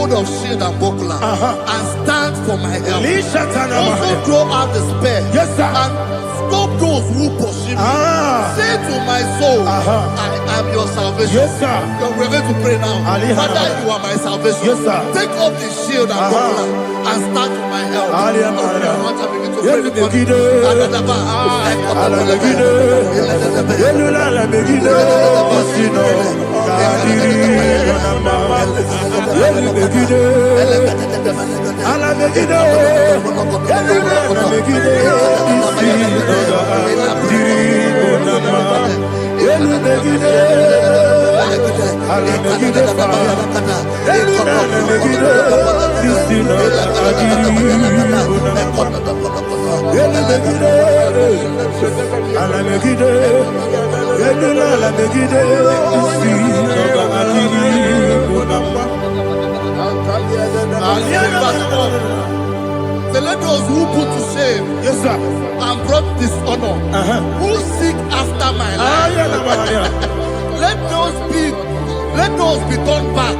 hold of shield and buckler and stand for my help. Also throw out the spear and stop those who pursue me. Say to my soul, I am your salvation. We're going to pray now. Father, you are my salvation. Take off the shield and buckler and stand for my help. Let those who put to shame and brought dishonor, who seek after my life, let those be turned back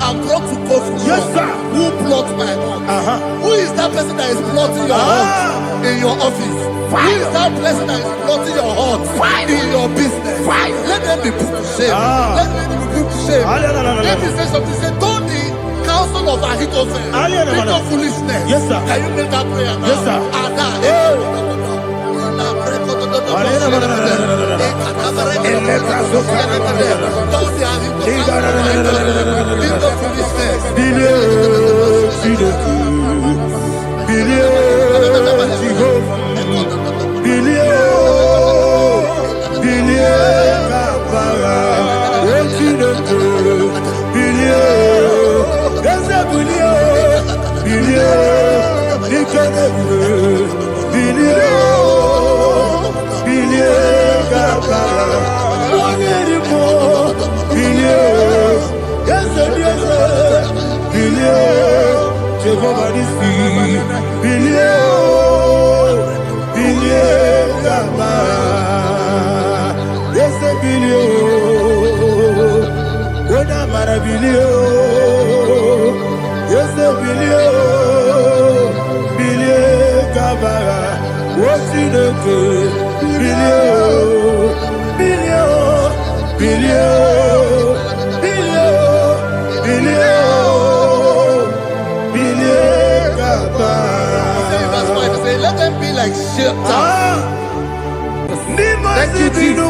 and brought to confusion. Who plot my heart? Who is that person that is plotting your heart in your office? Who is that person that is plotting your heart in your business? Let them be put to shame. Let them be put to shame. Let me say something. Say, don't the counsel of Ahithophel think of foolishness. Can you make that prayer now? Let them be like shelter. Thank you, Jesus.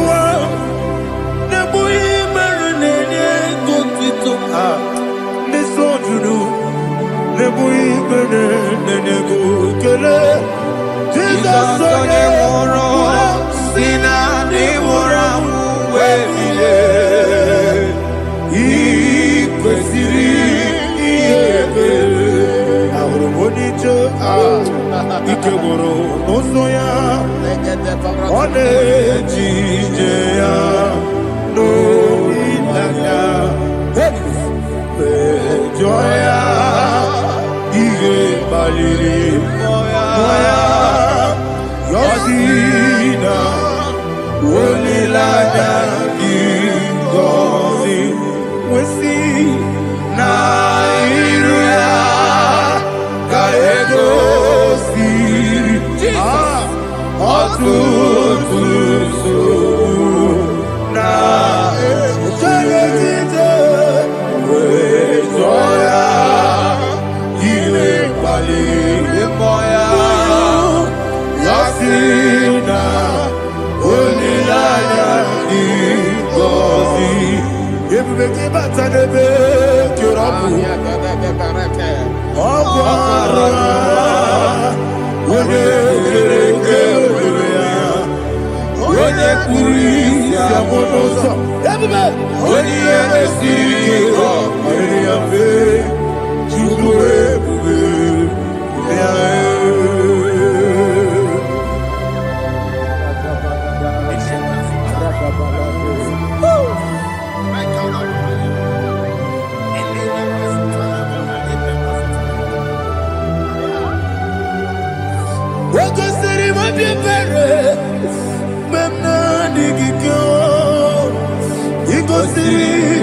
Iko siri,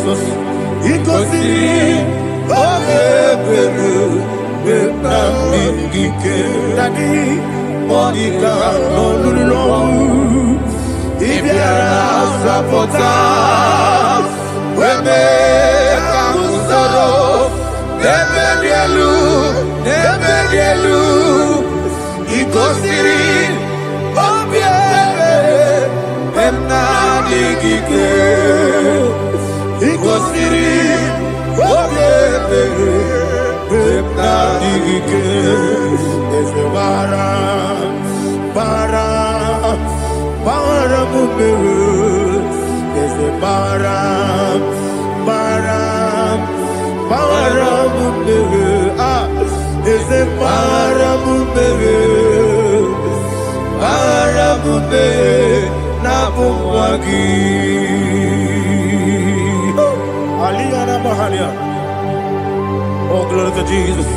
Jesus. Igosiri obeberu na mingike dadi monika nolulo ibiara sapota weme kamusoro nebedielu igosiri obeberu na mingike igosiri obeberu na mingike ese bara mumeru ese bara mumeru ese bara mumeru na bumwagi Aliyana Mahalia. Oh, glory to Jesus.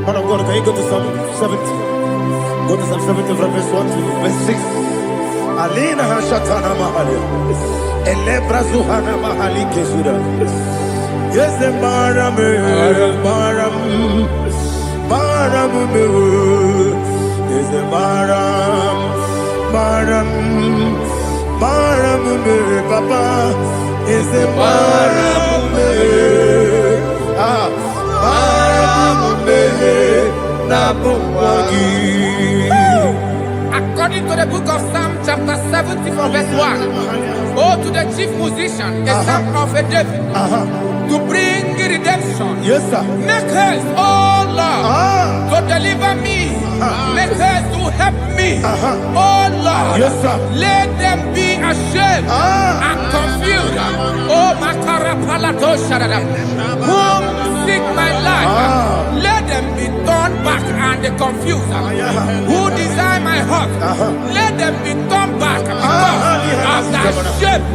Man of God, can you go to Psalm 70? Go to Psalm 70 from verse 1 to verse 6. Alina Hashatana Mahalia. Elebra Zuhana Mahali Kesuda. Yes, the Baram. Is the Baram, Papa. Is the Baram, Nabuwagi. According to the book of Psalm chapter 70 from verse 1, oh, to the chief musician, a son of a David, to bring redemption. Yes, sir. Make haste, oh Lord, to deliver me. Make haste to help me. Oh Lord, yes, sir. Let them be ashamed and confused. Oh, Makarapalato Shadada, whom seek my life, let them be turned back and confused. Who desire my heart, let them be turned back because of that shape.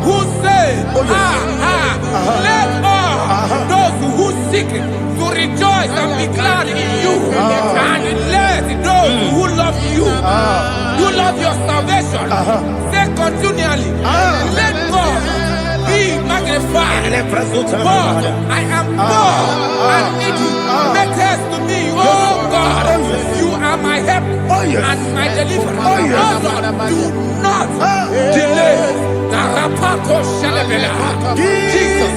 Who say, let all those who seek to rejoice and be glad in you, and let those who love you, who love your salvation, say continually, let God be magnified. God, I am poor and needy. Make haste to me, oh God. You are my help and my deliverer. Oh Lord, do not delay. Jesus.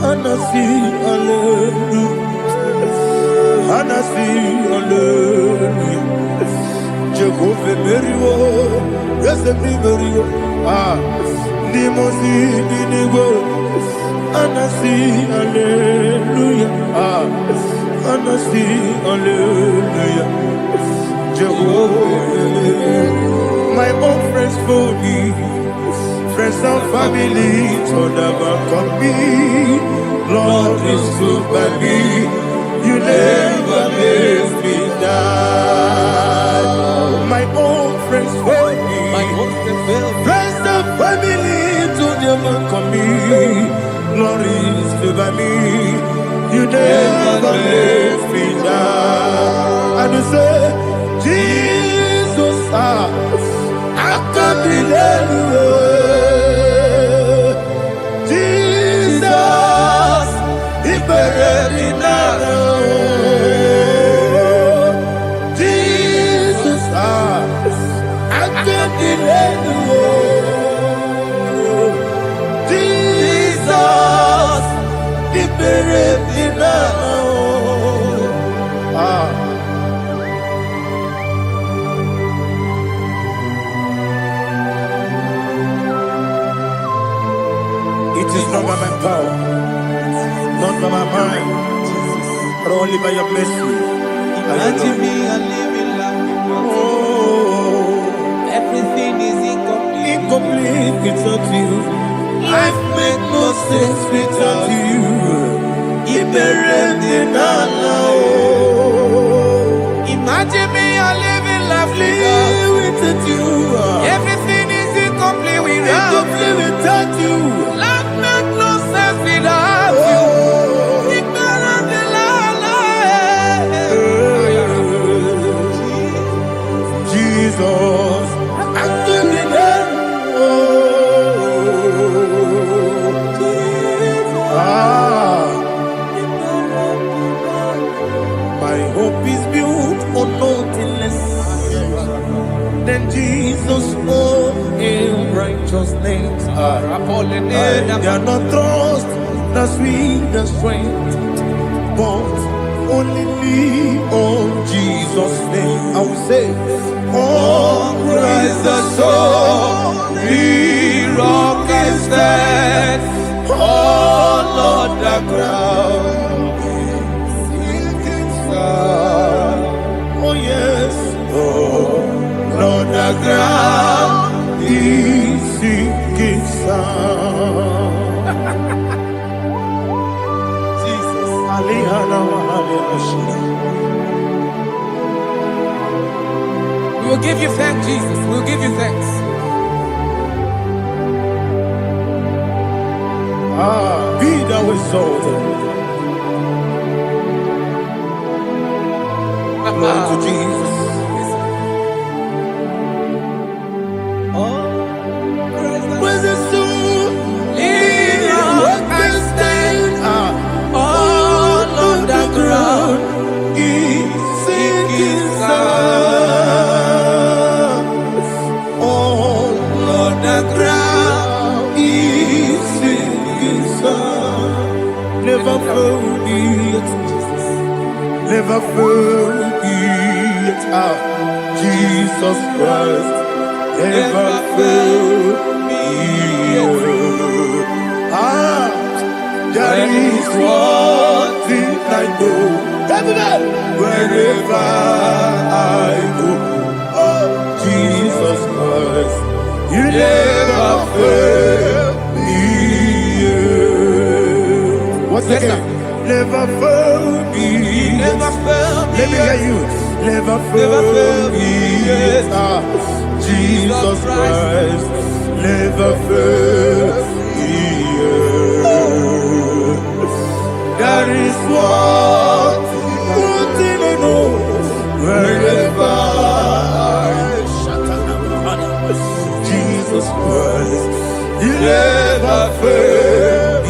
Anasi, hallelujah. Anasi, hallelujah. Jehovah Merio, yes, the Merio. Nimosi, Ninigo. Anasi, hallelujah. Anasi, hallelujah. Jehovah, my own friends for me, friends and family, so never come me. Lord is good by me, you never leave me down. My own friends for me, friends and family, so never come me. Lord is good by me, you never leave me down. And you say, Jesus, I can't believe you. Jesus, He buried me now. Jesus, I can't believe you. Jesus, He buried me now. It is not by my power, not by my mind, but only by your mercy. Imagine me a living life without you. Oh, Everything is incomplete. incomplete without you. Life makes no sense without you. Imagine me a living life without you. Everything is incomplete without you. Life makes no sense without you. Jesus, I couldn't my hope is built on nothing less than Jesus' own righteousness. I cannot trust the sweetest strength, but only lean on Jesus' name. I will say, oh, Christ the solid rock is dead. Oh, Lord, the ground is sinking sand. Oh, yes, oh, Lord, the ground is sinking sand. Jesus, We will give you thanks, Jesus. We will give you thanks. Be thou exalted. Glory to Jesus. Where's the soul? What can stand? All on the ground is sinking sand. All on the ground is sinking sand. Never forget, never forget, Jesus Christ. Never fail me. There is one thing I know. Wherever I go, oh, Jesus Christ, you never fail me. What's Yes, again? Never fail me. Never fail me. Let me hear you. Never fail me. Jesus Christ, never fail me. That is what I know. Wherever Jesus Christ, you never fail me.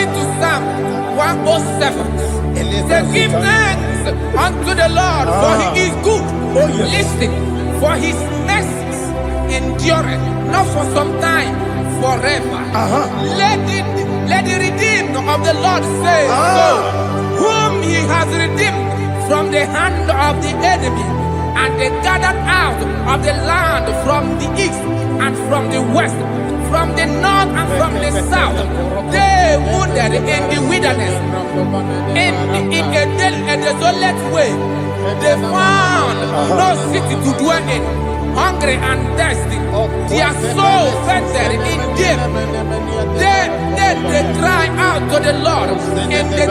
According to Psalm 107, say, give thanks unto the Lord, for he is good. Oh, yes. Listen, for his mercies endureth, not for some time, forever. Let the redeemed of the Lord say so, whom he has redeemed from the hand of the enemy, and they gathered out of the land from the east and from the west, from the north and from the south. They wandered in the wilderness, in a desolate way. They found no city to dwell in, hungry and thirsty. Their soul fainted in deep. They cry out to the Lord in the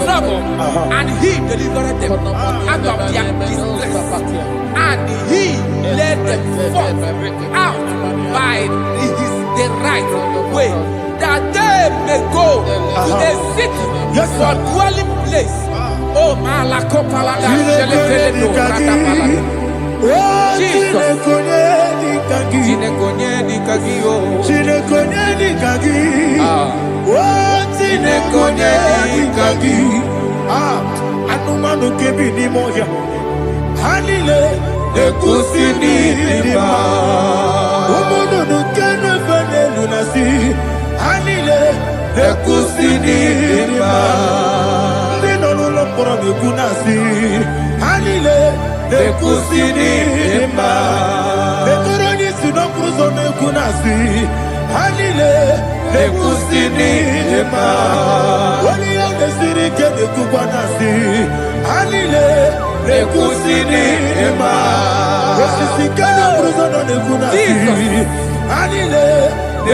trouble, and he delivered them out of their distress, and he led them forth out by the right way, that they may go to a city for dwelling place. Oh, Malakopalada, Jesus. Anumanu kebi ni moya Hanile ekusini lima Umudu nukene fene lunasi Hanile ekusini lima Nino lulambura mikunasi Hanile ekusini lima Ekoroni sinokruzo mekunasi Hanile ekusini lima Wali yande sirike nekukwanasi Hanile ekusini lima Wasisikana kruzo no nekunasi Hanile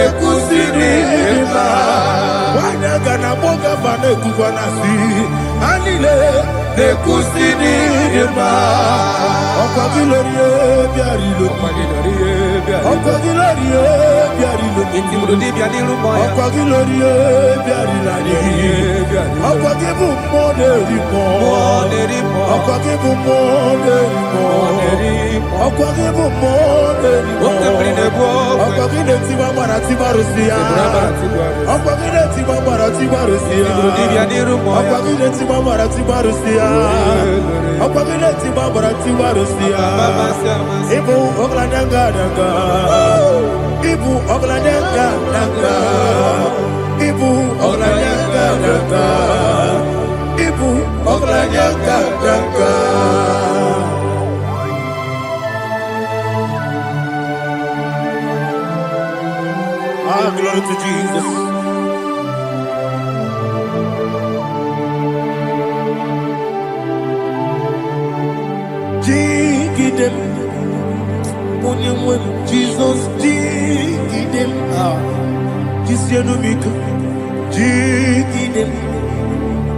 ekusini lima Wanyaga na boga vane kukwanasi Hanile ekusini lima Okwa gilorie biarilo Okwa gilorie biarilo Okwa gilorie biarilani Okwa gibu moderimo Okwa gibu moderimo Okwa gibu moderimo Okwa gileti wa marati barusia Okwa gileti wa marati barusia Okwa gileti wa marati barusia Okwa gileti wa marati barusia Ibu ogladanga danga Ibu ogladanga danga Ibu ogladanga danga Ibu ogladanga danga Ah, glory to Jesus. Jigidem, Onyemwem, Jesus, Jigidem, Jisyanumika, Jigidem,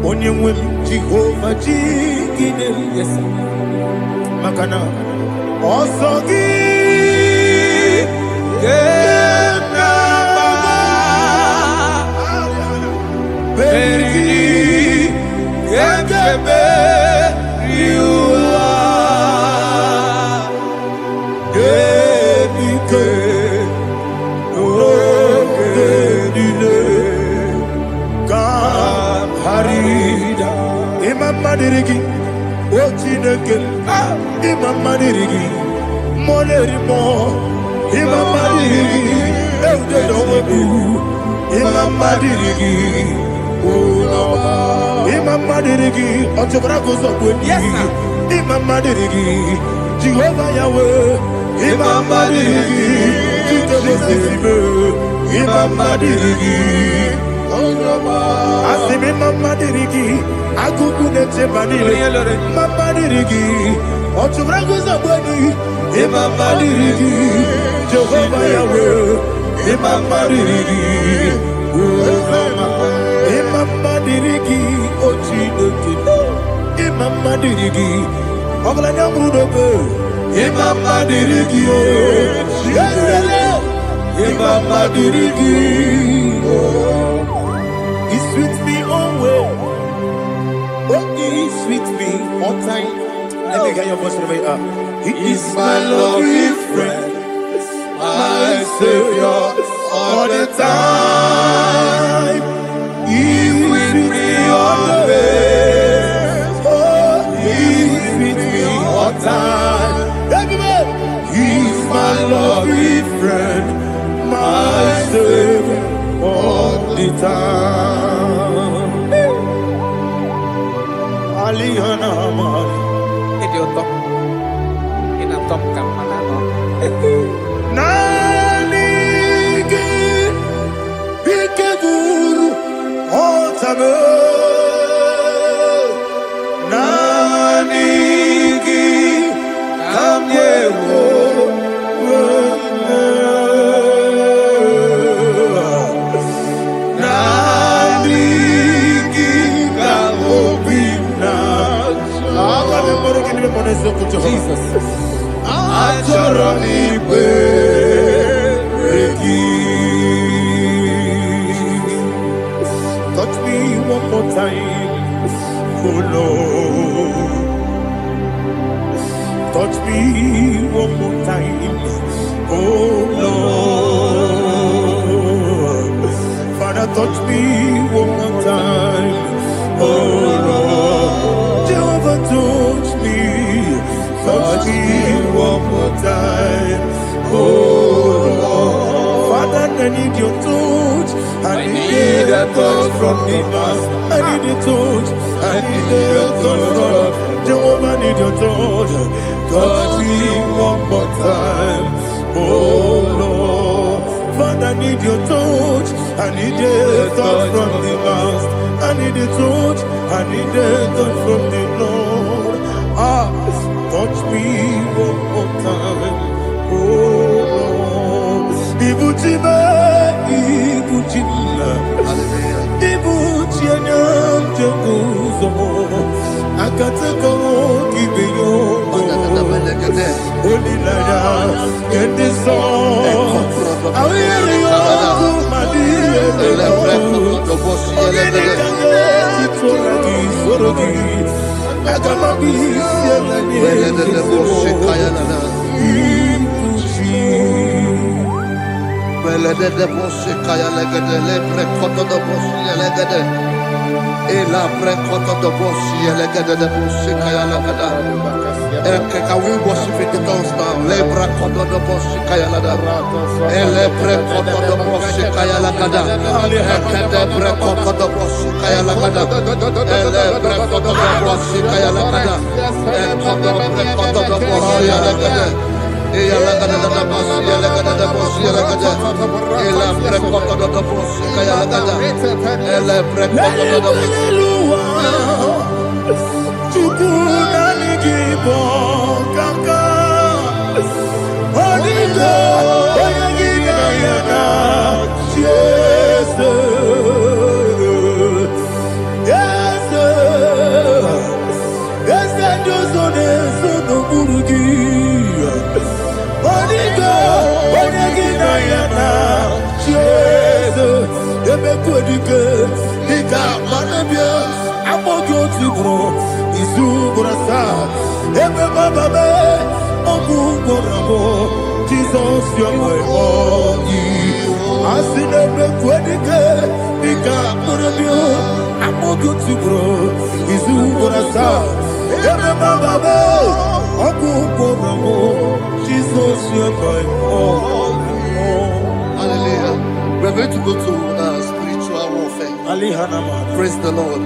Onyemwem, Jehovah, Jigidem, yes, Makana, Osogi, Beri, Yakebe, Riua, Gebike, Ogedile, Kamharida, Imam Madirigi, Ochineke, Imam Madirigi, Molerimo, Imam Madirigi, Eudedowebu, Imam Madirigi, Imam Madirigi, Otobrago Zobweni, Imam Madirigi, Jehovah Yahweh, Imam Madirigi, Jitobosime, Imam Madirigi, Asim Imam Madirigi, Akukunete Banile, Imam Madirigi, Otobrago Zobweni, Imam Madirigi, Jehovah Yahweh, Imam Madirigi, Imam Madirigi, Ochineke, Imam Madirigi, Oglanya Mudobe, Imam Madirigi, Imam Madirigi, He's with me always. Oh, He's with me all time. Let me get your voice wherever you are. He is my loving friend, my Savior all the time. Idioto. In a top camera. Nanigi Bikeburu Otame Nanigi Kamyewo Nanigi Kamobina Jesus. Touch me one more time, oh Lord. Touch me one more time, oh Lord. Father, touch me one more time, oh Lord. Jehovah, touch me one more time, oh Lord. Father, I need your touch. I need a touch from the Master. I need a touch. I need a touch from Jehovah. I need your touch. Touch me one more time, oh Lord. Father, I need your touch. I need a touch from the Master. I need a touch. I need a touch from the Lord. Touch me one more time, oh Lord. Ibuchima, Ibuchima, Ibuchina, Jeguzo. Akateko kibiyo, Olilaya, get this song. I hear you, Madiye, Can we worship in the tongues now? Lebra kodo do boshi kaya lada. Ele bre kodo do boshi kaya lada. Ekede bre kodo do boshi kaya lada. Ele bre kodo do boshi kaya lada. Ekodo bre kodo do boshi lada. Eya lada da boshi lada da boshi lada. Ele bre kodo do boshi kaya lada. Ele bre kodo do boshi. Chukunanigibo kaka Onigo Oyagina Jesus Yes Yes Josone Sono Burugi Onigo Oyagina Jesus Ebekwedike Nika Manabia Amogo Tibro Izubrasa, Ebe Bababe, Ogu Gorabo, Jesus, you're my only. I see the Quedike, Nika Murabio, Amogu Tibro, Izubrasa, Ebe Bababe, Ogu Gorabo, Jesus, you're my only. Hallelujah. We're going to go to spiritual warfare. Praise the Lord.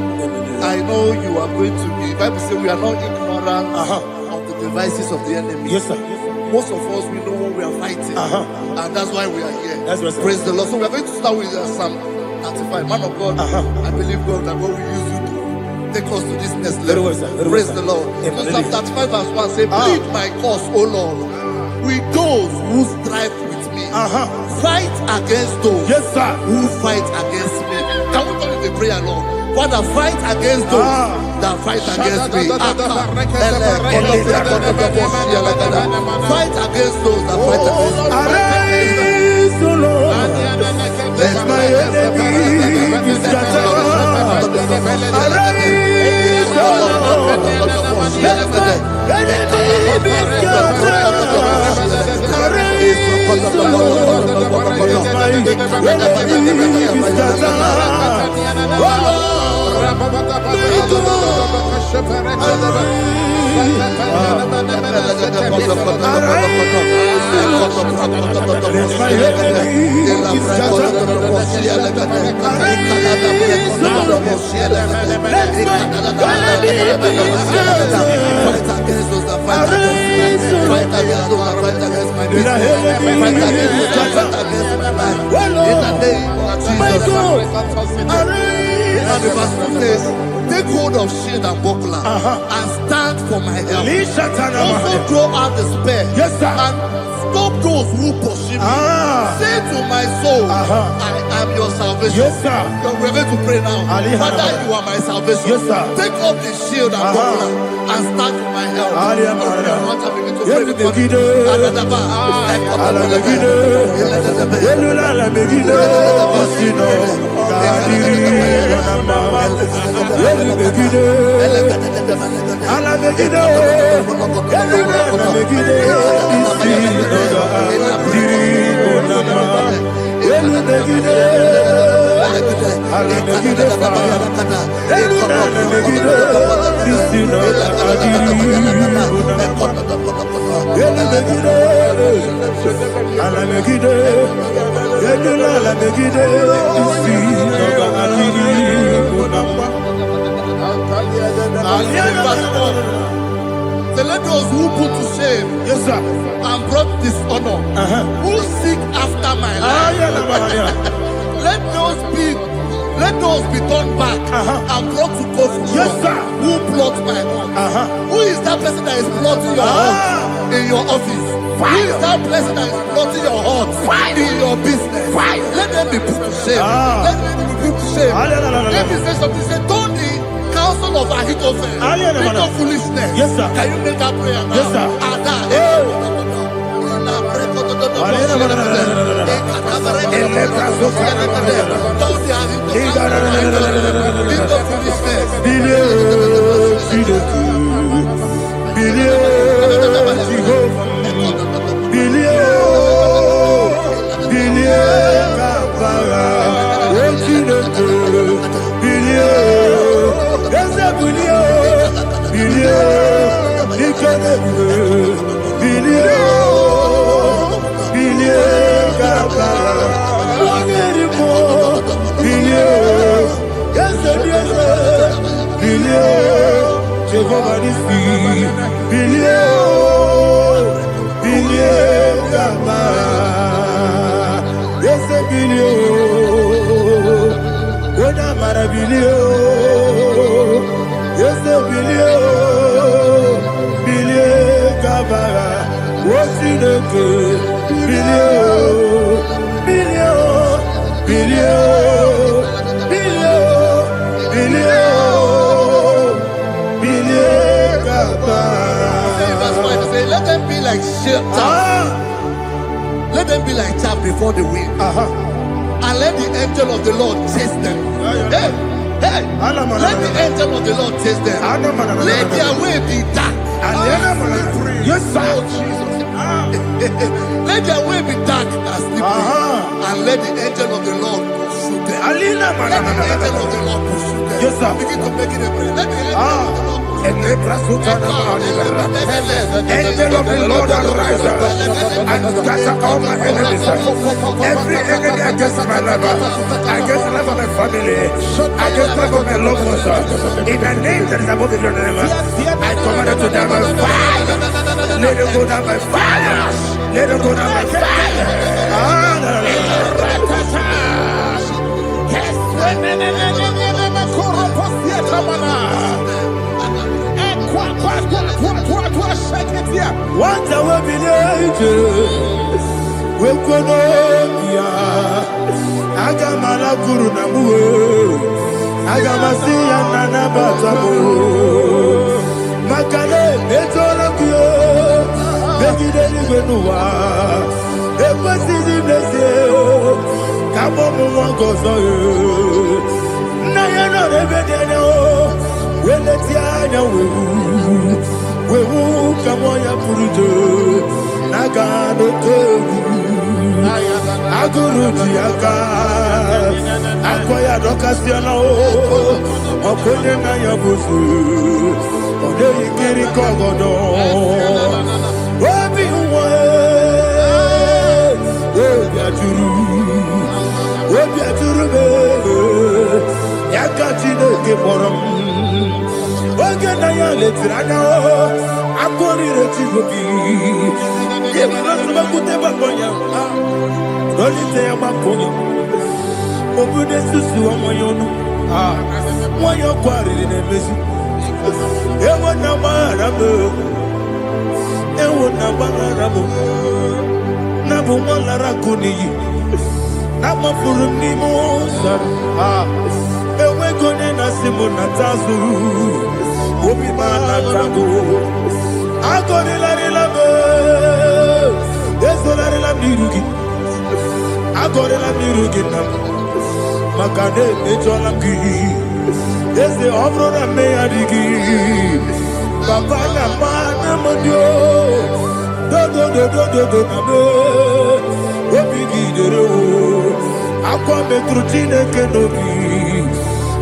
I know you are going to be. Bible says we are not ignorant of the devices of the enemy. Yes, sir. Most of us, we know what we are fighting, and that's why we are here. That's right, Praise the Lord. So we are going to start with Psalm 35. Man of God, I believe God that God will use you to take us to this next level. Praise the Lord. Psalm 35 verse 1 says, plead my cause, O Lord, with those who strive with me. Fight against those who fight against me. Can we turn in the prayer, Lord? Father, fight against those that fight against me. Fight against those that fight against me. Arise, O Lord. Let my enemy be scattered. Arise, O Lord. Let my enemy be scattered. Arise, O Lord. Let my enemy be scattered. Oh Lord. against those that fight against me. Fight against those that fight against my business. Fight against those that fight against my life. In the name of Jesus. Now the verse says, take hold of shield and buckler and stand for my help. Also throw out the spear and stop those who pursue me. Say to my soul, I am your salvation. We're going to pray now. Father, you are my salvation. Take up the shield and buckler and stand for my help. So let those who put to shame and brought dishonor, who seek after my life, let those be turned back and brought to confusion. Who plot my hurt? Who is that person that is plotting your hurt in your office? Who is that person that is plotting your hurt in your business? Let them be put to shame. Let them be put to shame. Let me say something. Say, don't the counsel of Ahithophel think of foolishness. Can you make that prayer now? Let them be like chaff. Let them be like chaff before the wind. And let the angel of the Lord chase them. Hey, let the angel of the Lord chase them. Let their way be dark. Let their way be dark as slippery. And let the angel of the Lord pursue them. Let the angel of the Lord pursue them. Begin to make it a prayer. Let the angel of the Lord Angel of the Lord arise and scatter all my enemies. Every enemy against my life, against the life of my family, against the life of my loved ones. In the name that is above your name, I command it to them by fire. Let it go down by fire. Let it go down by fire. What I will be we could Agamala Guru Namu Agamasi and Nabatamu Makale Betonakio Begideli Benua Epasi Blessio Kabomu Gozo Nayana Rebedeno when the Tiana we will come on your Purujo Nagano Aguru Yaka Akoya Docasiano Okoye Nayabusu Ode Kiri Kogodo Obi Obiaturu Yakati de Keporum Oge na ya letiri anya akụrịrị Chigobi ịmara sọgbakute gbakọ ya dọlite ya gbakọ ya obodo susu ọmọ ya ọnụ nwanyị ọkụ arịrị na-emezi ewo na gbaghara m ewo na gbaghara m na bụ nwa lara akụ n'iyi na mafuru m n'ime ụzọ enweghị onye na-asị m na tazụ obi m anatago agọrịlarịla m ezolarịla m n'iru gị agọrịla m n'iru gị na m maka na emejọla m gị eze ọ bụrụ na mmegharị gị papa na mma na m dị dodododododo na m obi gị dere akwa metụrụ Chineke n'obi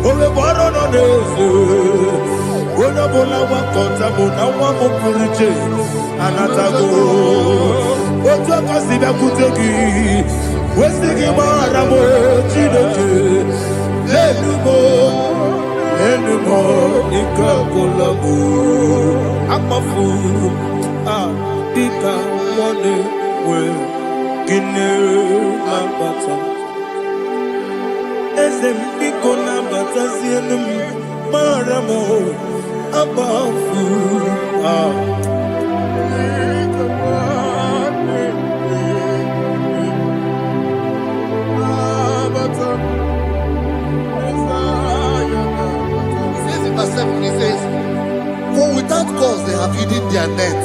onye bụ ọrụ nọ n'eze onye ọbụla gbakọta bụ na nwa m pụrụ iche anatago otu aka si bịakwute gị wesị gị gbaghara m Chineke enumo ike agwụla m akpafuru dịka nwa na-enwe gịnị na-abata eze m biko na-abatazienu m mara m akpafuru He says, for without cause they have hidden their net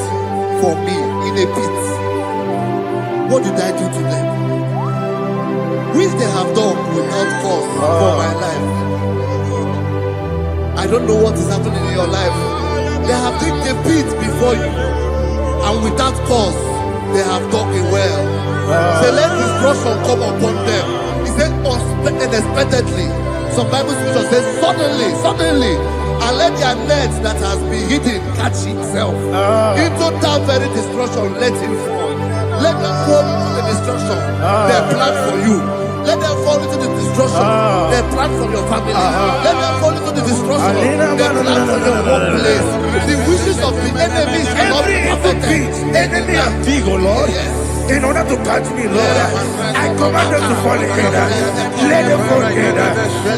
for me in a pit. What did I do to them? Which they have done without cause for my life. I don't know what is happening in your life. They have digged a pit before you, and without cause they have dug a well. Say, let destruction come upon them. He said, unexpectedly. Some Bible scripture says, suddenly, and let their net that has been hidden catch itself. Into that very destruction, let it fall. Let them fall into the destruction they plan for you. Let them fall into the destruction they plan for your family. Let them fall into the destruction they plan for your workplace. The wishes of the enemy shall not be perfected. Enemy and dig, oh Lord. In order to catch me, Lord, I command them to fall in. Let them fall in.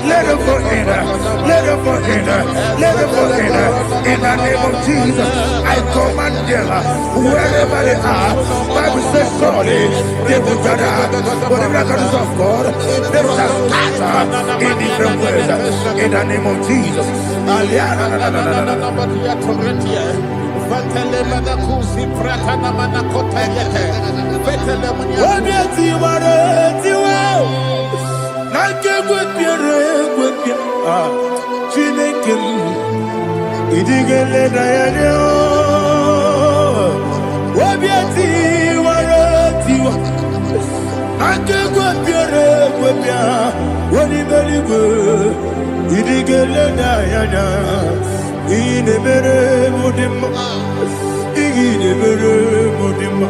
Let them fall in. Let them fall in. Let them fall in. In the name of Jesus, I command them wherever they are. Bible says, surely they will gather. But the miracles of God, they will scatter in different ways. In the name of Jesus. Chineke idigele dayanya obiati waratiwa akegwe piere gwepia woni beligwe idigele dayanya ine mere mudima ine mere mudima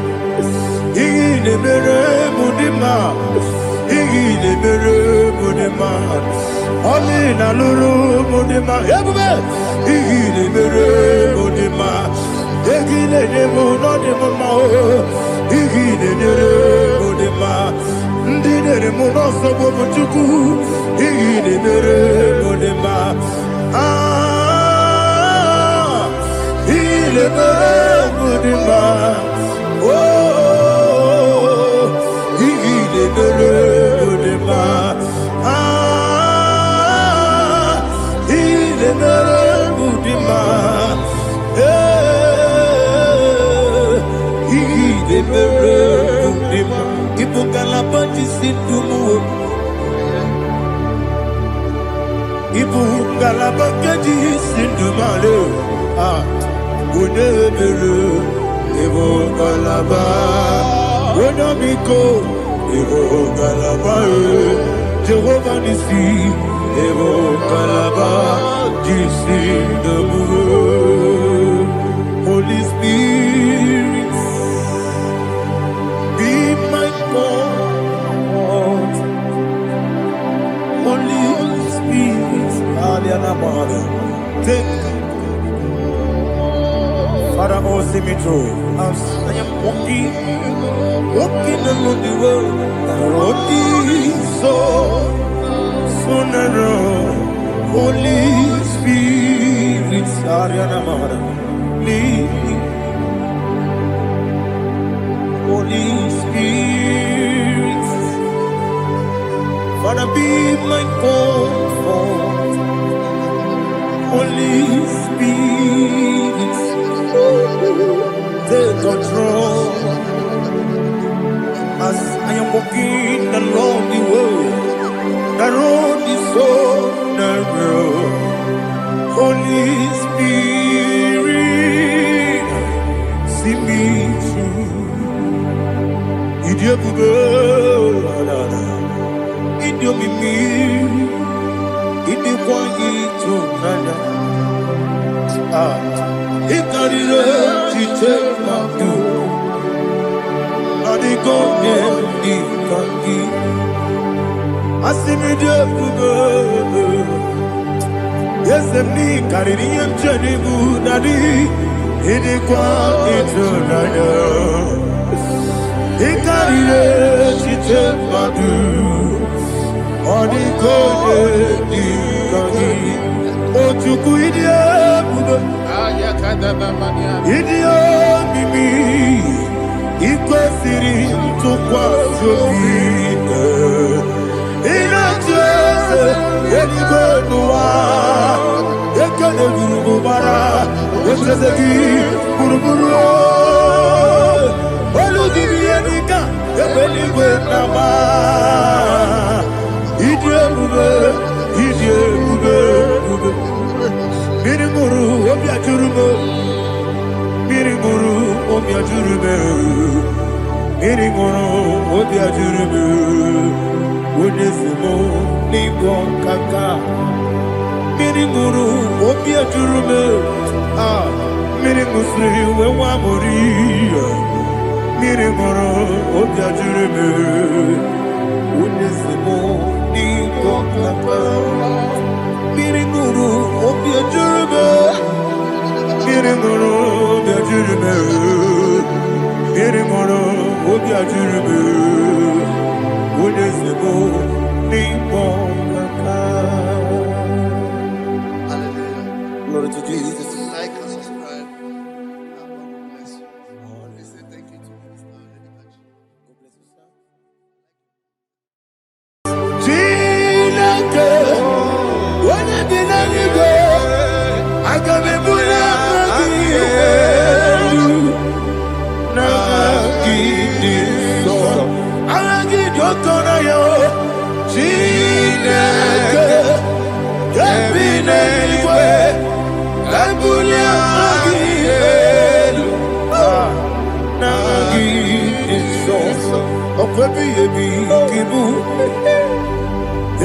ine mere mudima ine mere mudima Amina lulu mudima ebube ine mere mudima egile nemo no dema o ine mere mudima ndine mo no so bo chuku ine mere mudima ine mere mudima oh ine mere mudima Ibu kalabaji sindumu Ibu kalabaji sindumale Unebele Ibu kalaba Unamiko Ibu kalaba Jehovah Nisi Ibu kalaba Jisindumu Holy Spirit be my God, Holy Spirit, take Father, oh, see me through. As I am walking along the road, the road is so narrow. Holy Spirit, Ariana Mara, lead me. Holy Spirit, Father, be my comfort. Holy Spirit, take control as I am walking along the road. The road is so narrow. Holy Spirit, see me through. Idiobube, Idiomimi, Idikwanyitu nana. Ikarire chitema du. Adigonye ikangi. Asimidobube. Yes, me kaririam chanibu nadi. Idikwanyitu nana. Ikarire chitema du. Adigonye ikangi. Ojuku idiobube. Idio mimi ikwesiri ntụkwasị obi ịna-echeze eluigwe n'ụwa ekele gburugburu echeze gị gburugburu olu gị ihe dịka ebe eluigwe na-agba ịdị ebube mmiri ṅụrụ obi ajụrụ m mmiri ṅụrụ obi ajụrụ m mmiri ṅụrụ obi ajụrụ m onye si m n'ịgwọ nkaka mmiri ṅụrụ obi ajụrụ m mmiri ṅụsịrị wee nwa amụrụ mmiri ṅụrụ obi ajụrụ m onye si m n'ịgwọ nkaka mmiri ṅụrụ obi ajụrụ m mmiri ṅụrụ obi ajụrụ m mmiri ṅụrụ obi ajụrụ m onye si m n'ịkpọ nkaka. Glory to Jesus. Like and subscribe. And God will bless you. We say thank you to Mr. Edekachi. God bless you, sir. Chineke, onye bi n'eluigwe, aga m ebuli aka gị elu, n'aka gị dị nsọ. Aha gị dị ụtọ n'anya o, Chineke, nke bi n'eluigwe, ebuli aka gị elu, n'aka gị dị nsọ. Ọkwa ebighị ebi gị bụ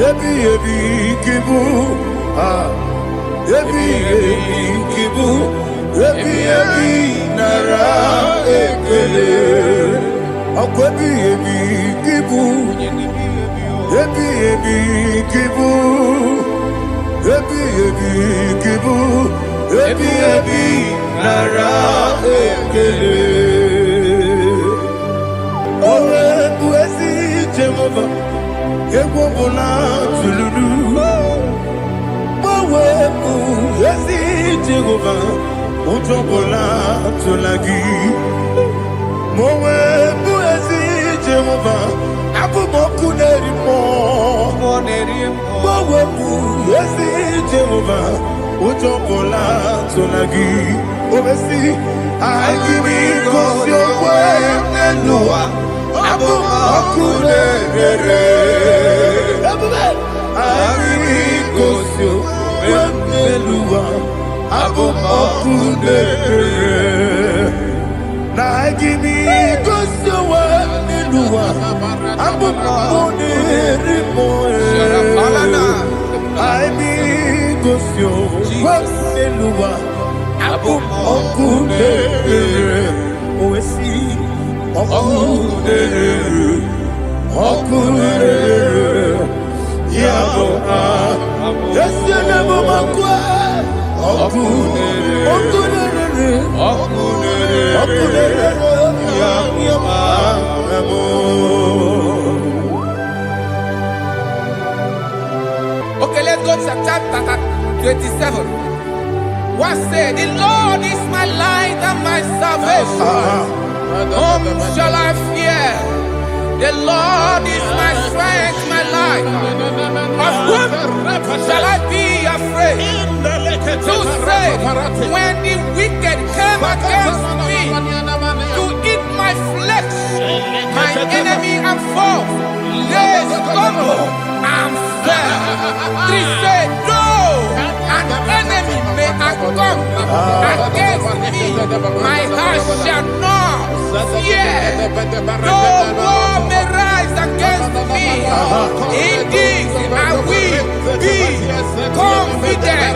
Ebi kibu, ebi kibu, ebi nara ekele. Ọkọ ebi kibu, ebi kibu, ebi kibu, ebi nara ekele. Owe buesi Jehova. Egwu ọbụla tụlụrụ gbanwepụ ezi Jehova ụjọ ọbụla tụla gị ma o wepụ ezi Jehova abụ m ọkụ na-eri mmụọ gbanwepụ ezi Jehova ụjọ ọbụla tụla gị o mesi anyị gị gosi okwe n'elu ụwa abụ m ọkụ na-ere anyị gosi okwe n'elu ụwa abụ m ọkụ na-ere na anyị gosi okwe n'elu ụwa abụ m ọkụ na-ere anyị gosi okwe n'elu ụwa abụ m ọkụ na-ere o wesi Okurere, Yabo, Yes, you never walk away. Okay, let's go to chapter 27. What said? The Lord is my light and my salvation. Whom shall I fear? The Lord is my strength, my life. Of whom shall I be afraid? To say, when the wicked came against me to eat my flesh, my enemy and foe, they stumble and fell. Three said, no, an enemy may have come against me, my heart shall not fear. No war may rise against me. Indeed, I will be confident.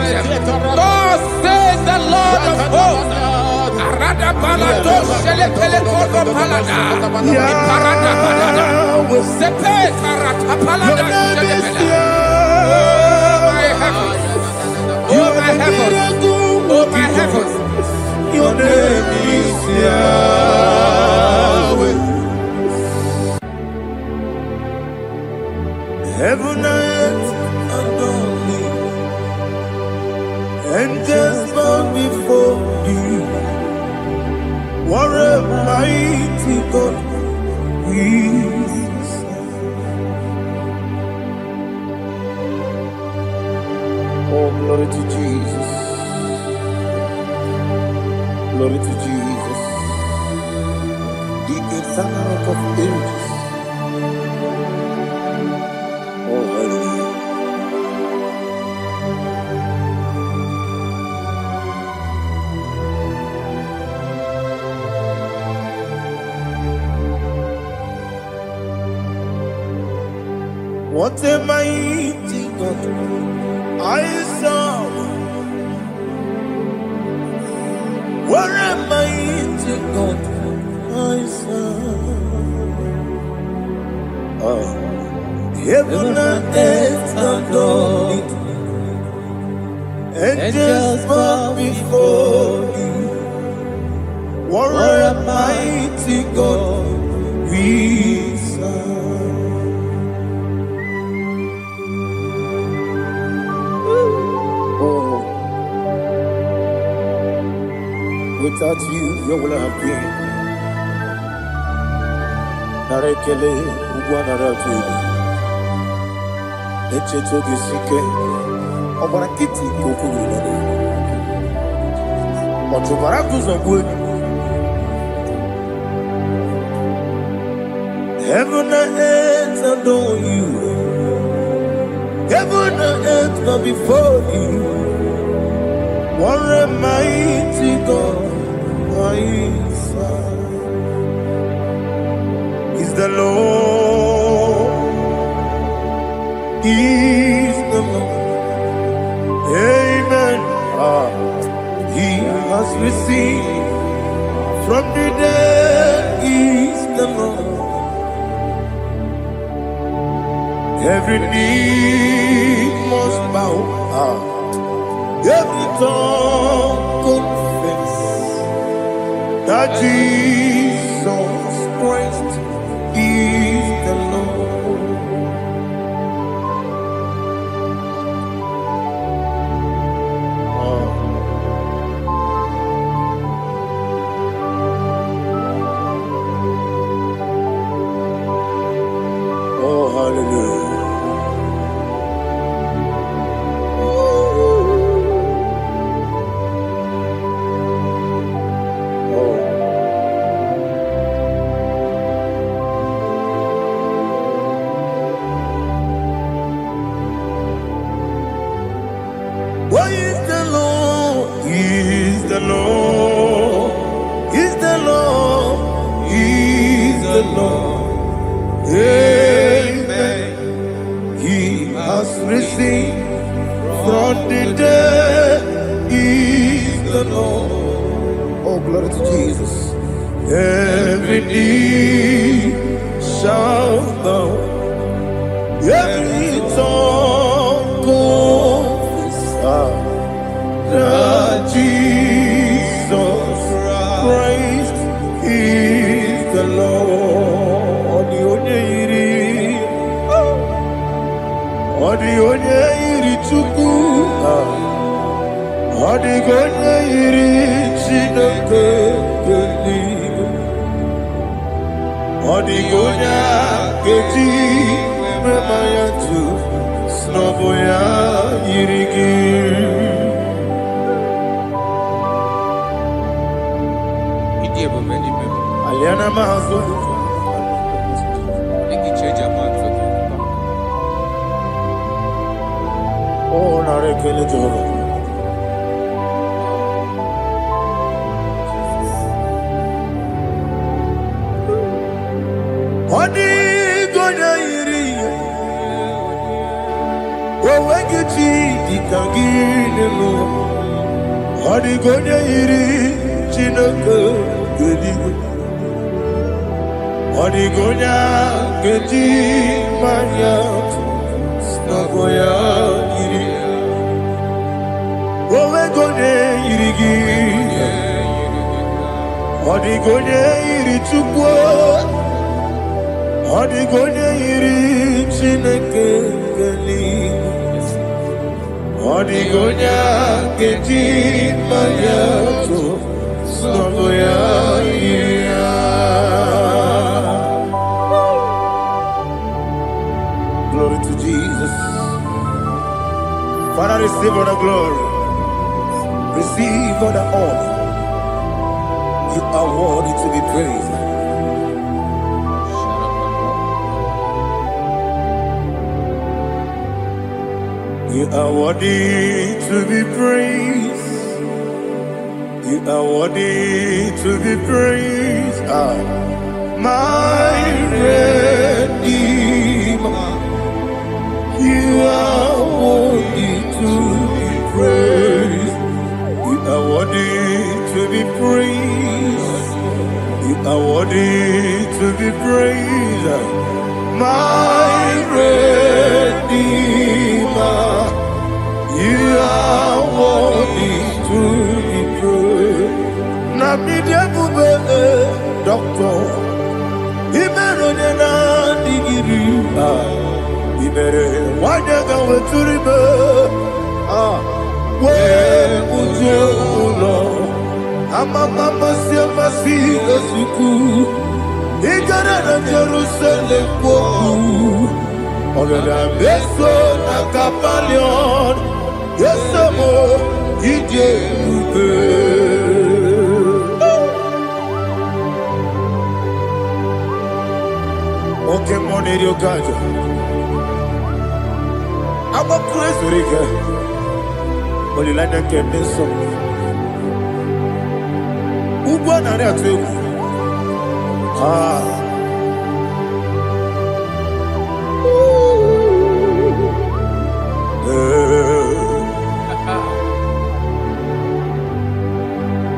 Thus says the Lord of hosts. Arada palado shele pele kodo palada. Iparada palada. Sepe karata palada shele pele. Oh my heavens. Oh my heavens. Oh my heavens. Your name is Yahweh. Heaven and earth adore me, angels bow before you. What a mighty God we serve. Oh, glory to Jesus. Glory to Jesus, the eternal rock of ages. Oh, hallelujah. What a mighty God I serve. What a mighty God I serve. Heaven and earth adore it. Angels bow before you. What a mighty God we serve. Without you, where will I have been? Narekele, Uguanaratu, Echetoge Sike, Obarakiti, Kokuru, Otobarakus of wood. Heaven and earth adore you. Heaven and earth bow before you. What a mighty God I serve. Is the Lord, is the Lord. Amen. He has received from the dead, is the Lord. Every knee must bow. Every tongue confess that Jesus Christ is the Lord. Oh, hallelujah. Why is the Lord? He is the Lord. He's the Lord. He's the Lord. Amen. He has risen from the dead. He's the Lord. Oh, glory to Jesus. Every knee shall bow. Every tongue confess that Jesus Odigonya iri Chineke geligo. Odigonya keji memaya tu snoboya irigi. Aliana mazo. Oh, narekele joro. Odigonya iri. Owegiti dikagine mo. Odigonya iri Chineke geligo. Odigonya keji maya snagoya iri. Owegonya irigi. Odigonya iri chukwu. Odigonya iri Chineke geligo. Odigonya keji maya snagoya iri. Glory to Jesus. Father, receive all the glory. Receive all the honor. You are worthy to be praised. You are worthy to be praised. You are worthy to be praised. My Redeemer. You are worthy to be praised. You are worthy to be praised. You are worthy to be praised. My Redeemer. You are worthy to be praised. Nabidebube doctor. Imeronena digiri. Ibere wanyaga weturibe we ujo ulo amama siamasi esuku igara na Jerusalem kwoku ogada beso na kapalion yesemo ije ube oke moneri okaja. I'm a crazy rigger. Only like that can be so. Who born on that too?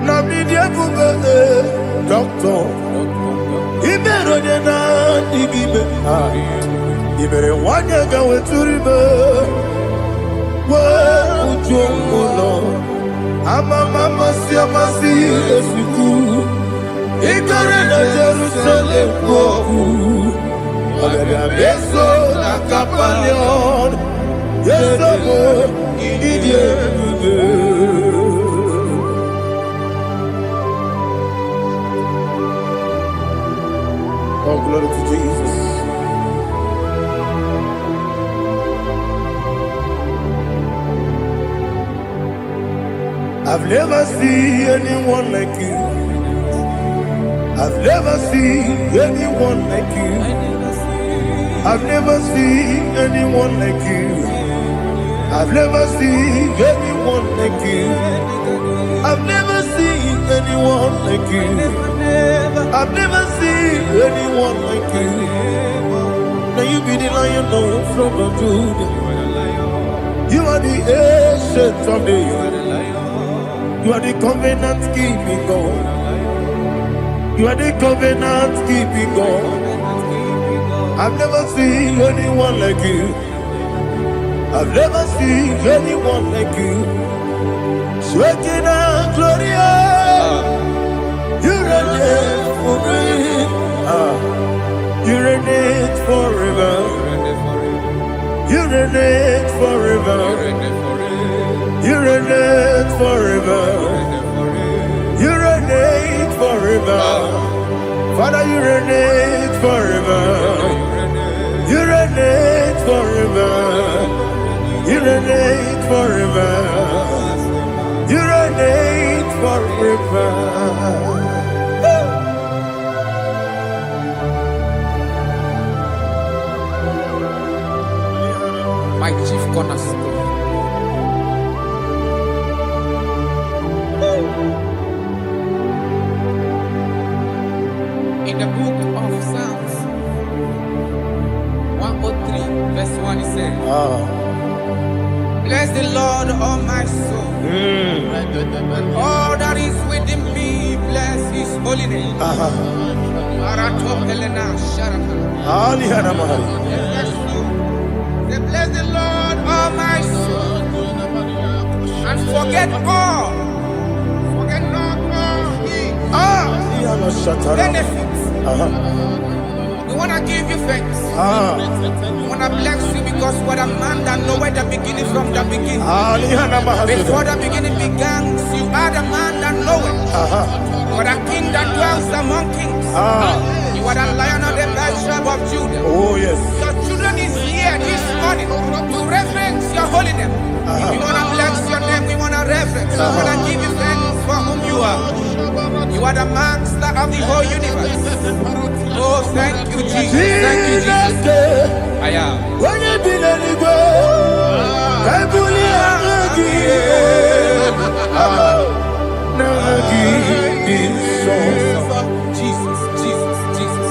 Nabidia Buga, doctor. He better than I give it. You better want to go to river. Where would you go? I'm a mama, see a massy, as you do. Ignorant of Jerusalem, go. I'm a beso, a capalion. Yes, I'm a idiot. Oh, glory to Jesus. I've never seen anyone like you. I've never seen anyone like you. I've never seen anyone like you. I've never seen anyone like you. I've never seen anyone like you. I've never seen anyone like you. Now you be the lion from the Judah. You are the ancient of days. You are the covenant keeping God. You are the covenant keeping God. I've never seen anyone like you. I've never seen anyone like you. Shaking and glorious. You reign forever. You reign forever. You reign forever. You reign forever. forever. You reign forever. Father, you reign forever. You reign forever. You reign forever. You reign forever. My chief cornerstone. In the book of Psalms 103, verse 1, it says, bless the Lord, all my soul, and all that is within me, bless his holy name. Bless the Lord, all my soul, and forget not all his benefits. We want to give you thanks. We want to bless you because what a man that know where the beginning from the beginning. Before the beginning began, you are the man that know it. You are the king that dwells among kings. You are the lion of the tribe of Judah. Oh yes. Your children is here this morning to reverence your holy name. We want to bless your name. We want to reverence. We want to give you thanks for whom you are. You are the master of the whole universe. Oh, thank you, Jesus. Thank you, Jesus. I am. When you be letting go, Jesus, Jesus, Jesus.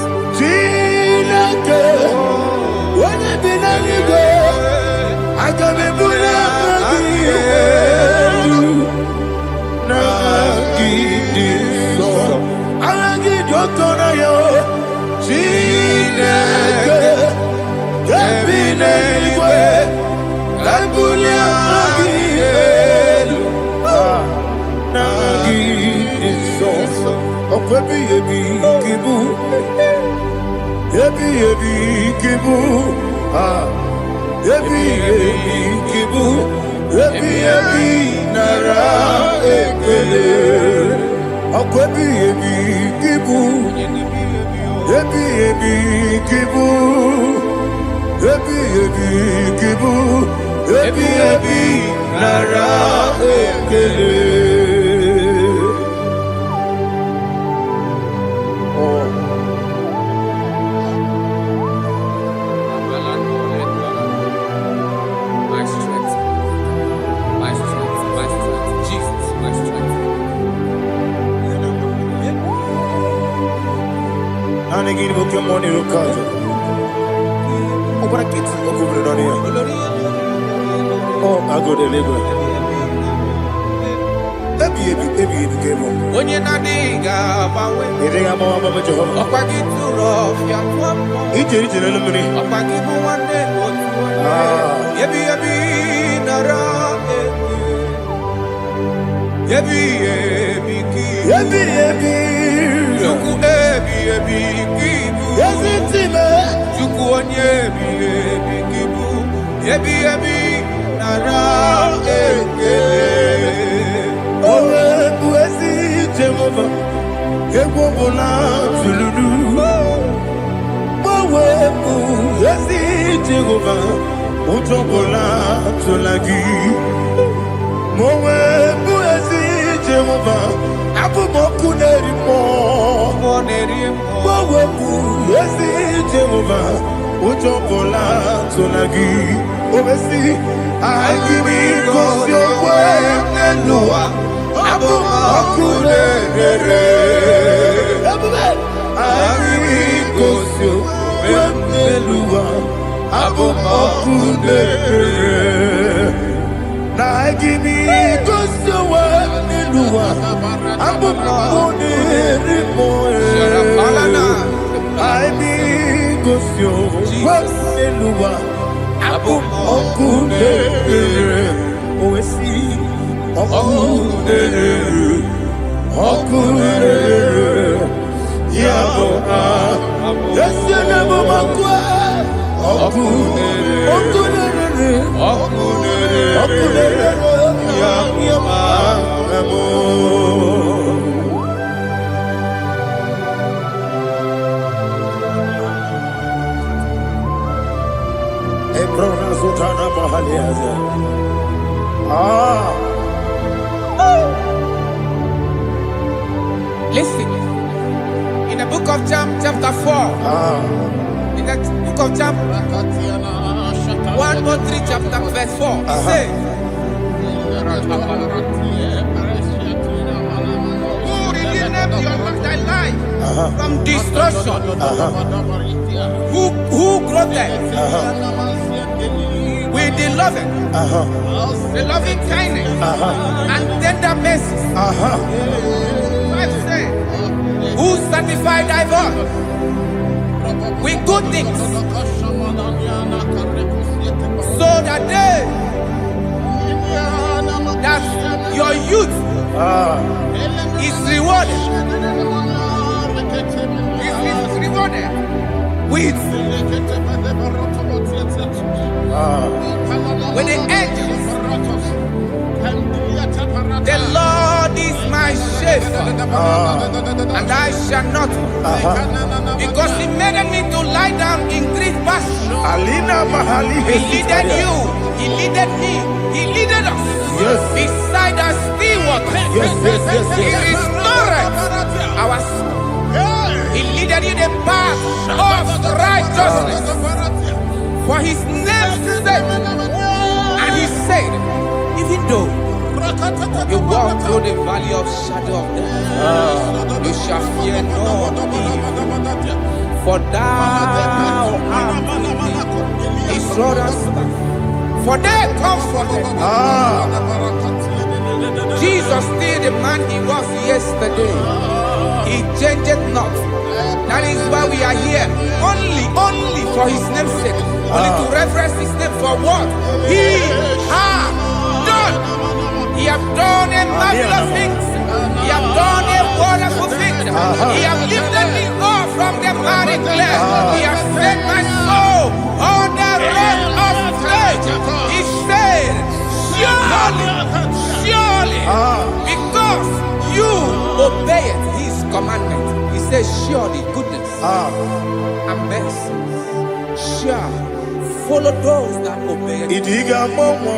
When you be letting go, I can be My strength, Jesus, my strength. Oh, I go deliver. When you're not diga, Listen, in the book of John, chapter 4, in the book of John 1:3, chapter verse 4, it says, who redeemed thy life from destruction? Who clothed with the loving kindness and tender mercies? Who sanctified thy voice with good things, so that your youth is rewarded. Is rewarded with the angels. The Lord is my shepherd, and I shall not want, because He made me to lie down in green pastures. He leaded you, He leaded me, He leaded us beside the still waters. He restored our soul. He leaded you the path of righteousness for His name's sake. And He said, even though you walk through the valley of shadow of death, you shall fear no evil, for thou art with me. His rod and staff, for they comforted. Jesus still the man He was yesterday. He changed not. That is why we are here. Only for His name's sake. Only to reference His name for what He has done. He has done a marvelous things. He has done a wonderful thing. He has lifted me up from the miry clay. He has set my soul on the rock of faith. He said, surely, because you obeyed His commandment. He says, surely goodness and mercy shall follow those that obey. Idiga mawe,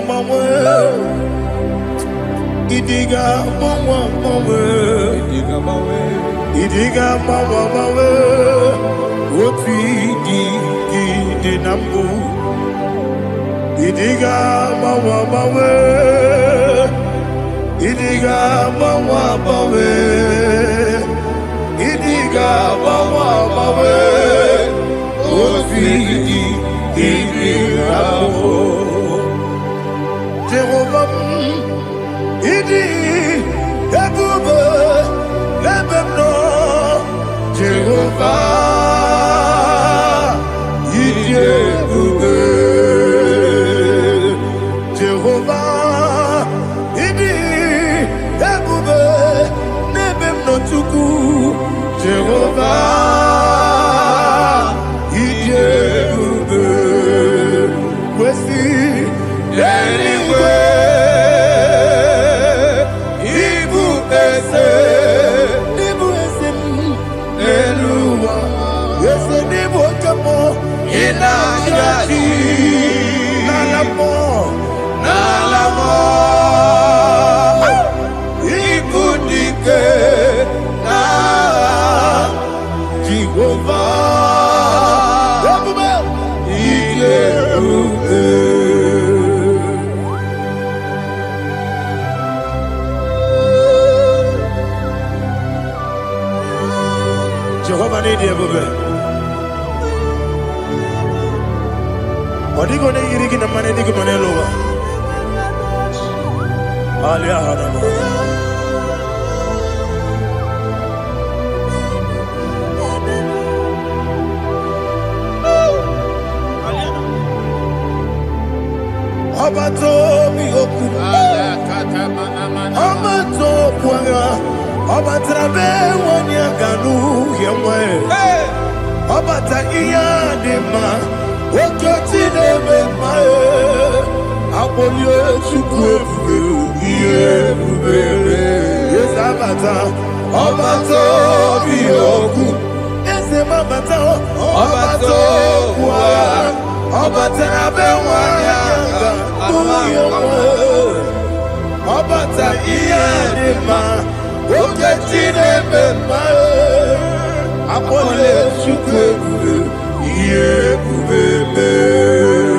woti di nambu. Idiga mawe, idiga mawe, idiga mawe, woti di nambu. Jehovah, idi ebube lebemno. Jehovah, idi ebube. Jehovah, idi ebube lebemno tuku. Jehovah, idi ebube. Wesi anyway. Nalamo, ikudike na Jehovah, Iyeruke. Jehovah ni Iyeruke. Odigo ne yirigi na mane digi mane lowa. Alia hadama. Abato mi oku. Abato kwanga. Abatrabe wanya ganu yemwe. Abata iya dema. Okoti nebe mae, abolye chukwe fuge, iye fugere. bata, ọbata obi okwu. Eze mabata, ọbata okwu agha. Ọbata na be nwanyị agha, onye nwe. Ọbata ihe dị mma, oke Chineke mma. Akpọle Chukwu ebube, ihe ebube mee.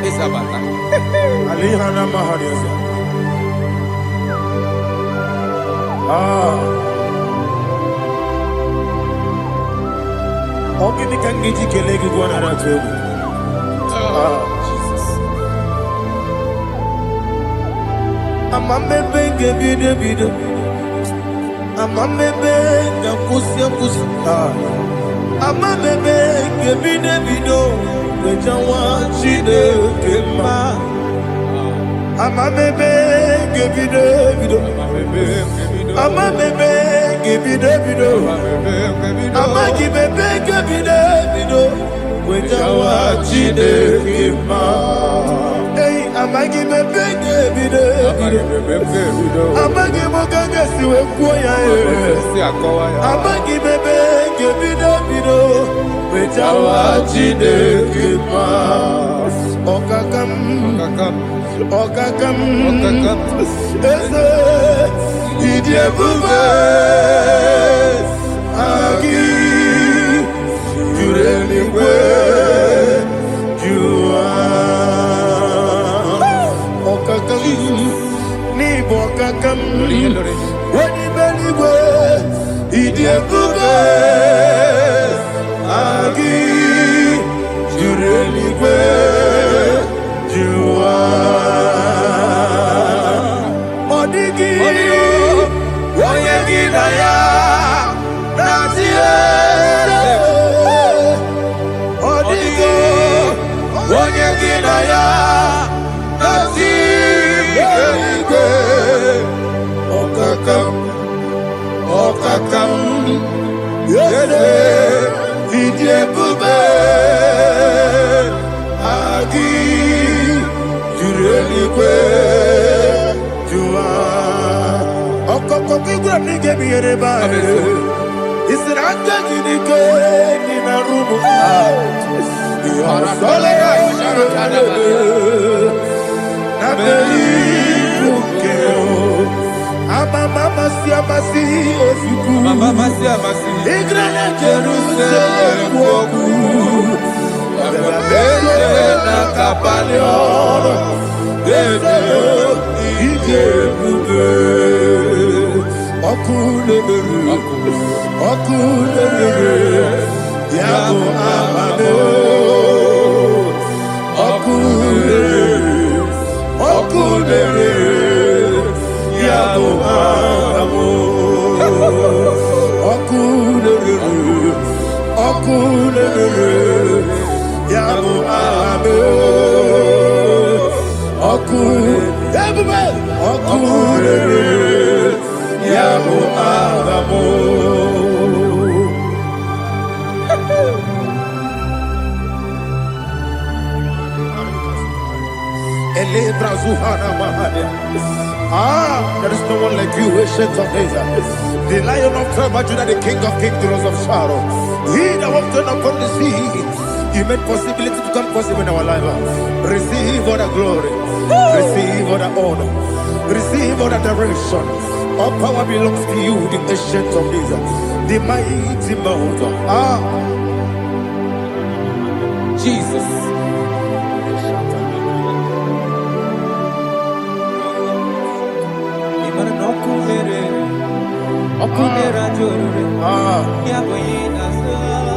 Isabata. Alihana Mahariza. Ogini kan giji kelegi gwana ratubu. Jesus. Amambe benge bide. Amambe benge kusi. Amambe benge bide. Wejawa chide kema. Amambe benge bide. Amambe benge bide. Amagi bebe gebide bido, wejawa chide kema. Hey, amagi bebe gebide bido. Amagi mogange siwe kuya e. Amagi bebe gebide bido, wejawa chide kema. Okakam. Eze, idie bube. Agi, Jureligwe, Jua, Okakam, Nibo Kakam, Wadi Beligwe, Idiabube, Agi, Jureligwe, Jua, Odigi, Oyegi Naya. Okakam, yede, idie bube, agi, jurelikwe, jua. Okokokigura nige biyere bae. Isiranga gidike nina rumu. Sole nabeli ukeo. Mama siamasi ofiku. Mama siamasi. Igrele Jerusalem woku. Bebe na kapaleon. Eze ije bube. Okulele. Yabo amado. Okulele. Yabo amo, okulele, yabo amo, okulele, yabo amo. Elebra zuhana mahane. There is no one like you, ancient of days. The Lion of tribe of Judah, the King of kings, the Rose of Sharon. He that walked upon the sea, He made possibility to come possible in our life. Receive all the glory, receive all the honor, receive all the direction. All power belongs to you, the ancient of days, the mighty mountain. Jesus.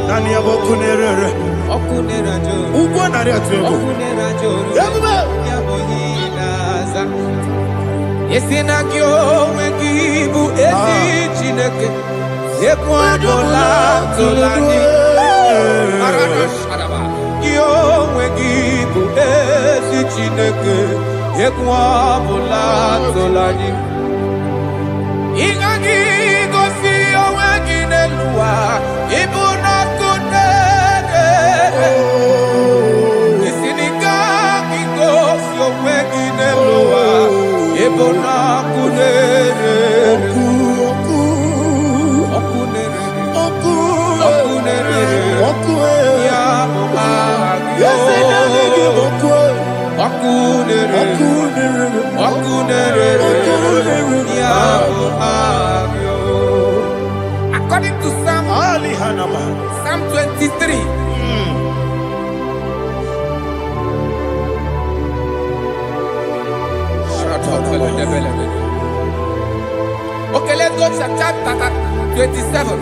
Nani abokunere ugwo nari atwego yabuba yaboyinaza yesinakyo wekibu esi chineke yekwadola tolani arabashadaba yo wekibu esi chineke yekwadola tolani ingagi gosi oweginelua ibuna kunere isinika gosi oweginelua ibuna kunere According to Psalm 23. Okay, let's go to chapter 27.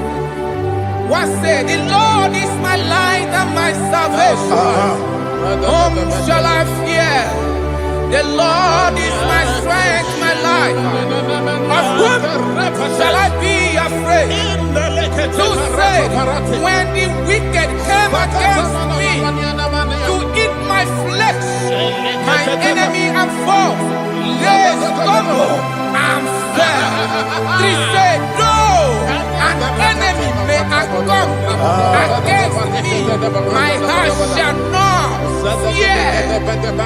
What said? The Lord is my light and my salvation. Whom shall I fear? The Lord is my strength, my life. Of whom shall I be afraid? To say, when the wicked came against me to eat my flesh, my enemy and foe, they stumble and fell. Three say, no, an enemy may have come against me, my heart shall not fear.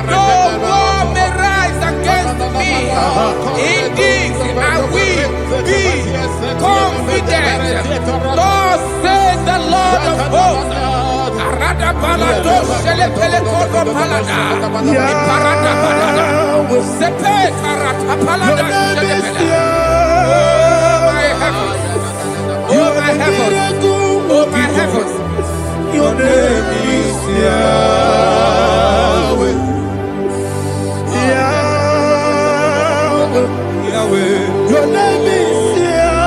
No war may rise against me. Indeed, I will be confident. Thus says the Lord of hosts. Arada balado shele pele kodo palada. Iparada balada. Sepe karata palada shele pele. Oh my heavens. Oh my heavens. Oh my heavens. Your name is Yahweh. Yahweh. Yahweh. Your name is Yahweh.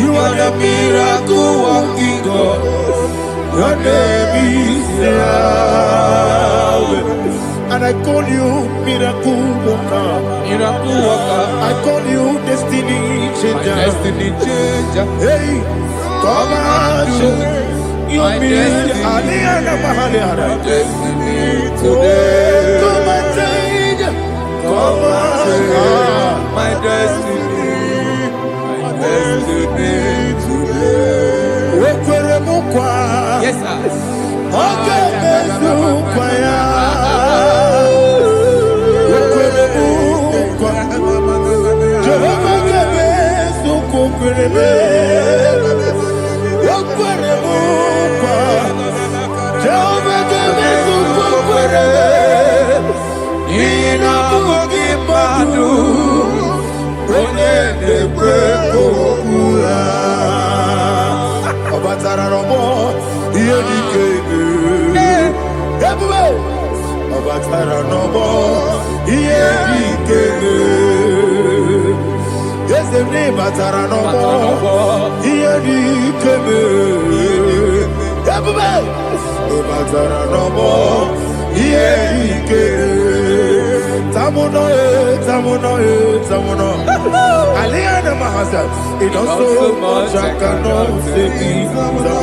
You are the miracle working God. Your name is Yahweh. And I call you miracle worker. Miracle worker. I call you destiny changer. My destiny changer. Hey, come on, you mean my destiny today. Come and change. Come on, my destiny. My destiny today. Yes, sir. Okay, yes, the name Batara no more. Here he came. Batara no more. Here he came. Tamuno, Tamuno, Tamuno. Aliana Mahasa. It also much I cannot say. Tamuno,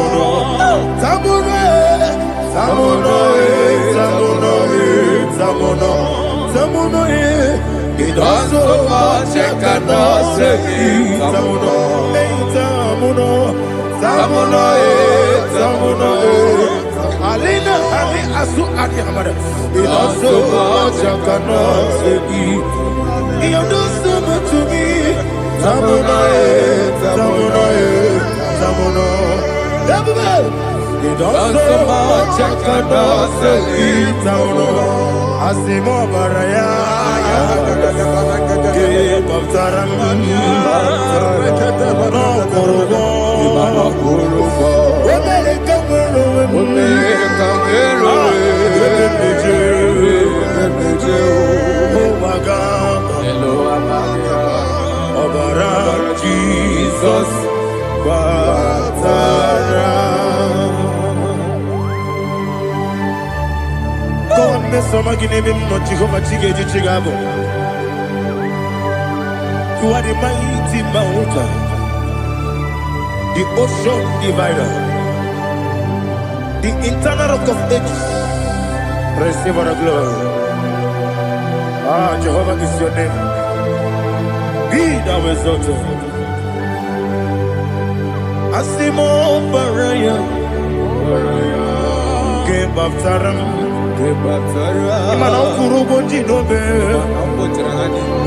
Tamuno, Tamuno, Tamuno, Tamuno, Tamuno. It also much I cannot say. Tamuno, Tamuno, Tamuno, Tamuno. Alina, Ali Asu Akihamada. It also much I cannot say. You do so much to me. Tamuno, Tamuno, Tamuno. It also much I cannot say. Tamuno. Asimo Baraya. Jesus, you are the mighty mountain, the ocean divider, the internal rock of ages. Receive our glory. Ah, Jehovah is your name. Be thou exalted. Asimo Baraya, Game of Taram. Imana kurugo jinobe.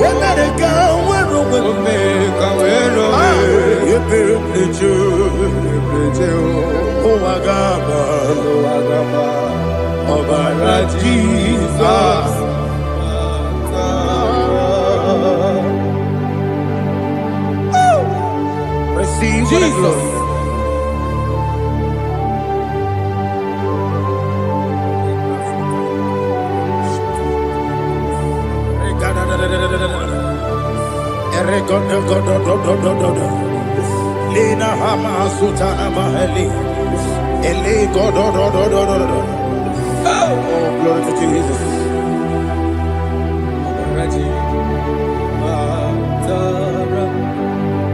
When they come, Ọbara Jesus. Receive the Jesus. glory. Lena hama sutana mahali. Ele go do. Oh, glory to Jesus.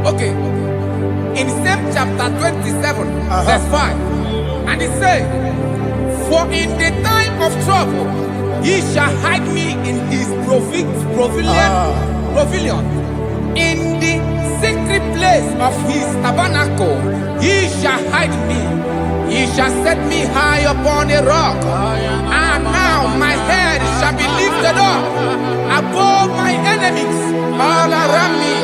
Okay. In same chapter 27, verse 5. And it says, for in the time of trouble, he shall hide me in his pavilion. In the secret place of his tabernacle, he shall hide me. He shall set me high upon a rock. And now my head shall be lifted up above my enemies all around me.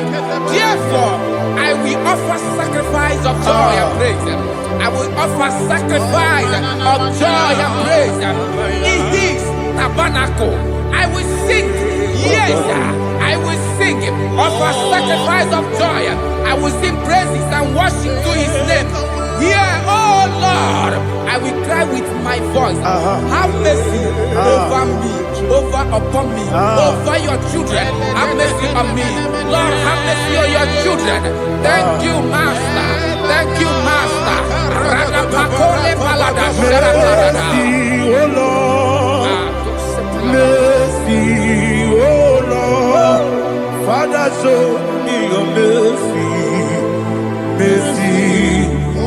Therefore, I will offer sacrifice of joy and praise. I will offer sacrifice of joy and praise. In his tabernacle, I will sing. Yes, I will sing. Offer sacrifice of joy. I will sing praises and worship to his name. Here, oh Lord, I will cry with my voice. Have mercy over me, upon me, over your children. Have mercy on me. Lord, have mercy on your children. Thank you, Master. Thank you, Master. Mercy, oh Lord. Mercy, oh Lord. Father, show me your mercy. Mercy, oh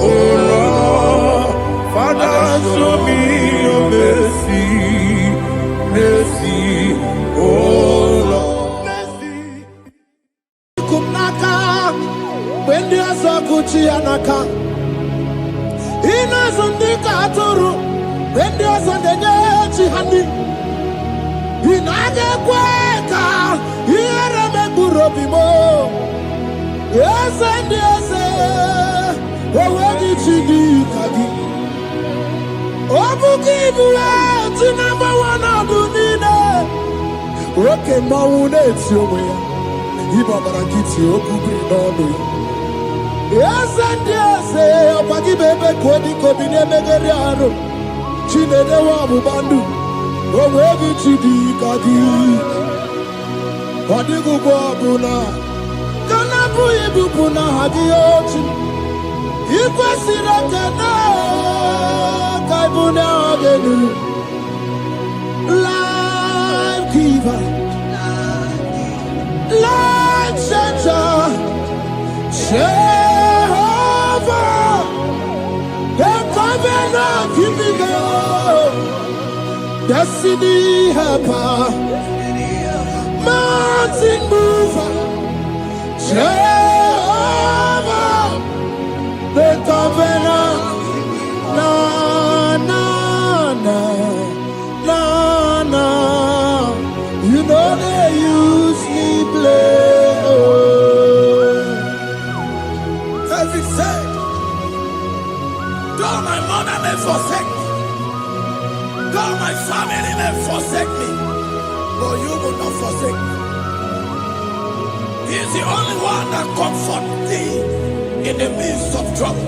Lord. Father, show me your mercy. Mercy, oh Lord. Mercy. Kumnaka, when you are so Gucci anaka. Ina zundika aturu, when you are so the honey. Inage kweka, ira megurobimo. Yes, and yes, already chidi kadi. Obukibula, tinamba wana dunine. Oke maune tiyowe. Iba barakiti okubri nono. Yes, and yes, opagi bebe kodi kobine megeriano. Chinede wa mubandu. Already chidi kadi. Odigu bobuna. Kana buye bupuna hadiyochi. Ikwesira kena kaibuna agenu. Life giver, life changer, Jehovah, the covenant keeping God, destiny helper, mountain mover, Jehovah, the covenant, na na na na na. You know they use me play. Oh. David said, though my mother may forsake me, though my family may forsake me, but you will not forsake me. He is the only one that comforts thee in the midst of trouble.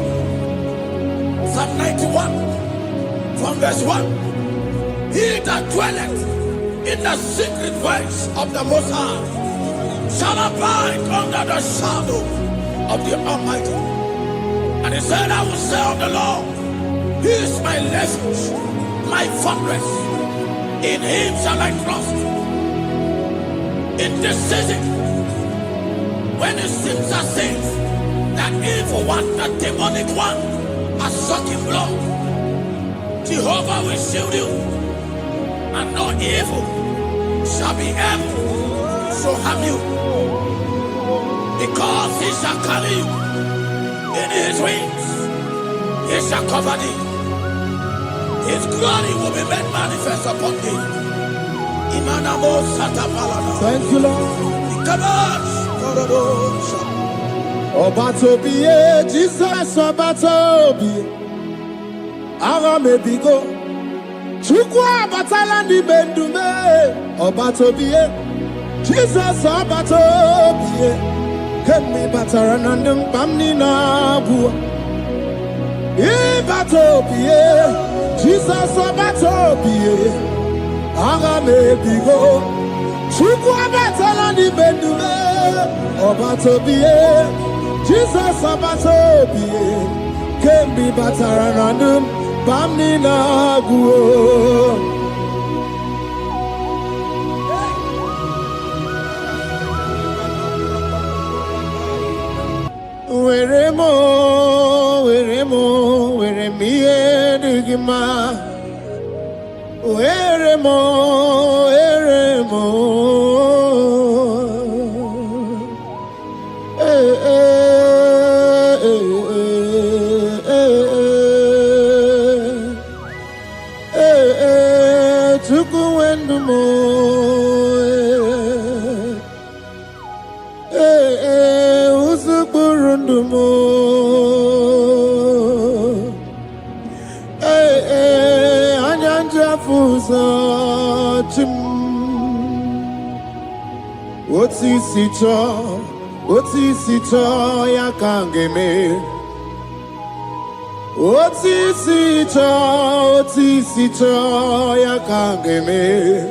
Psalm 91, from verse 1. He that dwelleth in the secret place of the Most High shall abide under the shadow of the Almighty. And he said, I will say of the Lord, He is my refuge, my fortress. In Him shall I trust. In this season, when it seems as if that evil one, the demonic one, has sucking blood, Jehovah will shield you, and no evil shall be able to harm you, because He shall carry you in His wings. He shall cover thee. His glory will be made manifest upon thee. Thank you, Lord. Obatobiye, Jesus Obatobiye. Ara mebigo, Chukwa batala ni bendume obatobie Jesus obatobie kemi batara nandum pamni na bua batobie Jesus obatobie aga me bigo Chukwa batala ni bendume obatobie Jesus obatobie kemi batara nandum pamni na guo. Where me digima. Where mo. Otisicho ya kangeme. Otisicho ya kangeme.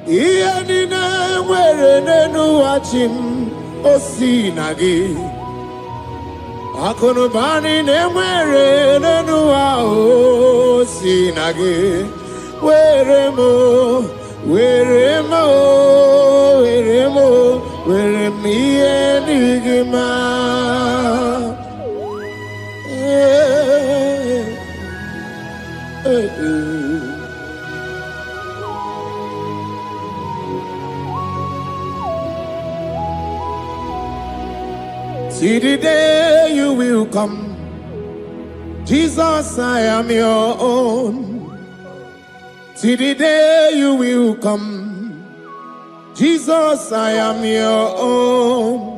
Iya nina mwere nenu achim osinagi. Akono bani ne mwere nenu wa osinagi. Where me enigma. See the day you will come, Jesus, I am your own. See the day you will come, Jesus, I am your own.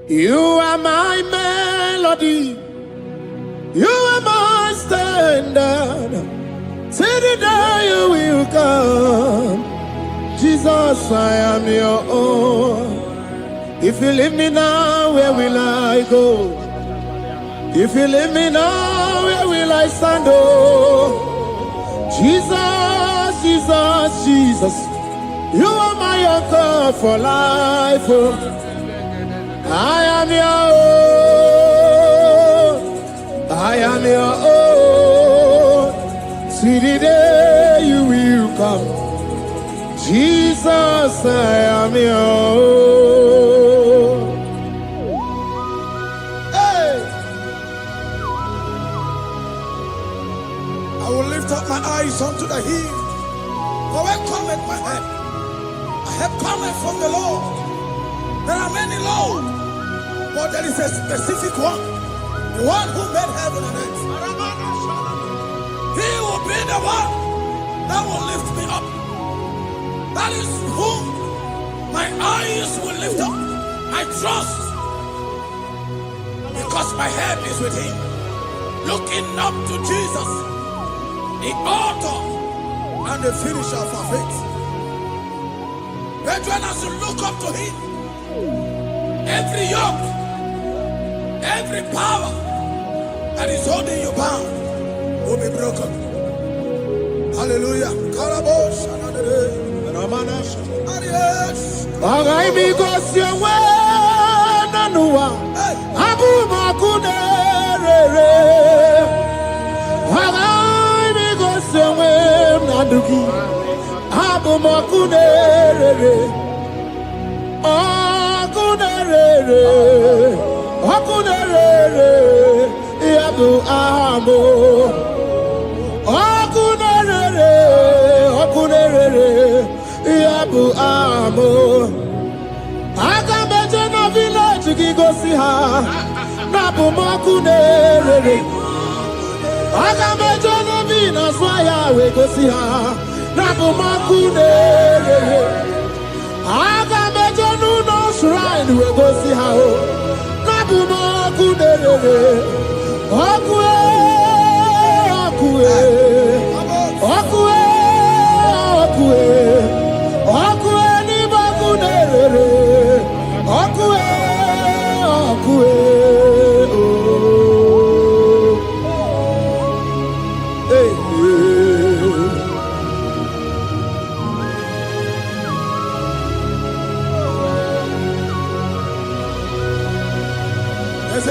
You are my melody, you are my standard. See the day you will come, Jesus, I am your own. If you leave me now, where will I go? If you leave me now, where will I stand? Oh, Jesus, Jesus, Jesus, you are my anchor for life. Oh, I am your own. I am your own. See the day you will come, Jesus, I am your own. Hey, I will lift up my eyes unto the hill. For where cometh my help? I have cometh from the Lord. There are many Lord, but there is a specific one, the one who made heaven and earth. He will be the one that will lift me up. That is whom my eyes will lift up. I trust, because my help is with him. Looking up to Jesus, the author and the finisher of our faith. Brethren, as you look up to him, every yoke, every power that is holding you bound will be broken. Hallelujah.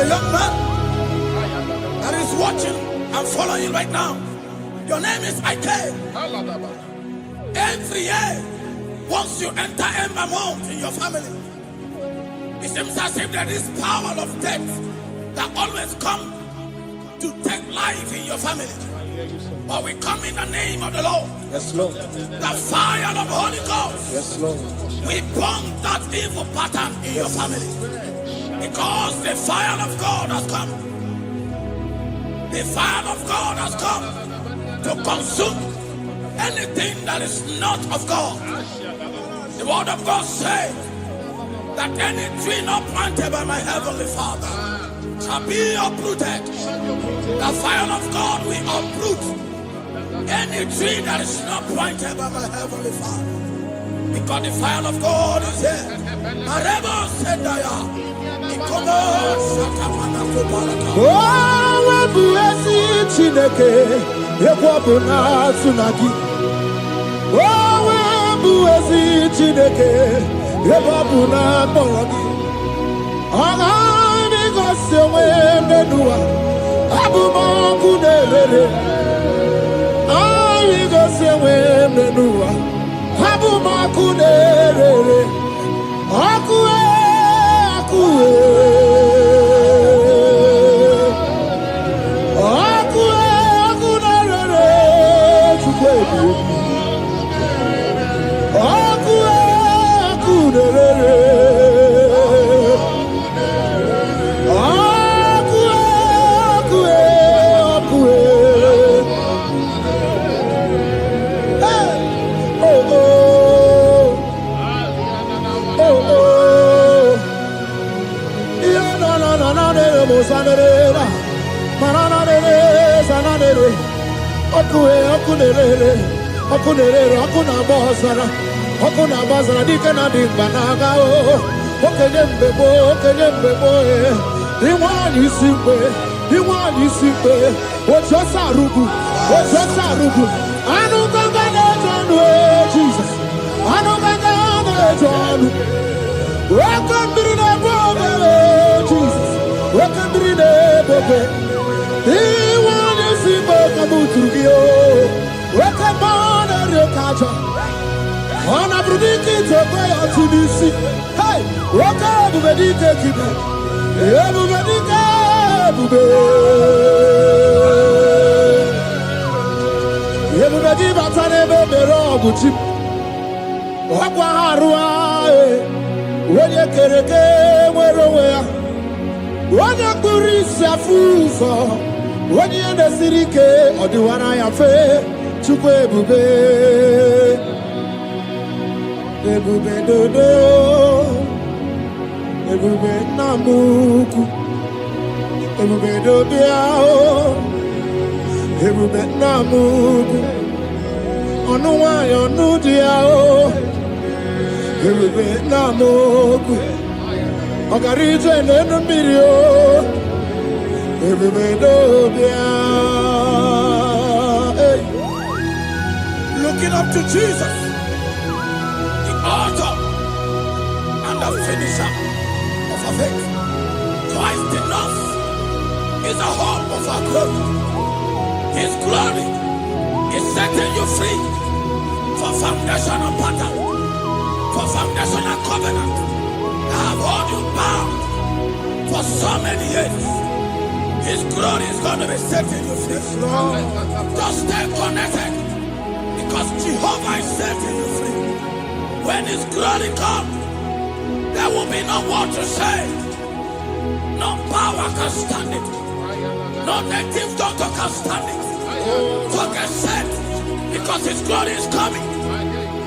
a young man that is watching and following right now. Your name is Ike. Every year, once you enter Ember Mount in your family, it seems as if there is power of death that always come to take life in your family. But we come in the name of the Lord. Yes, Lord. The fire of the Holy Ghost. Yes, Lord. We burn that evil pattern in your family. Because the fire of God has come. The fire of God has come to consume anything that is not of God. The word of God says that any tree not planted by my heavenly Father shall be uprooted. The fire of God will uproot any tree that is not planted by my heavenly Father. Because the fire of God is here. Marebo Sendaya. Ikomo Sakamana Kopalata. Oh, Wabuesi Chineke, Ekwabuna Tsunagi. Oh, Wabuesi Chineke, Ekwabuna Boragi. Agami Gosewe Menua, Abuma Kunere. Agami Gosewe Menua, Abuma Kunere. Akue, Akue. Okuna bazara dikena dimbanaga o okenyembebo iwani simbe ojosarugu anu ganga na jonu Jesus anu ganga na jonu welcome na bobe Jesus welcome na bobe iwani simbe kabutugio welcome na rekaja Ona brudiki tokoya tunisi. Hey, waka bubedike kibe. Bubedike bube. Bubedi batane bebero buti. Wakwa harua. Wenye kereke weroya. Wenye kurisa fuso. Wenye nesirike odiwana ya fe. Chukwe bube. Ebube dodo, ebube namuku, ebube dobiao, ebube namuku, onuwa yonudiao, ebube namuku, ogarije nenu mirio, ebube dobia. Looking up to Jesus, author and the finisher of our faith. Christ in us is the hope of our glory. His glory is setting you free for foundational pattern, for foundational covenant that have held you bound for so many years. His glory is going to be setting you free. Just stay connected because Jehovah is setting you free. When His glory comes, there will be no word to say. No power can stand it. No native doctor can stand it. So get set, because His glory is coming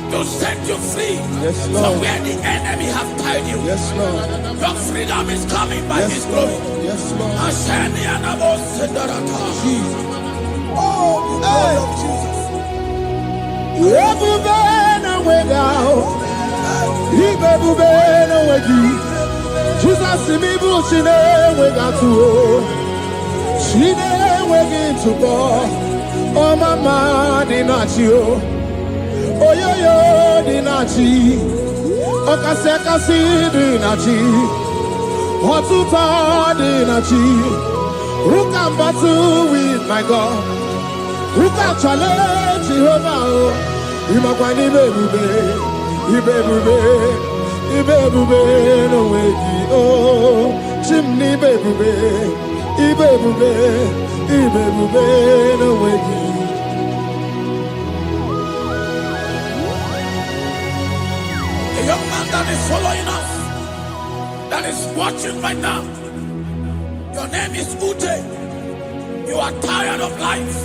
to set you free from where the enemy have tied you. Yes, Lord. Your freedom is coming by His glory. Yes, Lord. Jesus. Oh, the glory of Jesus. Jesus imibu chine wegatu chine wegintu bo o mama dinachi o oyoyo dinachi o kase dinachi Who can battle with my God? Who can challenge Jehovah? Imakwani Ibebube, no way, oh, chimney Ibebube, no way. A young man that is following us, that is watching right now. Your name is Ute. You are tired of life.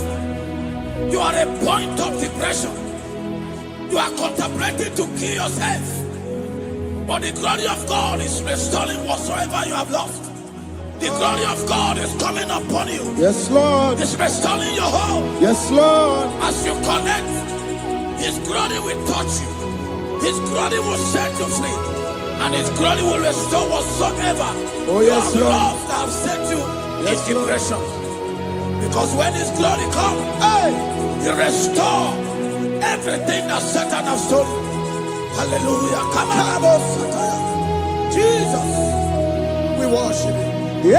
You are a point of depression. You are contemplating to kill yourself. But the glory of God is restoring whatsoever you have lost. The glory of God is coming upon you. Yes, Lord. It's restoring your home. Yes, Lord. As you connect, His glory will touch you. His glory will set you free. And His glory will restore whatsoever you have lost that have set you in depression. Because when His glory comes, He restores everything that Satan has stolen. Hallelujah. Come on, Jesus, we worship you.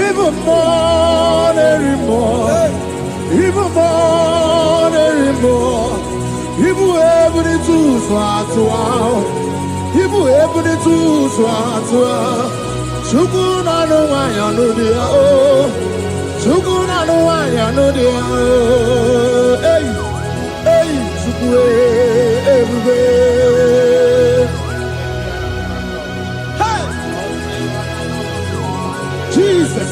Even more anymore. Jesus.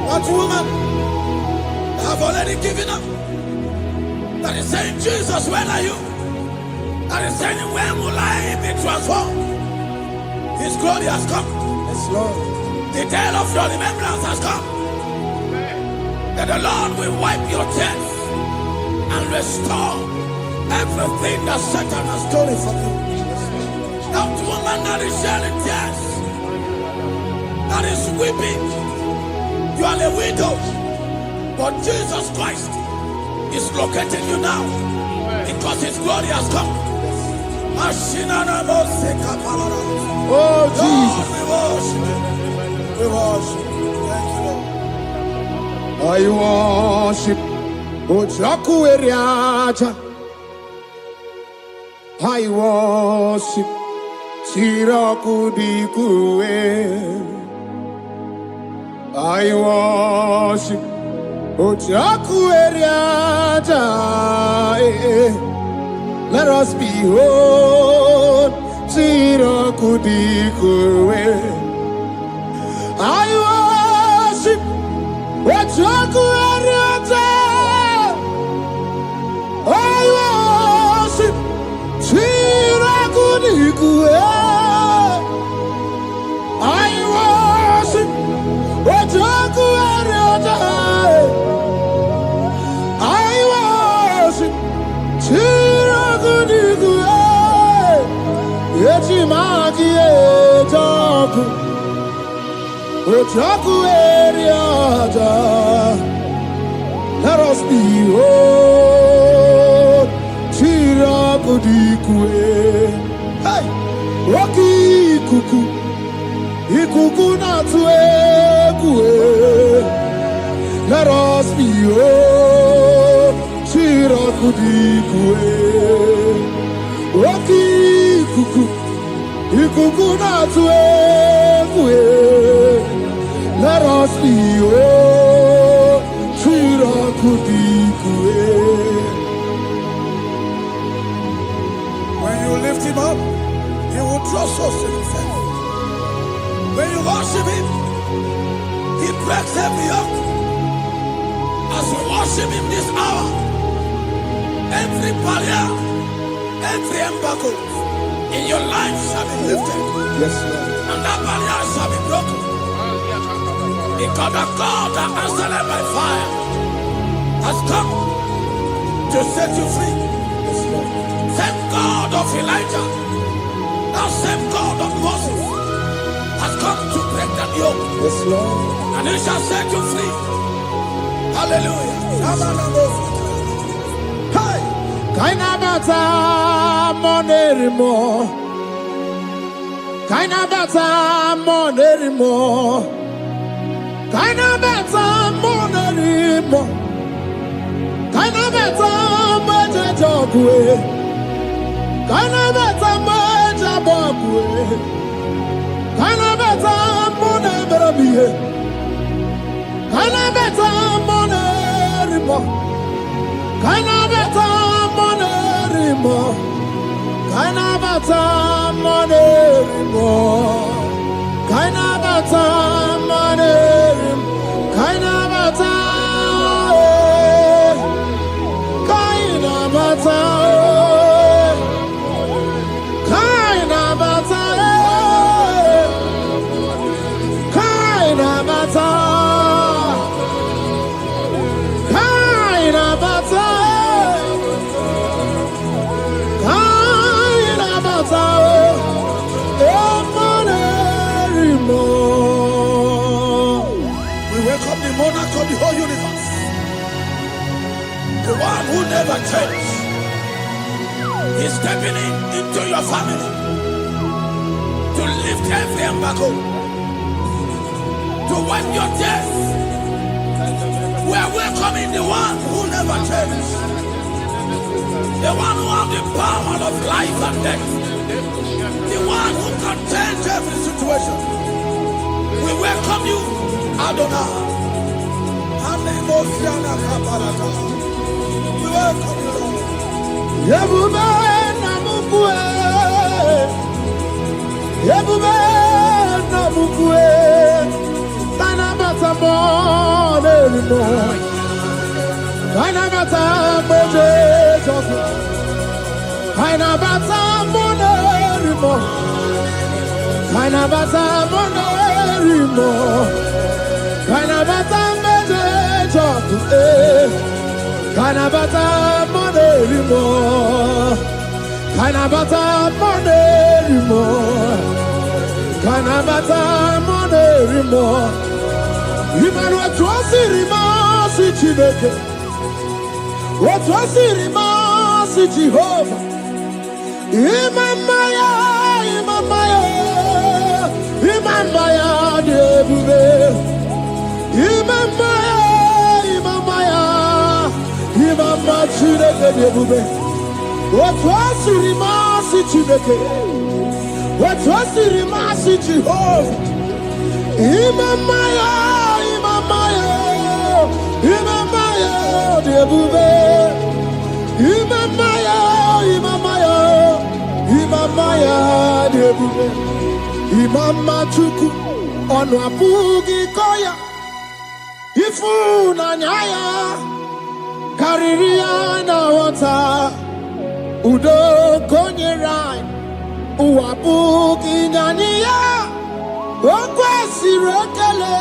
What woman have already given up? That is saying, Jesus, where are you? That is saying, when will I be transformed? His glory has come. Yes, Lord. The day of your remembrance has come. That the Lord will wipe your tears and restore everything that Satan has stolen from you. That woman that is shedding tears, that is weeping. You are a widow, but Jesus Christ is locating you now because His glory has come. Oh, Jesus. We worship. Thank you, Lord. I worship. Ojaku eriaja. I worship. Siraku dikue. I worship Ojaku eriaja. Let us behold Siraku dikue. I worship Ojaku eriaja. I worship Siraku dikue. I worship Ojaku eriaja. I worship Siraku dikue. Echimaki ejaku Ojaku eriaja. Let us behold Siraku dikue. Hey, Rocky kuku. Ikuku na tuekue. let us be oh, Shirakudikue, Oki Kuku, Ikuku Natue, let us be oh, Shirakudikue. When you lift him up, he will draw souls to himself. When you worship him, he breaks every yoke. As we worship him this hour, every barrier, every embargo in your life shall be lifted. Yes, Lord. And that barrier shall be broken. Because the God that answered by fire has come to set you free. Yes, Lord. Same God of Elijah, that same God of Moses has come to break that yoke. Yes, Lord. And he shall set you free. Hallelujah. Hey! Kainabata monerimo. Kainabata monerimo. Kainabata monerimo. Kainabata majajogwe. Kainabata majabogwe. Kainabata monemerabie. Kainabata monerimo. Kainabata monerimo. Kainabata monerimo. Kainabata monerimo. Kainabata. Kainabata. Kainabata. Kainabata. We welcome the monarch of the whole universe, the one who never changes. He's stepping into your family to lift every embargo, to wipe your tears. We are welcoming the one who never changes, the one who has the power of life and death, the one who can change every situation. We welcome you, Adonai. We welcome you, Lord. Yebube namukwe, Yebube namukwe, Kainabata monerimo, Kainabata monerimo, Kainabata monerimo, Kainabata monerimo, Kainabata monerimo, Kainabata monerimo, Kainabata monerimo, Kainabata monerimo. Imanu atwasirima si Chineke, atwasirima si Jehovah. Imamaya, Imamaya, Imamaya debube. Imamaya, Imamaya, Imamaya Chineke debube. Atwasirima si Chineke, atwasirima si Jehovah. Imamaya, Imamaya, Imamaya debube. Imamaya, Imamaya, Imamaya debube. Imama chuku onu abugi koya. Ifu na nyaya kariria na wata. Udo konye rai uwabugi nyaniya. Okwesi rekele.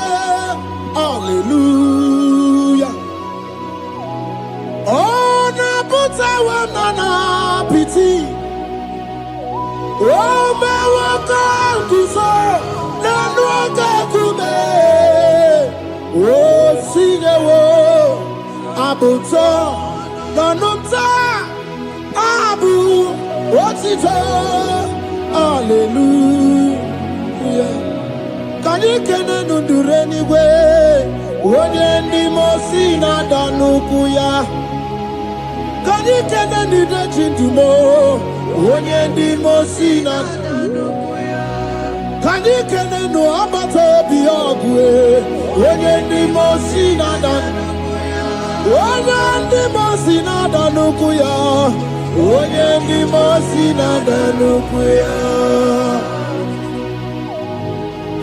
Hallelujah. Ona puta wanana piti. Oh, me waka kuso, nanu waka kume. Oh, sige wo, abuto, nanumta, abu, otito. Hallelujah. Can you kene nduru anyway? Onye ndi mosi na danukuya. Can you kene ndide chindumo? Onye ndi mosi na danukuya. Can you kene no abato biogwe? Onye ndi mosi na danukuya. Onye ndi mosi na danukuya. Onye ndi mosi na danukuya.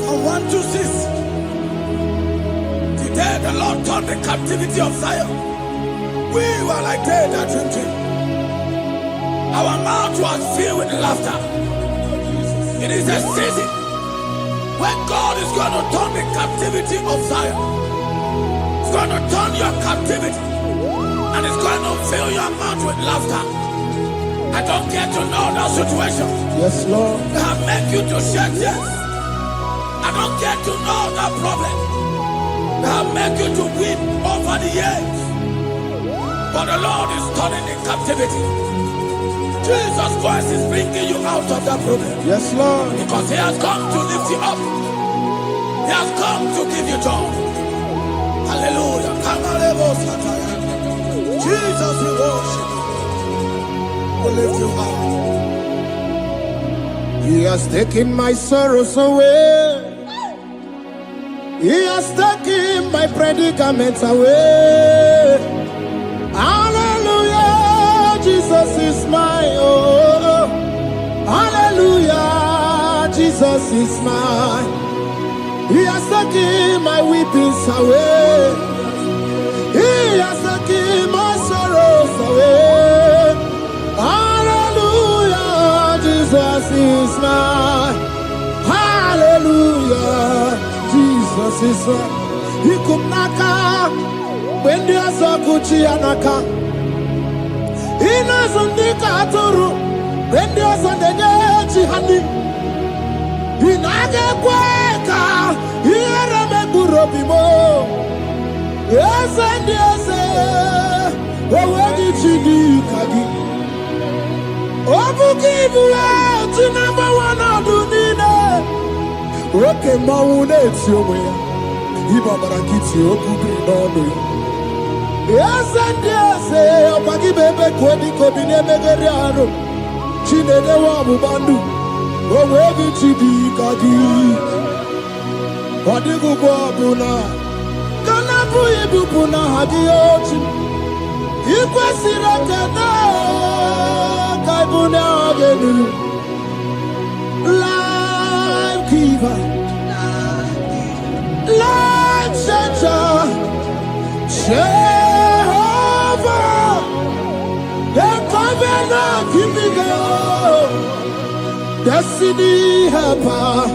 From 1 to 6. Today the Lord turned the captivity of Zion. We were like they that dream. Our mouth was filled with laughter. It is a season when God is going to turn the captivity of Zion. It's going to turn your captivity. And it's going to fill your mouth with laughter. I don't get to know that situation. Yes, Lord. That make you to shed tears. I don't get to know that problem. That make you to weep over the years. But the Lord is turning the captivity. Jesus Christ is bringing you out of that problem. Yes, Lord. Because He has come to lift you up. He has come to give you joy. Hallelujah. Jesus, we worship you. We lift you up. He has taken my sorrows away. He has taken my predicaments away. Hallelujah, Jesus is mine. Oh, hallelujah, Jesus is mine. He has taken my weepings away. He has taken my sorrows away. Hallelujah, Jesus is mine. Hallelujah, Jesus is mine. He could naka when there's a Gucci anaka. He doesn't need a turu when there's a Neji honey. He naga kweka. He era me burobimo. Yes and yes, oh, did you kagi? Oh, give you to number one of the okay, Maune, it's your way. Ibabarakiti, Okubi, no. Yes, and yes, oh, Pagi Bebe, Kodi, Kobine, Megariano, Chine, the Wabu, oh, where did you be, Kagi? What did you go, Buna? Kanabu, Ibupuna, Hadiochi, Iquasirakana, Kaibuna, Genu. Life giver, life changer, Jehovah, the covenant keeping God, destiny helper,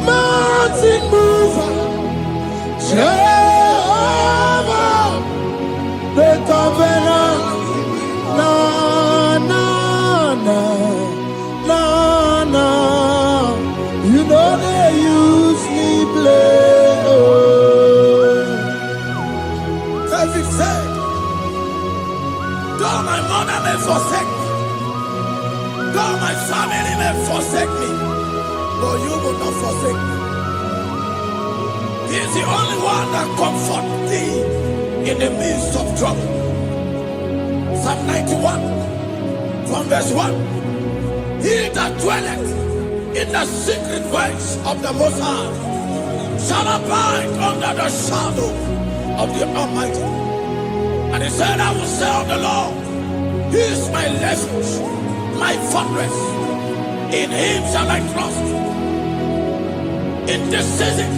mountain mover, Jehovah, the covenant, na na na. You know they use me play. Oh. David said, though my mother may forsake me, though my family may forsake me, but you will not forsake me. He is the only one that comforts thee in the midst of trouble. Psalm 91 from verse 1. He that dwelleth in the secret place of the Most High shall abide under the shadow of the Almighty. And he said, I will say of the Lord, He is my refuge, my fortress. In Him shall I trust. In this season,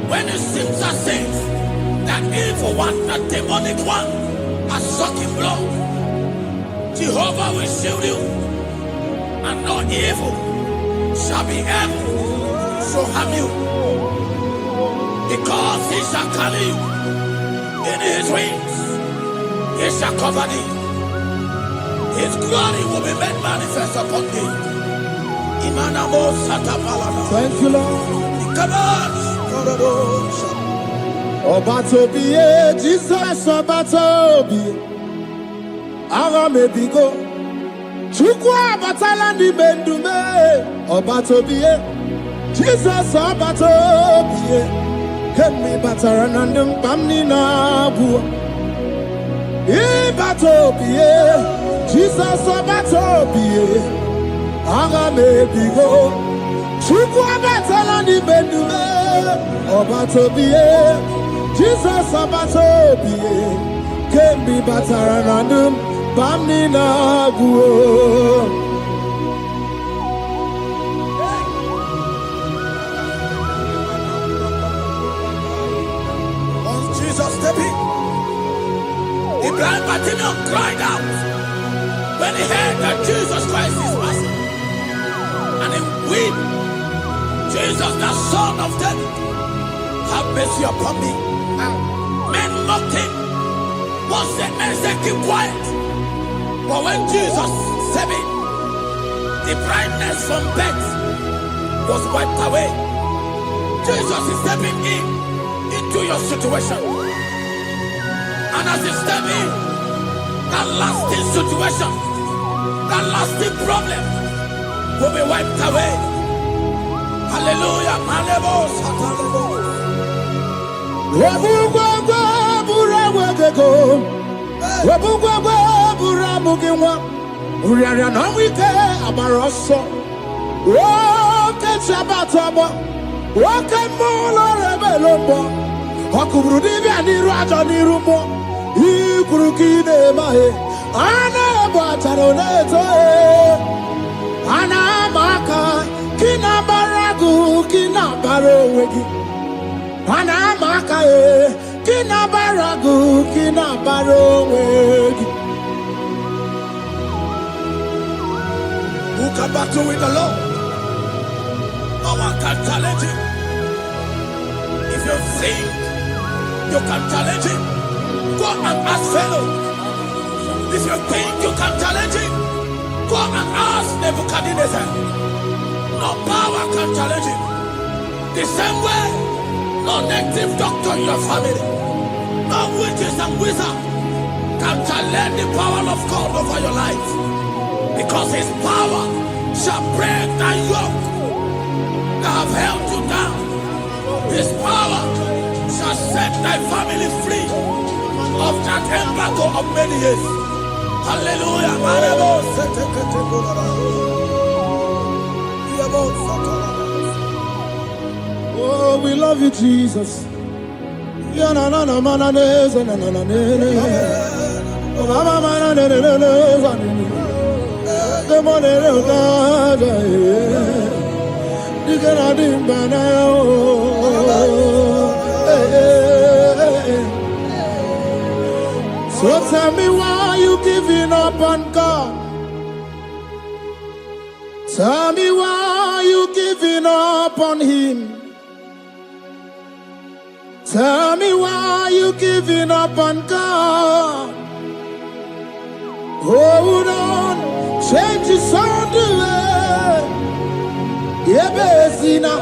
when it seems as if that evil one, the demonic one, are sucking blood, Jehovah will shield you. And no evil shall be able to harm you, because He shall carry you in His wings. He shall cover thee. His glory will be made manifest upon thee. Thank you, Lord. Obatobi, Jesus, Obatobi. Aramebigo. Chukwa batala ni bendume Obatobi Jesus abatobie kemi bataranandum pamni na bu ibatobie Jesus abatobie aga me bigo chuku abatalani bedume abatobie Jesus abatobie kemi bataranandum pamni na bu. The blind Bartimaeus cried out when he heard that Jesus Christ is passing. And he wept, Jesus, the Son of David, have mercy upon me. Men mocked him. Once the men said, keep quiet. But when Jesus said it, the blindness from birth was wiped away. Jesus is stepping into your situation. And as you step in, that lasting situation, that lasting problem will be wiped away. Hallelujah. Ana bataroneto ana maka kina baragu kina barowegi ana maka kina baragu kina barowegi. Who can battle with the Lord? No one can challenge him. If you think you can challenge him, go and ask fellow. If you think you can challenge him, go and ask Nebuchadnezzar. No power can challenge him. The same way, no native doctor in your family, no witches and wizards can challenge the power of God over your life. Because his power shall break that yoke that have held you down. His power shall set thy family free of that embargo of many years. Hallelujah. Oh, we love you, Jesus. So tell me why you giving up on God? Tell me why you giving up on Him? Tell me why you giving up on God? Hold on, change your sound away. Yebesina,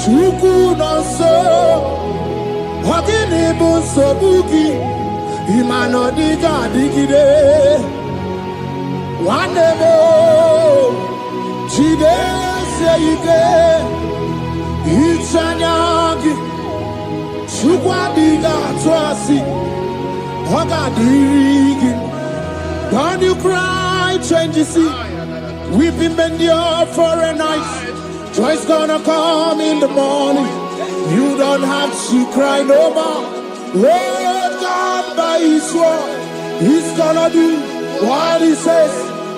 Chuku no so, Hakini bunso buki. Imano diga digide Wanebo Chide seyike Ichanyagi Chukwa diga twasi Hoga dirigi. Don't you cry, change your seat. Weeping endure for a night. Joy's gonna come in the morning. You don't have to cry no more. Lord God by His word, He's gonna do what He says.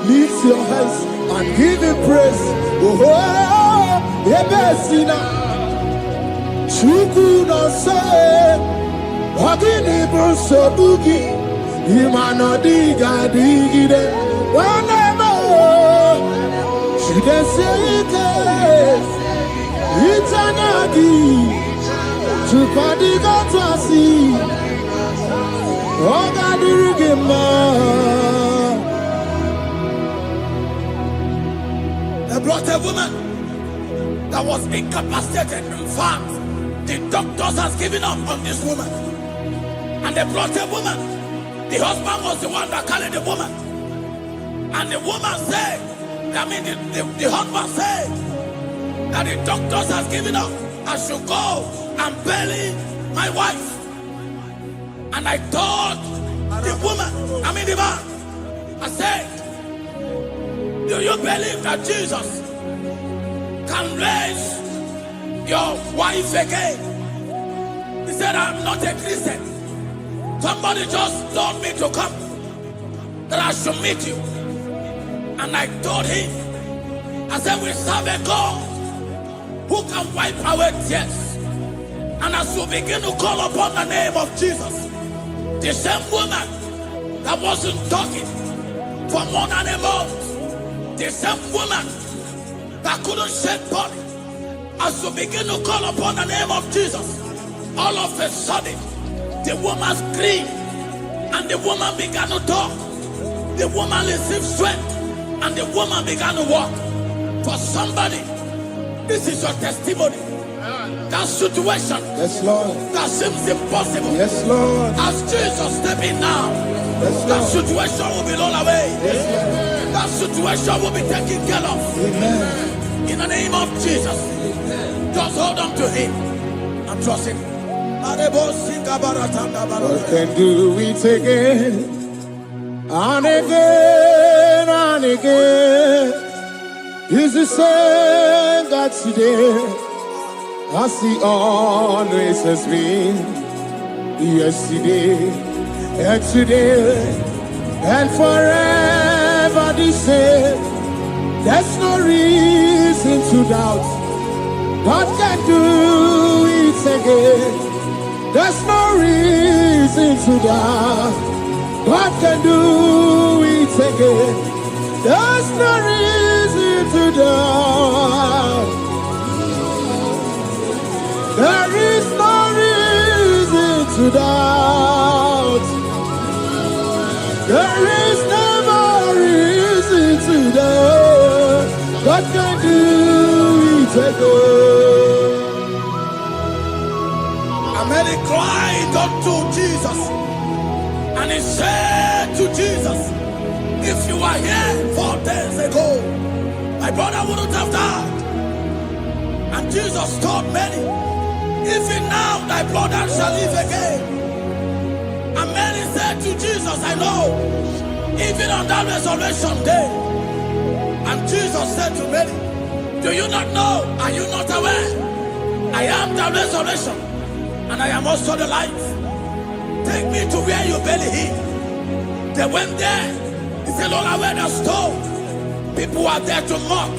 Lift your hands and give Him praise. Oh, Ebesina, Chuku no say, Wakini Bruso Bugi, Imano Diga Digide, whenever she can say it, it's anagi. Chupadiga Twasi, Oga Dirigima. They brought a woman that was incapacitated. In fact, the doctors has given up on this woman. And they brought a woman. The husband was the one that carried the woman. And the woman said, the husband said, that the doctors has given up. I should go and bury my wife. And I told the woman, the man, I said, do you believe that Jesus can raise your wife again? He said, I'm not a Christian. Somebody just told me to come, that I should meet you. And I told him, I said, we serve a God who can wipe away tears. And as we begin to call upon the name of Jesus, the same woman that wasn't talking for more than a month, the same woman that couldn't shed blood, as we begin to call upon the name of Jesus, all of a sudden, the woman screamed and the woman began to talk. The woman received strength and the woman began to walk. For somebody, this is your testimony. That situation, Yes, Lord. that seems impossible, Yes, Lord. as Jesus step in now, Yes, that Lord. situation will be rolled away. Yes, Lord. That situation will be taken care of. Amen. In the name of Jesus, just hold on to him and trust him. God can do it again and again and again. He's the same God today, as he always has been. Yesterday and today and forever the same. There's no reason to doubt. God can do it again. There's no reason to doubt. God can do it again. There's no reason to doubt. There is no reason to doubt. There is never reason to doubt. God can do it again. And Mary cried unto Jesus, and he said to Jesus, if you were here 4 days ago, my brother wouldn't have died. And Jesus told Mary, even now thy brother shall live again. And Mary said to Jesus, I know, even on that resurrection day. And Jesus said to Mary, do you not know? Are you not aware? I am the resurrection, and I am also the life. Take me to where you bury him. They went there. He said, Lord, I wear the stone. People are there to mock.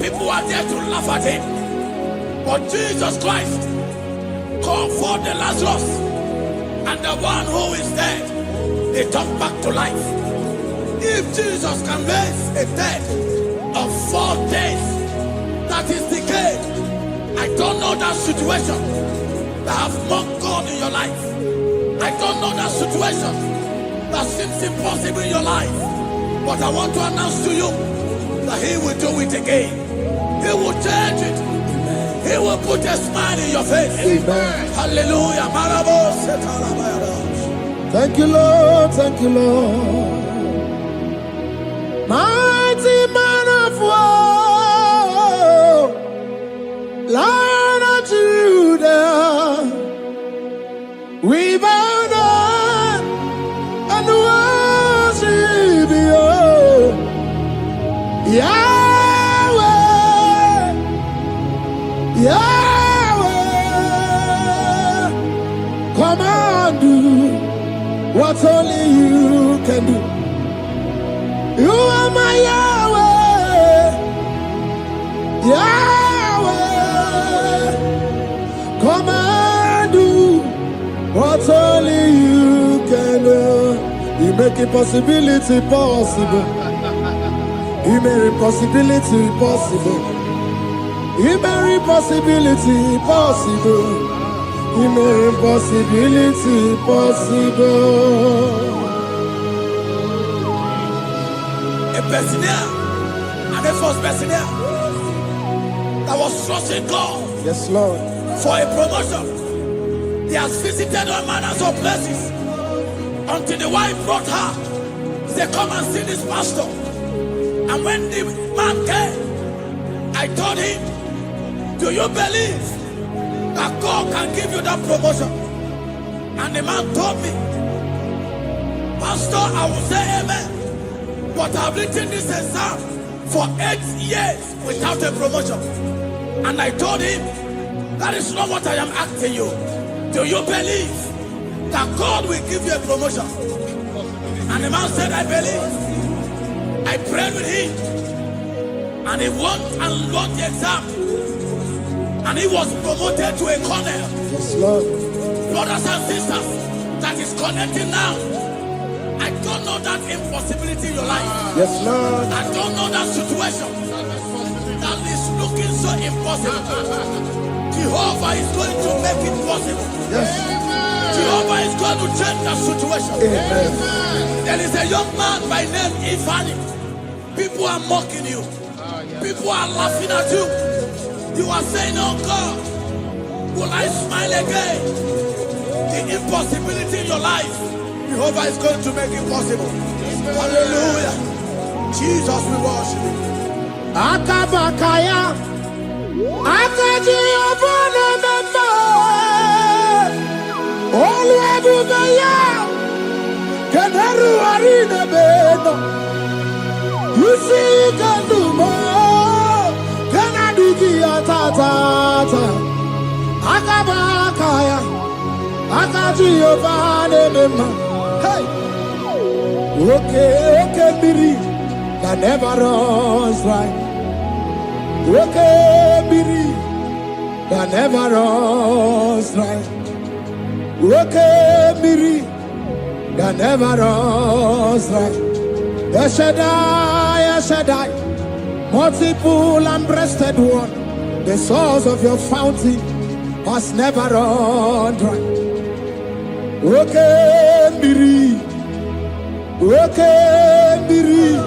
People are there to laugh at him. But Jesus Christ called forth the Lazarus, and the one who is dead, they come back to life. If Jesus can raise a dead of 4 days that is decayed, I don't know that situation that have mocked God in your life. I don't know that situation that seems impossible in your life. But I want to announce to you that he will do it again. He will change it. He will put a smile in your face. Amen. Hallelujah. Thank you, Lord. Thank you, Lord. Mighty man of war, Lion of Judah, we bow down and worship you, Yahweh, Yahweh. Come and do what only you can do. You are my Yahweh, Yahweh. Come and do what only you can do. You make impossibility possible. You make impossibility possible. You make impossibility possible. You make impossibility possible. A personal and a first personal that was trusting God Yes, Lord. for a promotion. He has visited all manners of places until the wife brought her. He said, come and see this pastor. And when the man came, I told him Do you believe that God can give you that promotion? And the man told me, Pastor, I will say amen, but I've written this exam for 8 years without a promotion. And I told him, that is not what I am asking you. Do you believe that God will give you a promotion? And the man said, I believe. I prayed with him, and he won and won the exam, and he was promoted to a colonel. Yes, Lord. Brothers and sisters, that is connecting now. I don't know that impossibility in your life. Yes, Lord. I don't know that situation that is looking so impossible. Jehovah is going to make it possible. Yes. Jehovah is going to change that situation. Amen. There is a young man by name Ifani. People are mocking you. People are laughing at you. You are saying, oh God, will I smile again? The impossibility in your life, Jehovah is going to make it possible. Hallelujah. Jesus, we worship you. Akabakaya. Akaji obana mema. Oluwebubaya. Keneru arine beno. You see kandumo. Kenaduki atata. Akabakaya. Akaji obana mema. Hey. Okay, biri. That never runs dry. Okay, biri. That never runs dry. Okay, biri. That never runs dry. Yes, Shaddai, multiple and breasted one. The source of your fountain has never run dry. Okay, biri. Okay, biri.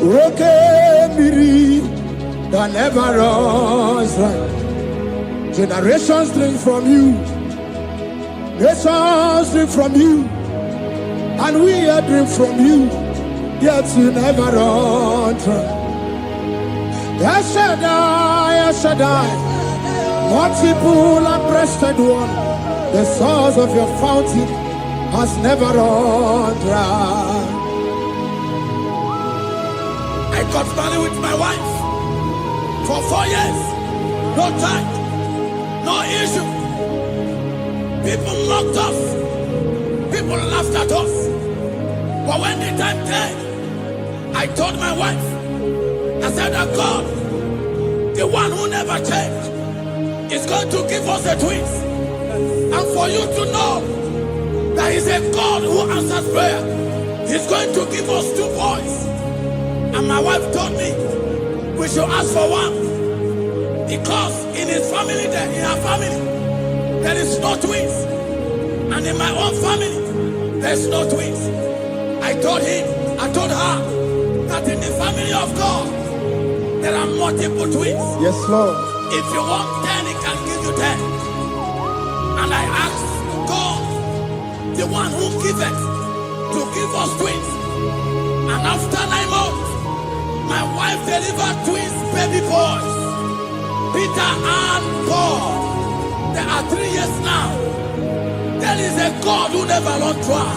Okay, biri. That never runs dry. Generations drink from you. Nations drink from you. And we are drink from you. Yet you never run dry. Yes, Shaddai, multiple and breasted one. The source of your fountain has never run dry. I got married with my wife for 4 years. No time, no issue. People mocked us. People laughed at us. But when the time came, I told my wife, I said that God, the one who never changed, is going to give us a twins. And for you to know that He's a God who answers prayer, He's going to give us 2 boys. And my wife told me we should ask for one, because in his family, in her family, there is no twins, and in my own family, there's no twins. I told her that in the family of God, there are multiple twins. Yes, Lord. If you want 10, He can give you 10. And I asked God, the one who giveth, to give us twins. And after 9 months, my wife delivered twins, baby boys, Peter and Paul. There are 3 years now. There is a God who never runs dry.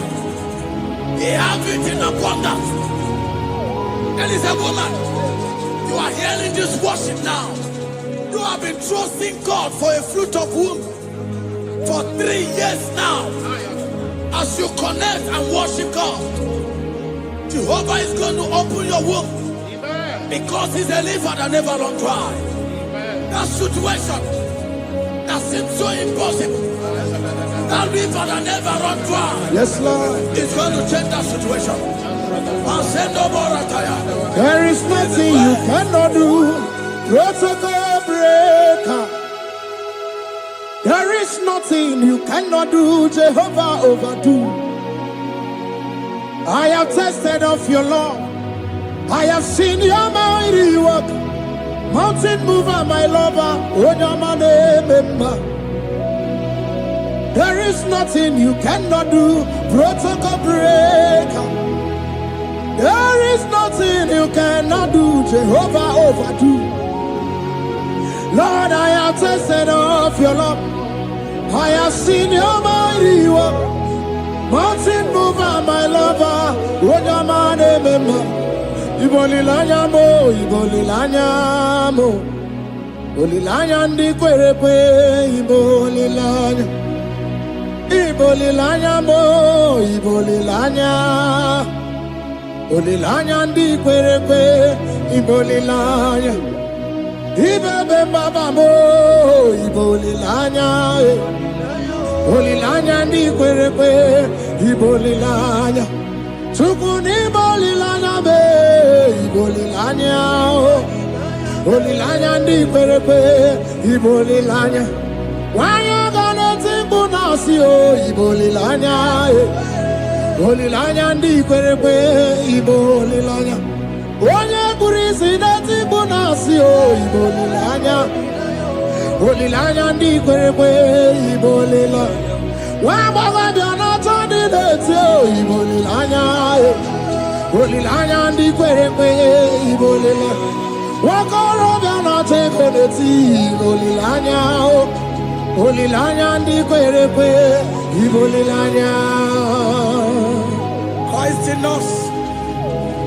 He has it in abundance. There is a woman. You are hearing this worship now. You have been trusting God for a fruit of womb for 3 years now. As you connect and worship God, Jehovah is going to open your womb, because He's a river that never runs dry. That situation that seems so impossible, that river that never runs dry, Yes, Lord. is going to change that situation. And send over a tire. There is nothing you cannot do. Protocol breaker. There is nothing you cannot do. Jehovah overdo. I have tested of your love. I have seen your mighty work. Mountain mover, my lover. Remember. There is nothing you cannot do. Protocol breaker. There is nothing you cannot do. Jehovah overdo. Lord, I have tasted of your love. I have seen your mighty work. Mountain mover, my lover. Wojamane mema. Ibolilanya mo, ibolilanya mo. Ibolilanya ndi kwerepe, ibolilanya. Ibolilanya mo, ibolilanya. Ibolilanya ndi kwerepe, ibolilanya. Ibebe baba mo, ibolilanya. Ibolilanya ndi kwerepe, ibolilanya. Tukuni ibolilanya be, ibolilanya. Ibolilanya ndi kwerepe, ibolilanya. Wanya gane timbu nasi o, ibolilanya. Ibolilanya ndi kwerepe, ibolilanya. Onye kurisi na timbu nasi o, ibolilanya. Ibolilanya ndi kwerepe, ibolilanya. Wamba biana tandi neti o, ibolilanya. Ibolilanya ndi kwerepe, ibolilanya. Wakoro biana teko neti, ibolilanya. Ibolilanya ndi kwerepe, ibolilanya. Christ in us,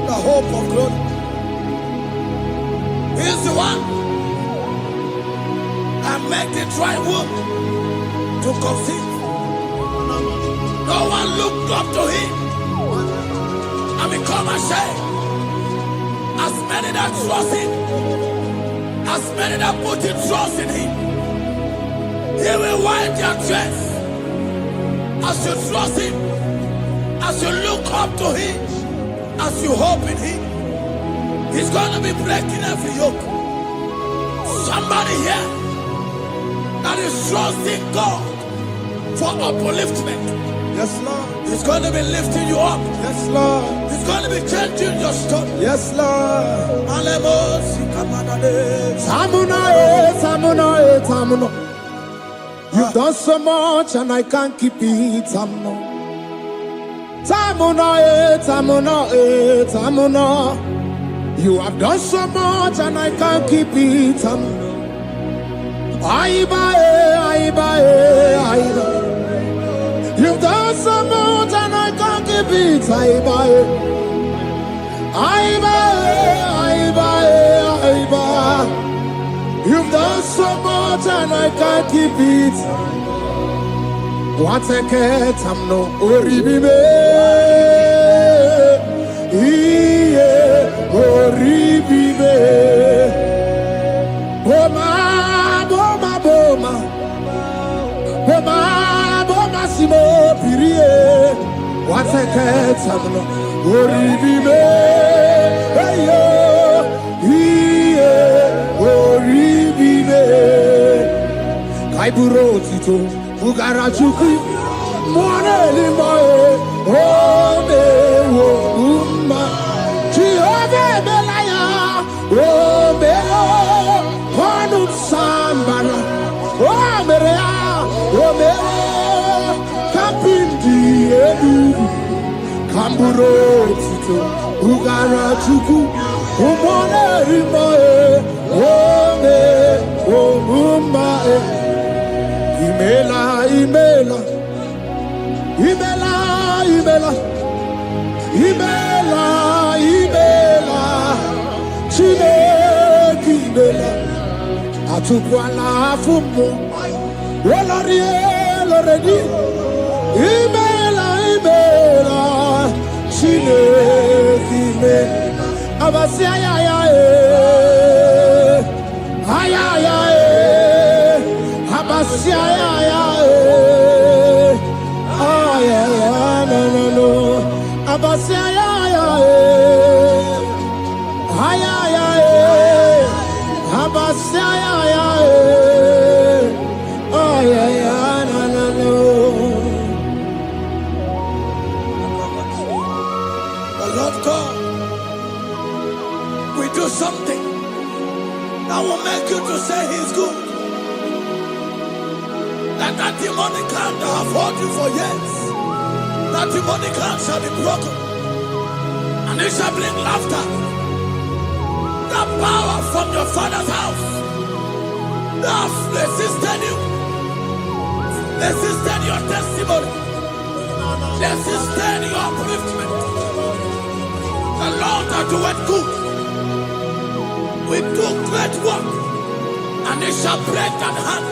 the hope of glory. He is the one that made the dry womb to conceive. No one looked up to him and become ashamed. As many that trust him, as many that put in trust in him, he will wipe their tears. As you trust him, as you look up to him, as you hope in him, he's going to be breaking every yoke. Somebody here that is trusting God for upliftment. Yes, Lord. He's going to be lifting you up. Yes, Lord. He's going to be changing your story. Yes, Lord. Tamuna. You've done so much and I can't keep it. Tamuna. You have done so much and I can't keep it. Aiba. You've done so much and I can't keep it. Aiba. You've done so much and I can't keep it. What a cat, I'm no oribibe. Oribibe. Boma, simo pirie. What a cat, I'm no oribibe. Oribibe. Kaiburo tito, ugara chuku. Mwane limae, ome wo umma. Chiove belaya, ome o, konu sambana. Ome rea, ome o, kapindi edu. Kamburo tito, ugara chuku. Mwane limae, ome wo umma. Imela. Chineke imela. Atukwala fumo. Oloredi. Imela. Chineke imela. Abasia ya. Abasia ya. No. Abasia ya. Abasia ya. No. The Lord God will do something that will make you to say He's good. That demonic hand that have held you for years, that demonic hand shall be broken, and it shall bring laughter. That power from your father's house Now resisted you. Resisted your testimony. Resisted your upliftment. The Lord that doeth good. We do great work, and it shall break that hand.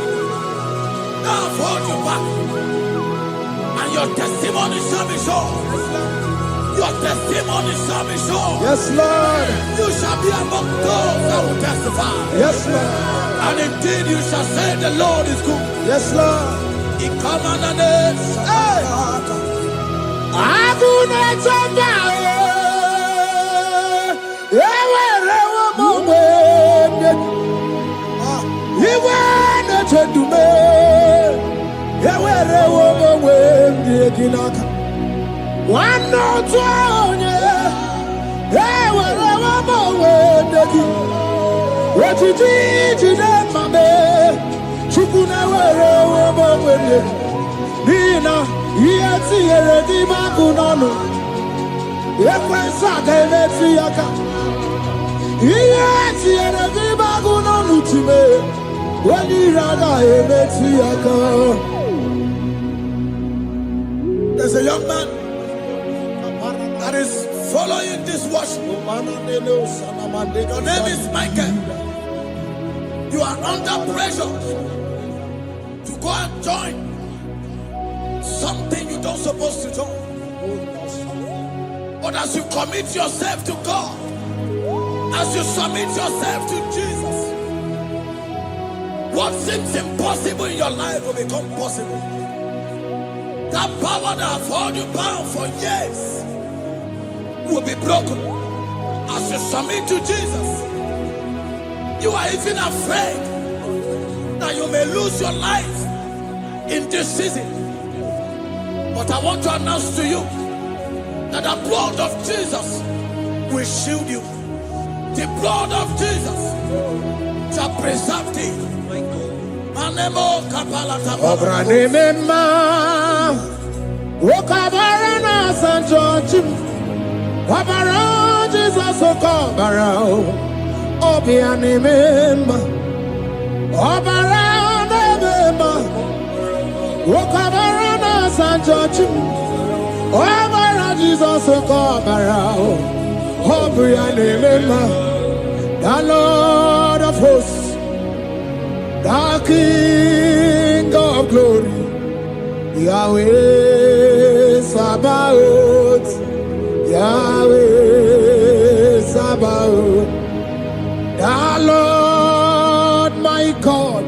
Now hold you back, and your testimony shall be sure. Your testimony shall be sure. Yes, Lord. You shall be among those that will testify. Yes, Lord. And indeed you shall say the Lord is good. Yes, Lord. He come on the name. Hey. Nina, yeti eredi magunano. Ekwensa kemeti yaka. Yeti eredi magunano time. Wani rada emeti yaka. There's a young man that is following this worship. Your name is Michael. You are under pressure to go and join something you don't supposed to join. But as you commit yourself to God, as you submit yourself to Jesus, what seems impossible in your life will become possible. That power that has held you bound for years will be broken as you submit to Jesus. You are even afraid that you may lose your life in this season. But I want to announce to you that the blood of Jesus will shield you. The blood of Jesus shall preserve thee. Manemo kapalata. Obranimema, Wokabarana Sanjojim, Wabara Jesus Okobara, Obianimema, Obara Nemema, Wokabarana Sanjojim, Obara Jesus Okobara, Obianimema, the Lord of hosts, the King of glory, Yahweh Sabaoth, Yahweh Sabaoth, the Lord my God,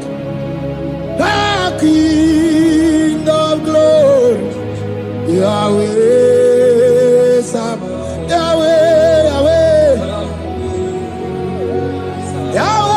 the King of glory, Yahweh Sabaoth, Yahweh, Yahweh, Yahweh.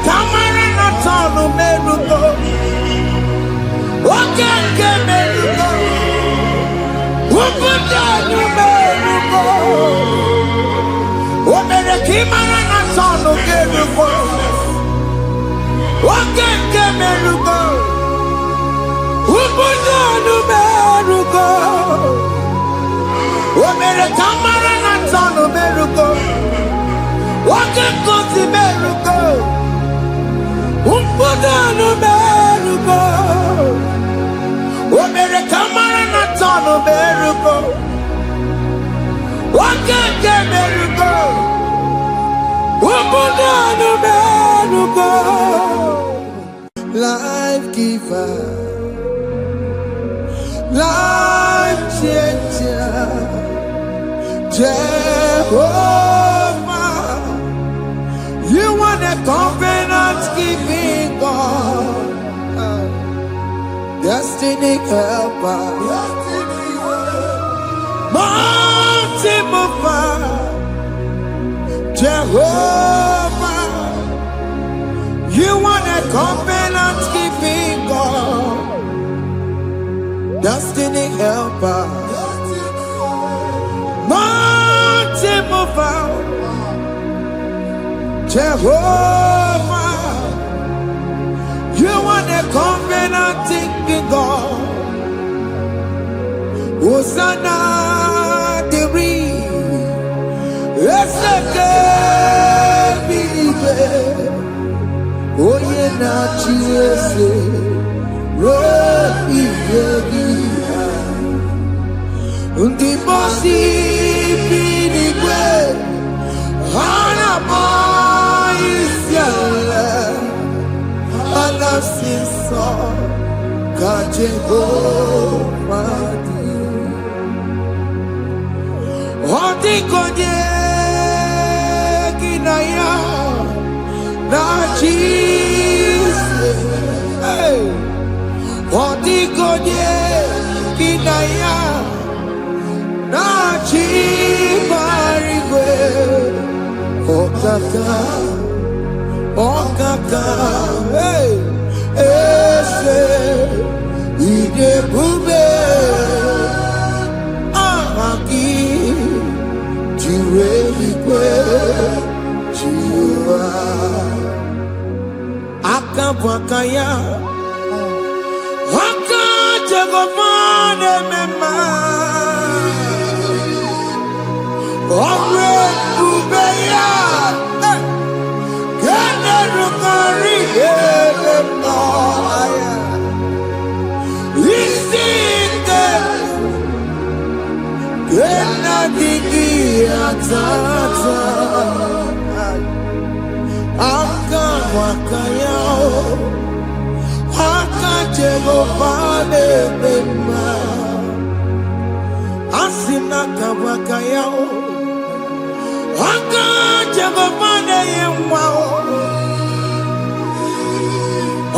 Camera not on the Imara na sonu kerugo. Okeke merugo. Ubudu merugo. Omere kamara na sonu merugo. Okeke merugo. Ubudu merugo. Omere kamara na sonu merugo. Okeke merugo. Life giver, life changer, Jehovah, you want a covenant keeping God, destiny helper, mountain mover, Jehovah, you want a covenant keeping God, destiny helper, mountain mover, Jehovah, you want a covenant keeping God, Hosanna the Oye na chiese, rohi yegia. Undi mosi binigwe, hana moisiala, alasinso kajego madi. Ondi konye kinaya. Na Jesus, hey, Odigonye kinaya, na chibarigwe, okaka, hey, ese, idebube, ahaki, jireligwe, jiwa. Akabwakaya Akajagomane mema Omre ubeya Gene rukari Elema Isike Gena digi atata Akabwakaya Akajagomane mema Asina kabwakaya Akajagomane yemwa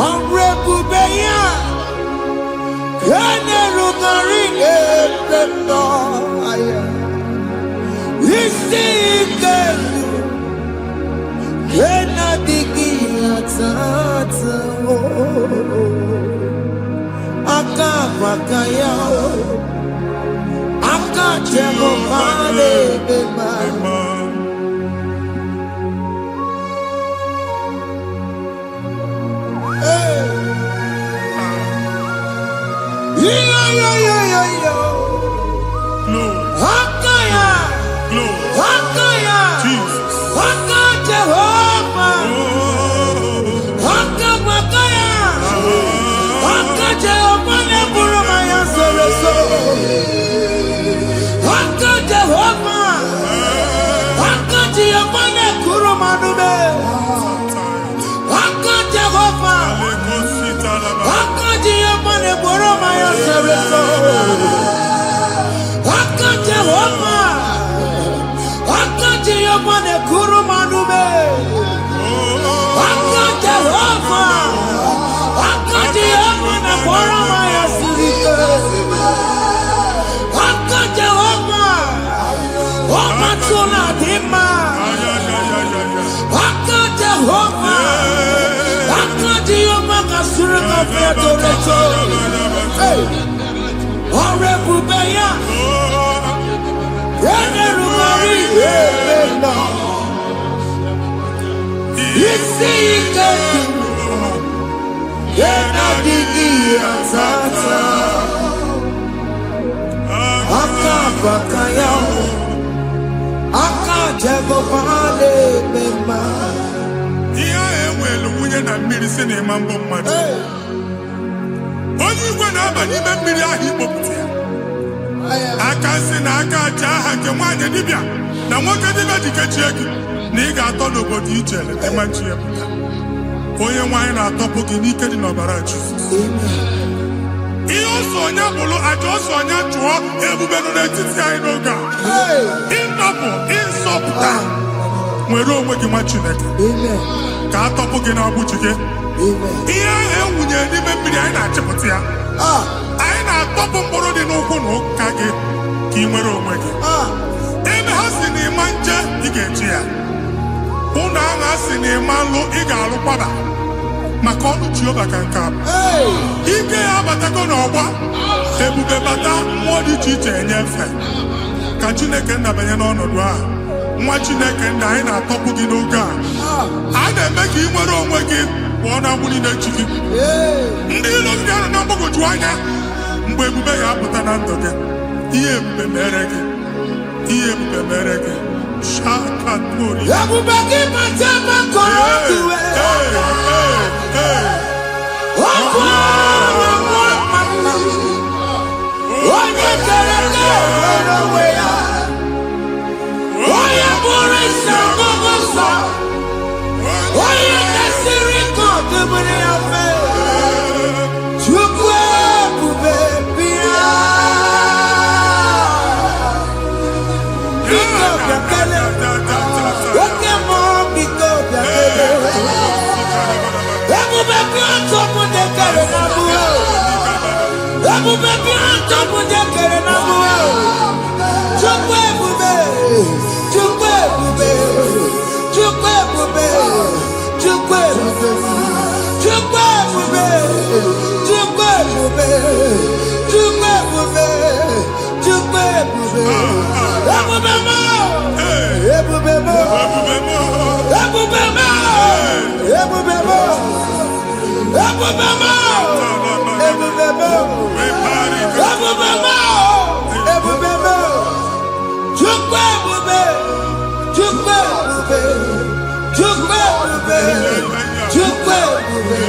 Omrebubeya Kene rugari Elema Isike Kena digi atata Akabwakaya Akajagomane mema Hakaya Hakaya Jesus Jehovah Hakabwakaya Jehovah Neburumaya Sereso Jehovah Jehovah Nekurumanume Jehovah Jehovah Neburumaya Sereso Jehovah Jehovah Nekurumanume Jehovah Jehovah Neburumaya Sereso Jehovah Omatula Dima Jehovah Jehovah Kasurika Fedoreto Orebubeya Yenerumari Elena Isika Yena digi atata Aka bakaya Aka jego pale bema Iya ewelu munye na mmiri si na imambo mmadu Onye igwe na-aba n'ime mmiri ahụ ikpopụta ya aka si na aka aja aha nke nwaanyị dibịa na nwoke dibịa jikechie gị na ị ga-atọ n'obodo ijele emachi ya pụta onye nwaanyị na-atọpụ gị n'ike dị n'ọbara Jizọs ihe ọsọ onye bụrụ aja ọsọ onye chụọ ebube nọ n'etiti anyị n'oge a ịtọpụ ịsọpụta nwere onwe gị nwa Chineke ka atọpụ gị n'agbụchi gị ihe ahụ ewunye n'ime mmiri anyị na-achịpụta ya anyị na-atọpụ mkpụrụ dị n'ụkwụ na ụka gị ka ị nwere onwe gị ebe ha si na ịma nje ị ga-eji ya ụlọ ahụ ha si na ịma nlụ ị ga-alụkwaba maka ọnụ Jehova ka nke abụ ike ya abatago n'ọgba ebube bata mmụọ dị iche iche enyefe ka Chineke ndabanye n'ọnọdụ ahụ nwa Chineke nna anyị na-atọpụ gị n'oge a na-eme ka ị nwere onwe gị pụọ na mgbuli na-echi gị ndị ilo gị ga-anọ na mgbagwoju anya mgbe ebube ya apụta na ndụ gị ihe ebube mere gị ihe ebube mere gị shakatori ebube gị mata maka otuwe onye kere nwere onwe ya onye bụrụ isi ọgụgụ nsọ onye kesịrị ka ọdụbụrụ ya fe Chukwu ebube bịa biko bịakele oke mmụọ biko bịakele ebube bịa ntọpụ dekere na mụọ ebube bịa ntọpụ dekere na mụọ Chukwu ebube Chukwu ebube Chukwu ebube Chukwu ebube Chukwu ebube Chukwu ebube Chukwu ebube Chukwu ebube ebube mo ebube mo ebube mo ebube mo ebube mo ebube mo ebube mo ebube mo Chukwu ebube Chukwu ebube Chukwu ebube Chukwu ebube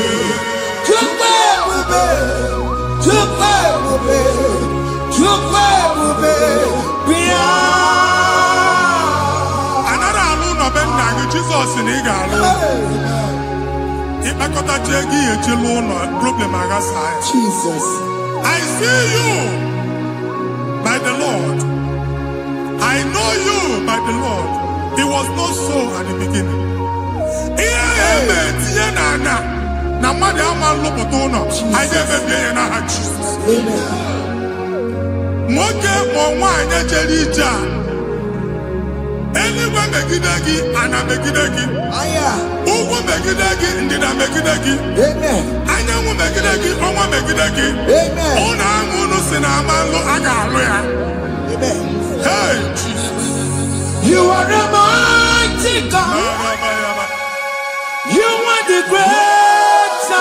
Chukwu ebube Chukwu ebube Chukwu ebube bịa anara alụ n'obe nna gị Jizọs na ị ga-alụ ịkpakọtacha ego ihe echelu ụlọ problem aghasa ya Jesus I see you by the Lord I know you by the Lord it was not so at the beginning ihe eme tinye n'anya na mmadụ ama nlụpụta ụlọ anyị emebie ya n'aha Jizọs nwoke ma nwaanyị jere ije a eluigwe megide gị ana megide gị ugwu megide gị ndịda megide gị anyanwụ megide gị ọnwa megide gị ụlọ ahụ unu si na ama nlụ a ga-alụ ya hey Jesus You are the mighty God You are the great I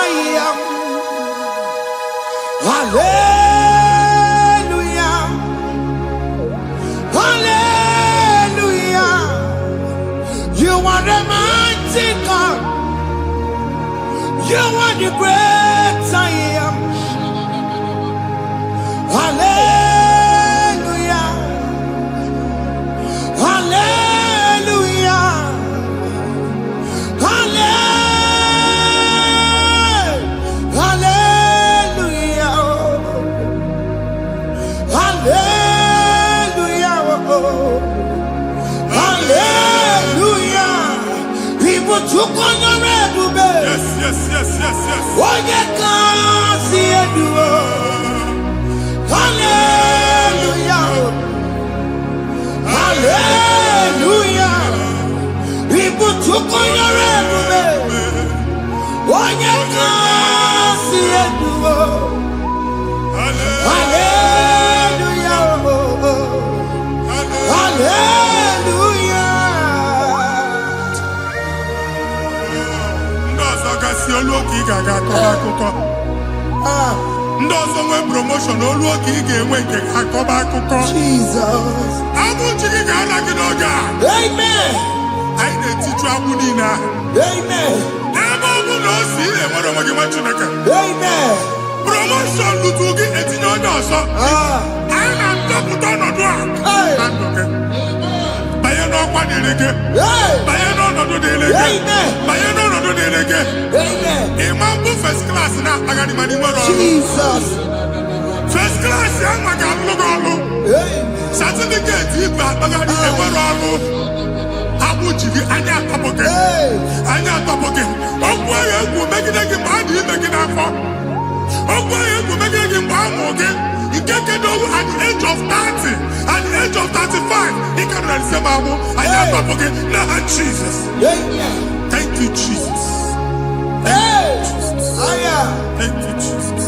am Hallelujah Hallelujah You are the mighty God You are the great I am Hallelujah Hallelujah Hallelujah Hallelujah Hallelujah People took on the red yes Oye kasi eduo Hallelujah Hallelujah People took on the red Oye kasi eduo Hallelujah Hallelujah olu oke ị ga-aga akọba akụkọ. Ndị ọzọ nwee promotion olu oke ị ga-enwe nke akọba akụkọ. Jesus. Abụ chi gị ga-ala gị n'oge a. Amen. Anyị na-etiju agbụ niile ahụ. Amen. Ebe ọ bụ na o si enwere onwe gị nwa Chineke. Amen. Promotion lutu gị etinye onye ọzọ. Anyị na-adọpụta ọnọdụ a na ndụ gị. Banye n'ọkwa dịrị gị. Banye n'ọnọdụ dịrị gị. Banye n'ọnọdụ dịrị gị. Ịma mbụ first class na-akpagharị ma n'ime ọrụ. Jesus. First class ya nwa ga-alụ gị ọrụ. Certificate ibe akpagharị enwere ọrụ. Abụ ji gị anya atọpụ gị. Anya atọpụ gị. Ọgwụ agha egwu megide gị mgbe a dị ime gị n'afọ. Ọgwụ agha egwu megide gị mgbe a mụ gị. Nke kedu at the age of 30, at the age of 35, he can receive abu. I am forget. Now Jesus. Thank you, Jesus. Thank you, Jesus. Thank you, Jesus.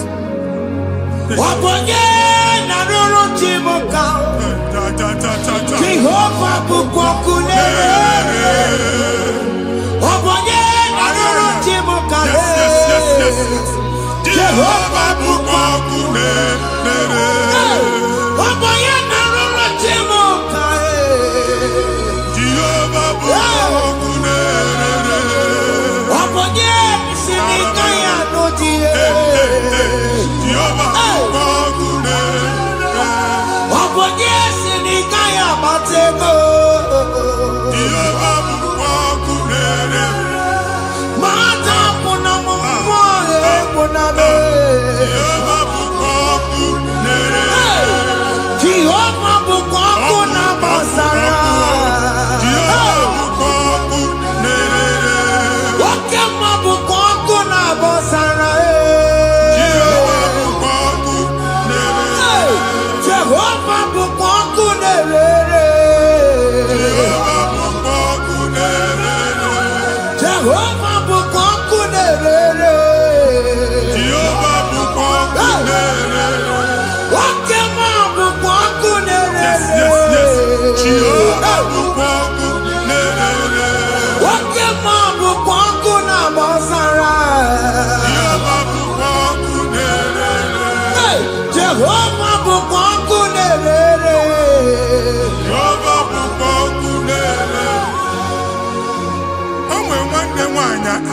Jehovah bukokune. Yes. Jehovah bukokune.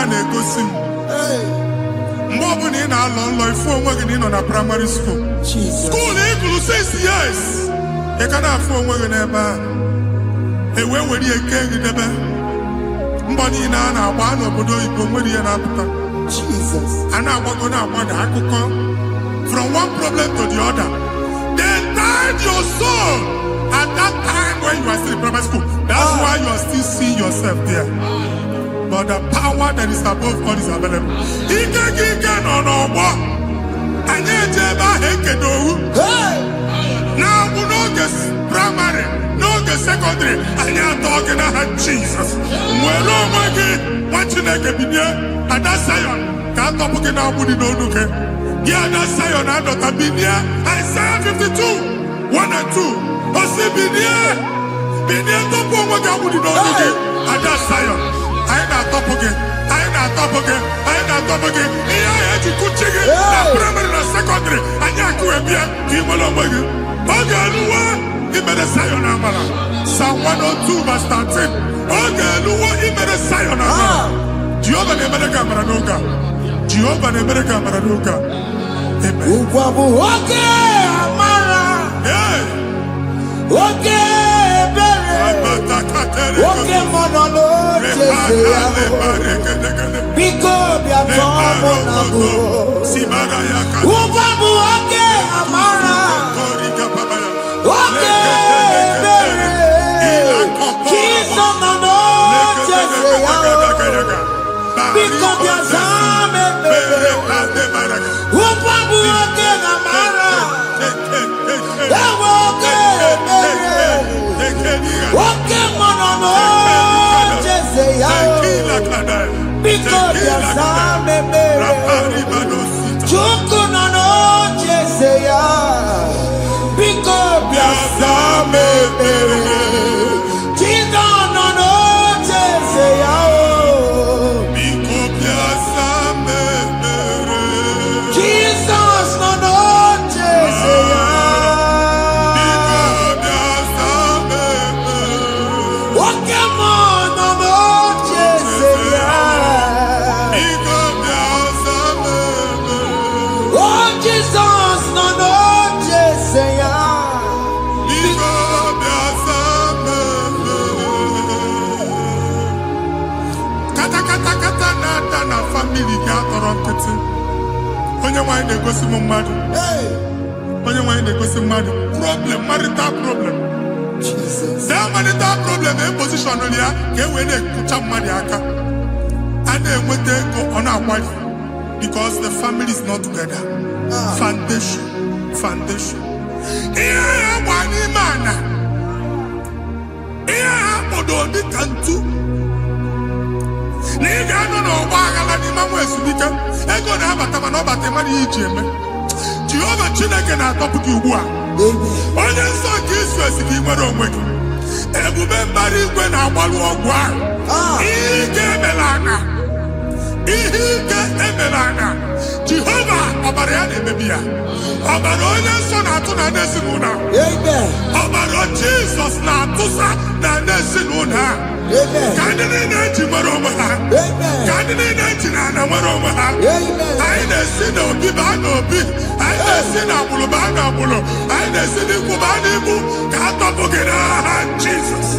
A na-egosi mgbe ọ bụla ị na-alọ nlọ ifu onwe gị na ị nọ na primary school school ị gụrụ 6 years ị ka na-afụ onwe gị n'ebe ahụ ewee were ihe kee gị debe mbọ niile a na-agba n'obodo oyibo nwere ihe na-apụta a na-agbago na-agbada akụkọ from one problem to the other. They tied your soul at that time when you are still in primary school. That's why you are still seeing yourself there. But the power that is above God is available. Ike no more. Anye jeba hekedowu. Now we no get primary, no get secondary. Anye talking about Jesus. Mwelo mwagi wachineke binye. Ada Zion kanto puke na mudi no nuke. Ada Zion ando tabinye. Isaiah 52, 1 and 2. Osi binye topo mwagi mudi no nuke. Ada Zion. I na-atọpụ gị. Ihe ahụ eji kuchi gị na primary na secondary anyị akụwe bịa ka ị nwere onwe gị. Ọ ga-eluwa imere Zion amara. Psalm 102 verse 13. Ọ ga-eluwa imere Zion amara. Jehova na-emere gị amara n'oge a. Jehova na-emere gị amara n'oge a. Amen. Ụgwọ bụ oge amara. Oge oke mmanụ n'oche ya biko bịa tọọ mụ na bụ ụgwọ bụ oke amara oke ebere Jizọs nọ n'oche ya biko bịa zaa m ekpere ụgwọ bụ oke amara ewe oke ebere oke mmanụ n'oche ya biko bịa zaa m ekpere Chukwu nọ n'oche ya biko bịa zaa m ekpere Jizọs nọ n'oche ya biko bịa zaa m nkịtị. Onye nwanyị na-egosi m mmadụ. Onye nwanyị na-egosi mmadụ. Problem, marital problem. That marital problem in position on ya ka e wee na-ekụcha mmadụ aka. A na-enweta ego ọ na-akwali because the family is not together. Foundation. Ihe ha gba n'ime ana. Ihe ha kpọdo dị ka ntu. Na ị ga-anọ n'ọgba aghara n'ime nwa ezumike. Ego na-abata mana ọ bata mmadụ ihe iji eme. Jehova Chineke na-atọpụ gị ugbu a. Onye nsọ nke isu esi gị nwere onwe gị. Ebube mbara igwe na-agbalụ ọgwụ ahụ. Ihe ike emela aka. Jehova ọbara ya na-emebi ya. Ọbara onye nsọ na-atụ na ndị ezinụlọ. Ọbara Jizọs na-atụsa na ndị ezinụlọ ha. Ka ndị niile eji nwere onwe ha. Ka ndị niile eji na ana nwere onwe ha. Anyị na-esi n'obi baa n'obi. Anyị na-esi n'agbụrụ baa n'agbụrụ. Anyị na-esi n'ikwu baa n'ikwu. Ka a tọpụ gị n'aha Jizọs.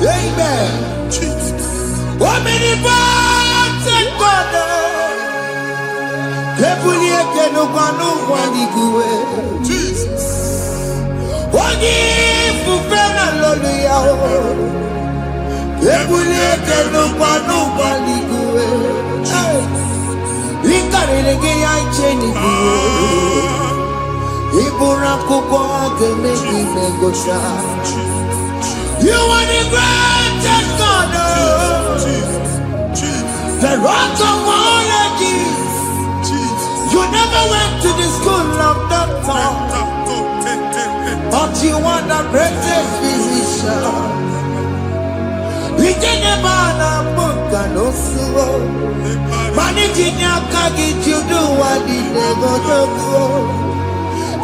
Jesus. You are the greatest God, the rock of all ages. You never went to the school of doctor, but you are the greatest physician. We didn't ban a book and also managing your kagi to do what he never do.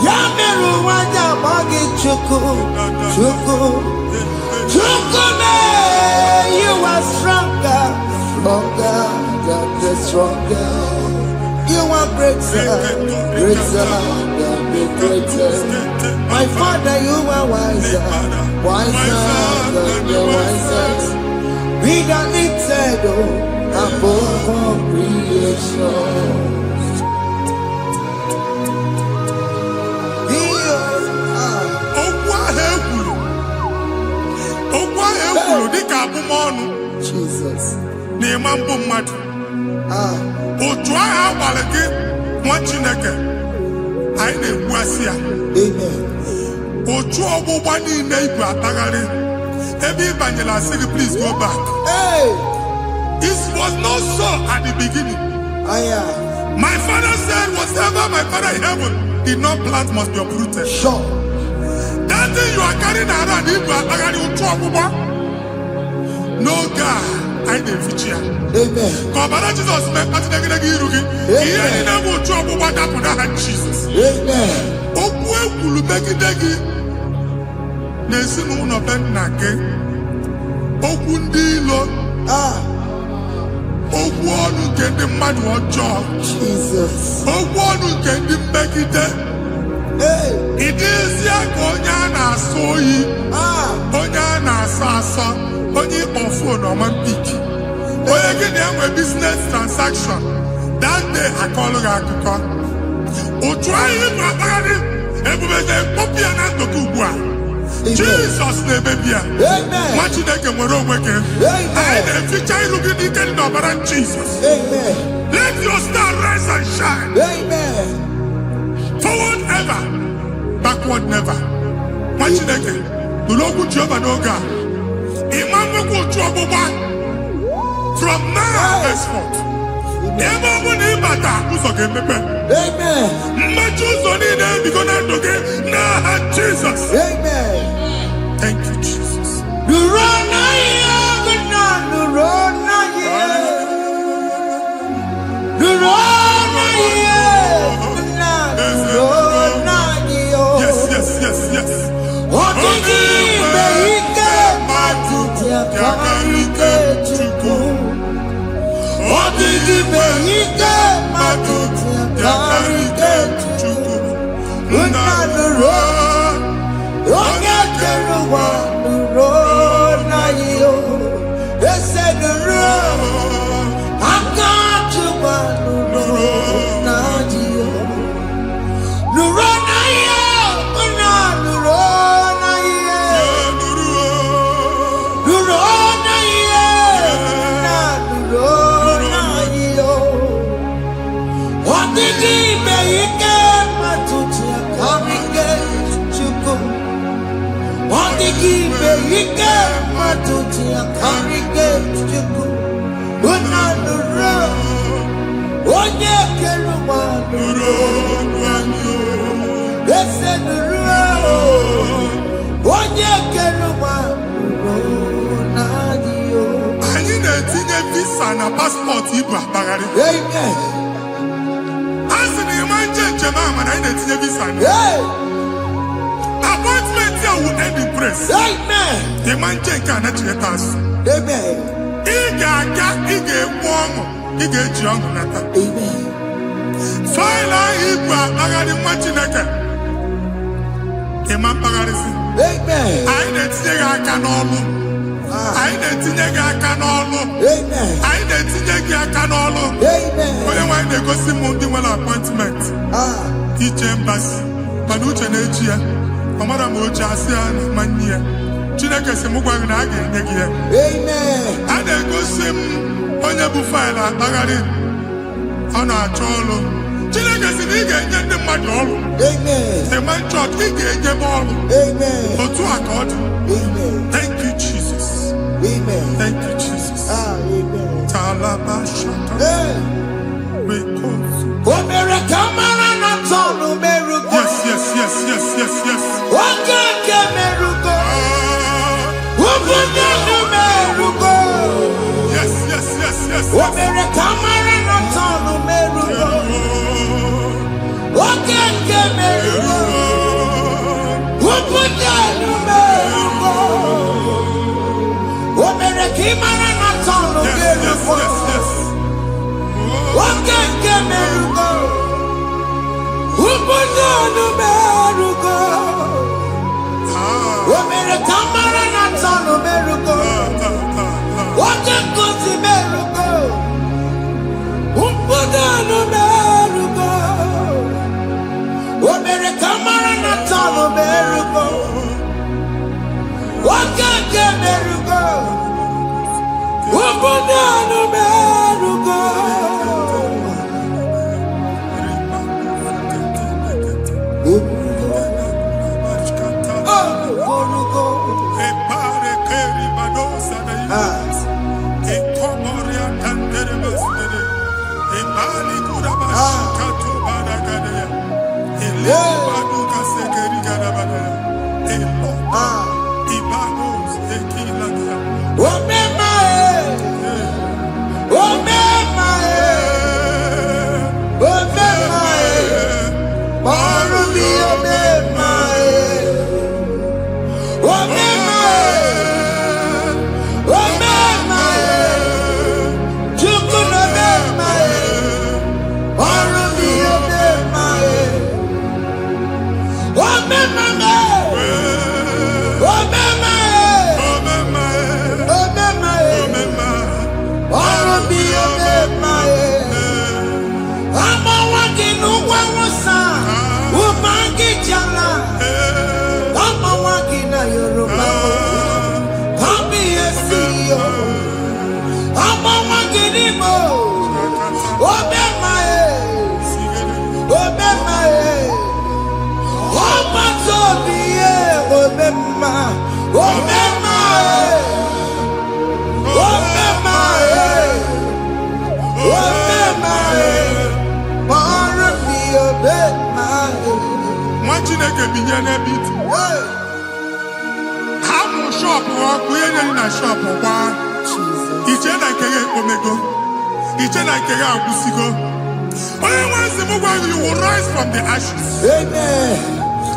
Yamiru waja magi chuku. Chukume, you are stronger than the stronger. You are greater than the greatest. My Father, you are wiser than the wisest. Be the lifted above all creation. Jesus. Otu ahụ agbalị gị nwa Chineke anyị na-egbu asị ya. Otu ọgbụgba niile ibu atagharị ebe ị banyere asị gị please go back. It was not so at the beginning. My father said whatever my father in heaven did not plant must be uprooted. Sure. That thing you are carrying around ibu atagharị otu ọgbụgba. No God. Amen. Ọbara Jizọs mekpatụ gị iru gị. Ihe niile bụ otu ọgbụgba dapụ n'aha Jizọs. Okwu ekwuru megide gị n'ezinụlọ be nna gị. Okwu ndị ilo. Okwu ọnụ nke ndị mmadụ ọjọọ. Okwu ọnụ nke ndị mmegide. Ịdịzie ka onye a na-asọ oyi. Onye a na-asọ asọ. Onye ịkpọ fon ọma mpiki. Onye gị na-enwe business transaction. That day akọlụ gị akụkọ. Otu anyị bụ akpagharị ebube na-ekpọpụ ya na ndụkọ ugbu a. Jizọs na-emebi ya. Nwa Chineke nwere onwe gị. Anyị na-eficha ilu gị n'ike dị n'ọbara Jizọs. Let your star rise and shine. Forward ever, backward never. Nwa Chineke nụrụ okwu Jehova n'oge a. Ịma nwekwa otu ọgbụgba. From now henceforth, ebe ọ bụ na ịbata ụzọ ga-emepe. Mmachi ụzọ niile ebigo na ndụ gị n'aha Jizọs. Thank you, Jesus. Yes. tutia karigate juku. Unanuro. Onye keruwa nuro. Ese nuro. Onye keruwa nuro nadio. Anyị na-etinye visa na passport Igbo akpagharị. Amen. Asị na ịma njem ahụ na anyị na-etinye visa na. Appointment here will end in praise. Amen. Ịma nke a na-echeta asụ. Amen. Ị ga-aga, ị ga-ekwu ọṅụ, ị ga-eji ọṅụ nata. Amen. Faịlụ ahụ Igbo akpagharị nwa Chineke. Ịma mkpagharịsị. Amen. Anyị na-etinye gị aka n'ọlụ. Anyị na-etinye gị aka n'ọlụ. Amen. Anyị na-etinye gị aka n'ọlụ. Amen. Onye nwaanyị na-egosi m ndị nwere appointment ije mbasi mana uche na-eji ya ọ mara ma oche asị ya na nwanne ya. Chineke sị m gwa gị na a ga-enye gị ya. Amen. A na-egosi m onye bụ faịlụ akpagharị ọ na-achọ ọrụ. Chineke sị na ị ga-enye ndị mmadụ ọrụ. Amen. Ema chọọchị ị ga-enye m ọrụ. Amen. Otu a ka ọ dị. Amen. Thank you Jesus. Amen. Thank you Jesus. Amen. Talabashata. Hey. Rekosu. Omere kamara na tonu merugo. Yes, yes, yes, yes, yes, yes. Okeke merugo. Ogunye merugo. Yes, yes, yes, yes. Omere kamara na tonu merugo. Okeke merugo. Ogunye merugo. Omere kamara na tonu merugo. Okeke merugo. Ogunye merugo. Omere kamara na tonu merugo. Okeke merugo. Ogunye merugo. Omere kamara na tonu merugo. Okeke merugo. Ogunye merugo. Chineke binye n'ebe iti. Ha mụ shọpụ ọkụ ihe nyere na shọpụ gbaa. Iche na nke ya ekpomego. Iche na nke ya agwụsigo. Onye nwe nsị m gwa you will rise from the ashes. Amen.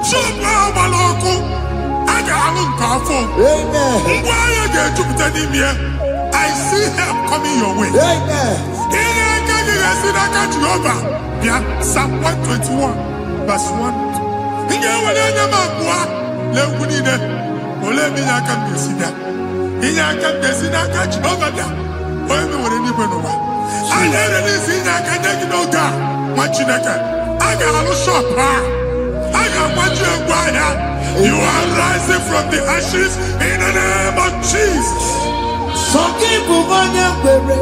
Shọpụ ahụ gbara ọkụ. A ga-alụ nke afọ. Amen. Ngwa ahịa ga-ejupụta n'ime ya. I see help coming your way. Amen. Ihe aka gị ga-esi n'aka Jehova bịa Psalm 121 verse 1. Ị ga-ewere anya m abụọ n'egwu niile. Olee ebe inye aka m ga-esi bịa? Inye aka m ga-esi n'aka Jehova bịa. Onye mewere n'igwe n'ụwa. A na-ere n'isi inye aka nye gị n'oge a nwa Chineke. A ga-alụ shọpụ a. A ga-agbaji egwu ahịa. You are rising from the ashes in the name of Jesus. Sọkị bụ onye kwere.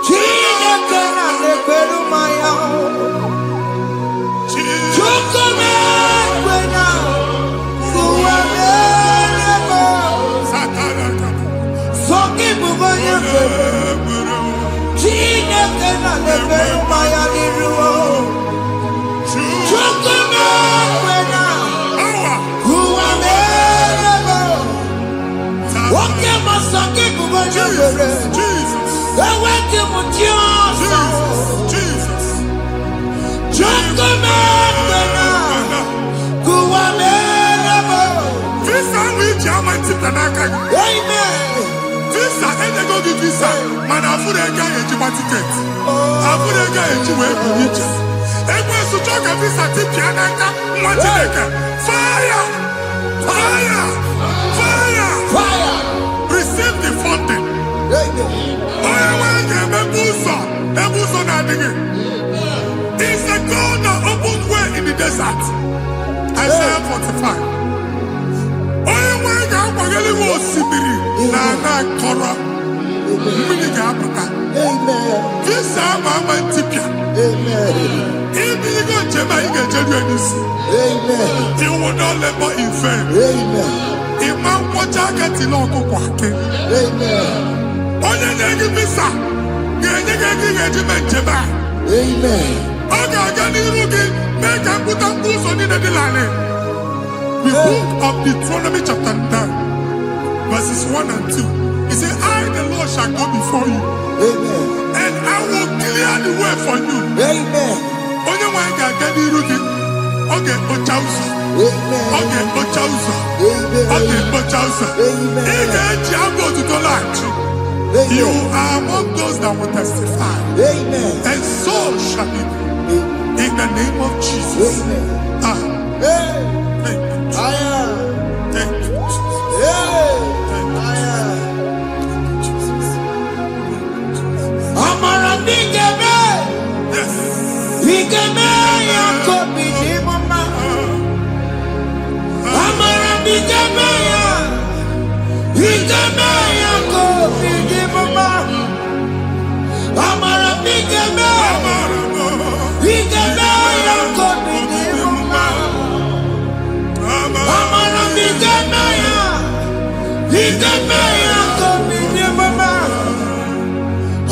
Chineke na na-ekwere mmanya. Chukwu na-ekwe na ụwa na-ere m. Visa, and they go to visa. Man, I put a guy in my ticket. I put a guy in my ticket. And when you talk a visa, fire! Fire! Fire! Fire! Receive the funding. It's the God that opens way in the desert. Isaiah 45. You will not labor in vain. Imam Wajagati Loko Kwake. Onye negi visa. Genye regiment jeba. Oga gani rugi. Meka kuta kuso ni de dilane. The book of Deuteronomy chapter 9, verses 1 and 2. He said, I, the Lord, shall go before you. And I will clear the way for you. Onye wanga gani rugi. Okay, Ochausa. Okay, Ochausa. Okay, Ochausa. You are among those that will testify. And so shall it be. In the name of Jesus. Thank you, Jesus. Thank you, Jesus. Amara bigeme. Yes. Bigeme ya kobi ni mama. Amara bigeme ya. Bigeme ya kobi ni mama. Amara bigeme. Bigeme ya kobi ni mama. Amara bigeme ya. Bigeme ya kobi ni mama.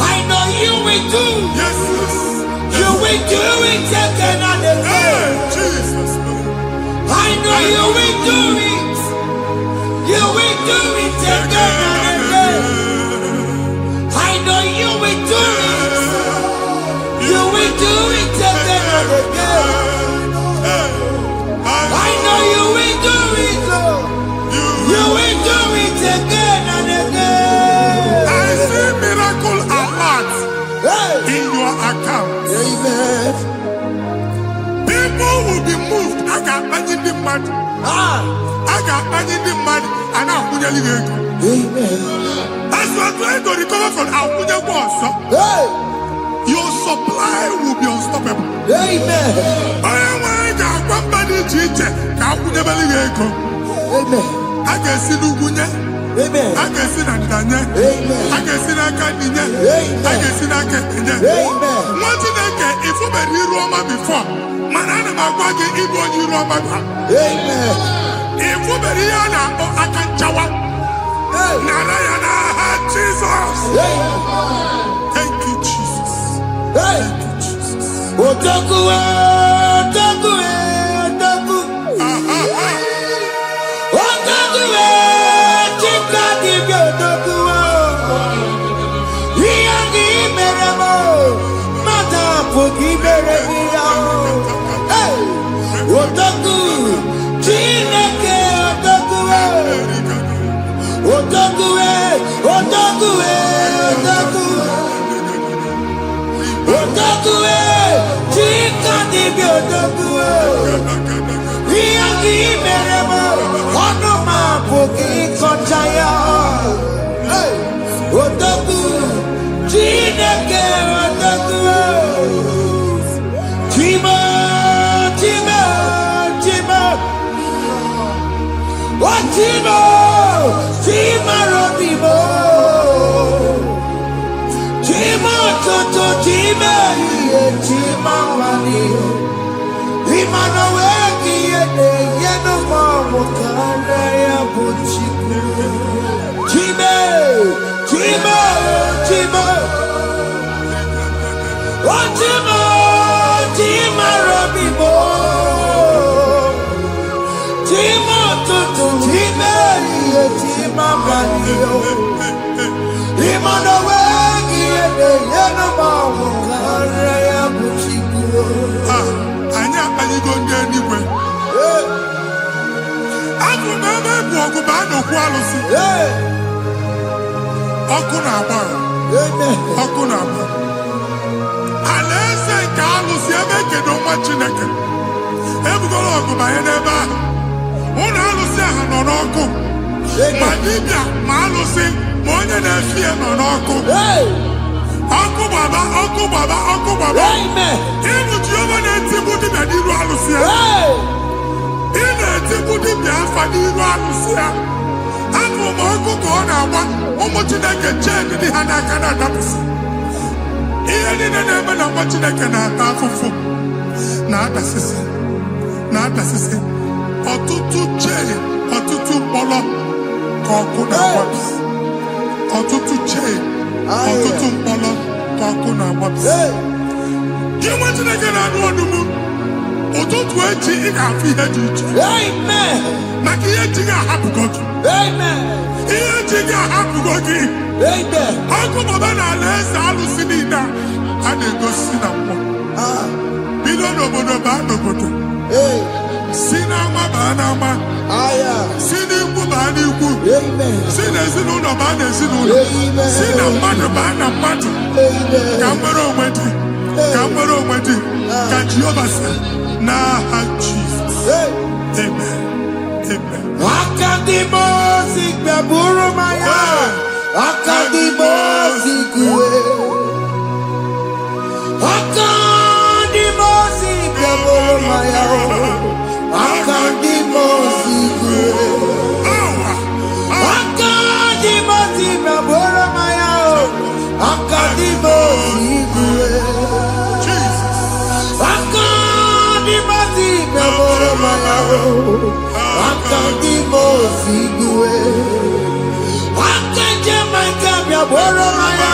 I know you will do. Yes. You will do it again and again. Jesus. I know you will do it. You will do it again and again. I know you will do it. You will do it again and again. I know you will do it, Lord. You will do it again and again. I see miracle alert in your account. Amen. People will be moved. I got money the mad. I got money the mad. And I'm going to leave. Amen. As you are trying to recover from Abuja boss, your supply will be unstoppable. Amen. I got one body teacher. Abuja believe. Amen. I can see Lugunya. Amen. I can see Nandanya. Amen. I can see Nakaninya. Amen. I can see Nakaninya. Amen. One thing I can, if you were in Roma before, Manana Magwagi, Igbo, you Roma. Amen. If you were here, I can chawa. Narayana, Jesus. Thank you, Jesus. Thank you, Jesus. Otaku. Imano wegi ene yeno mawu kare ya buchikuo. Anya aligo ndenigwe. Abu meme buogu ba no kwalusi. Oku na agba. Oku na agba. Alese ka alusi ebe kedo nwa Chineke. Ebugolo ogu ba ye n'ebe ahụ. Ụlọ alụsị ahụ nọ n'ọkụ. Ma dibịa ma alụsị ma onye na-efi ya nọ n'ọkụ. Ọkụ gbaba, ọkụ gbaba, ọkụ gbaba. Ịbụ Jehova na-etigbu dibịa n'iru alụsị ya. Ị na-etigbu dibịa afa n'iru alụsị ya. Afọ ma ọkụ ka ọ na-agba ụmụ Chineke chee dị ha n'aka na-adapụsị. Ihe niile na-eme na nwa Chineke na-ata afụfụ na-adasịsị. Ọtụtụ chee, ọtụtụ mkpọrọ ka ọkụ na-agbapụsị. Ọtụtụ chee, ọtụtụ mkpọrọ ka ọkụ na-agbapụsị. Gị nwa Chineke na-anụ ọdụm, ụtụtụ echi ị ga-afụ ihe dị iche. Maka ihe ji ga-ahapụgo gị. Ihe ji ga-ahapụgo gị. Ọkụ baba n'ala eze alụsị niile a na-egosi na mmụọ. Bido n'obodo baa n'obodo. Si n'ama baa n'ama. Si n'ikwu baa n'ikwu. Si n'ezinụlọ baa n'ezinụlọ. Si na mmadụ baa na mmadụ. Ka nwere onwe dị. Ka nwere onwe dị. Ka Jehova sị n'aha Jizọs. Amen. Amen. Akadimosi gbaburu maya. Akadimosi kuwe. Akadimosi gbaburu maya. Akadimosi kuwe. Akadimosi gbaburu maya. Akadimosi kuwe. Akadimosi gbaburu maya. Akadimosi kuwe. Akadimosi gbaburu maya.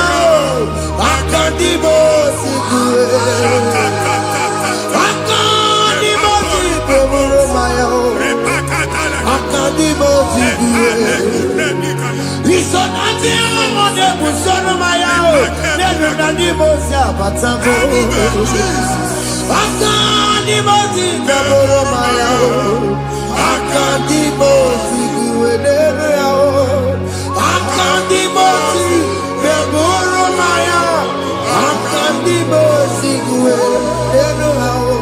Akadimosi kuwe. Akadimosi kuwe. Isonati amode busono maya o. Nenu nadimosi abatango. Akadimosi gbaburu maya o. Akadimosi kuwe nenu ya o. Akadimosi gbaburu maya. Akadimosi kuwe nenu ya o.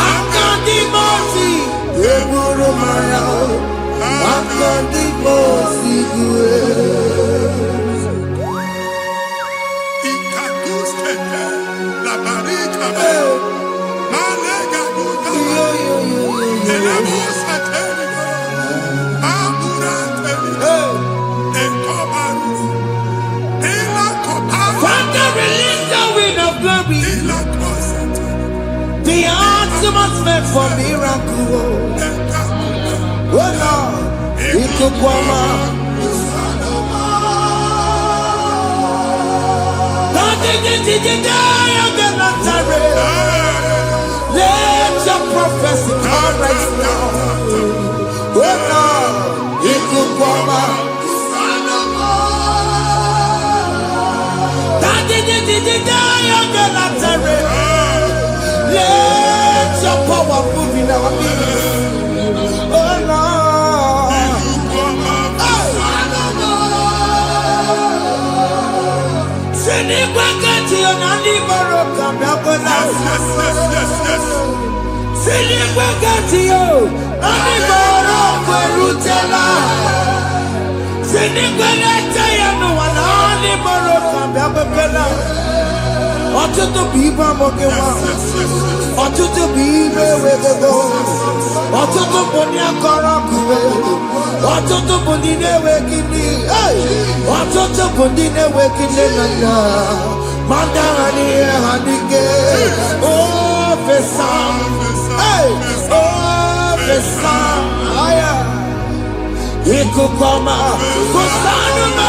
Akadimosi gbaburu maya o. Akadimosi kuwe. Ikaduskete la barika. Malega buta. Elemosa telika. Amura telika. Ekobaru. Ila kobaru. Father, release the wind of glory. Ila kosete. The atmosphere for miracle. Oh Lord, Ikukwama. Let your prophecy come right now. Oh Lord, Ikukwama. Let your power move in our midst. Oh Lord. Sinigwagati onani baroka biakola. Sinigwagati yo ani baroka rutela. Sinigwagati yanu wanani baroka biakola. Ọtụtụ bụ ibe amụghị nwa. Ọtụtụ bụ ibe ewegego. Ọtụtụ bụ ndị akọrọ kụwe. Ọtụtụ bụ ndị na-enweghị nne. Ọtụtụ bụ ndị na-enweghị nne na nna. Ma ndị agha n'ihe ha n'ike. Ofesa. Ofesa. Ikuku ọma. Kusanụ m.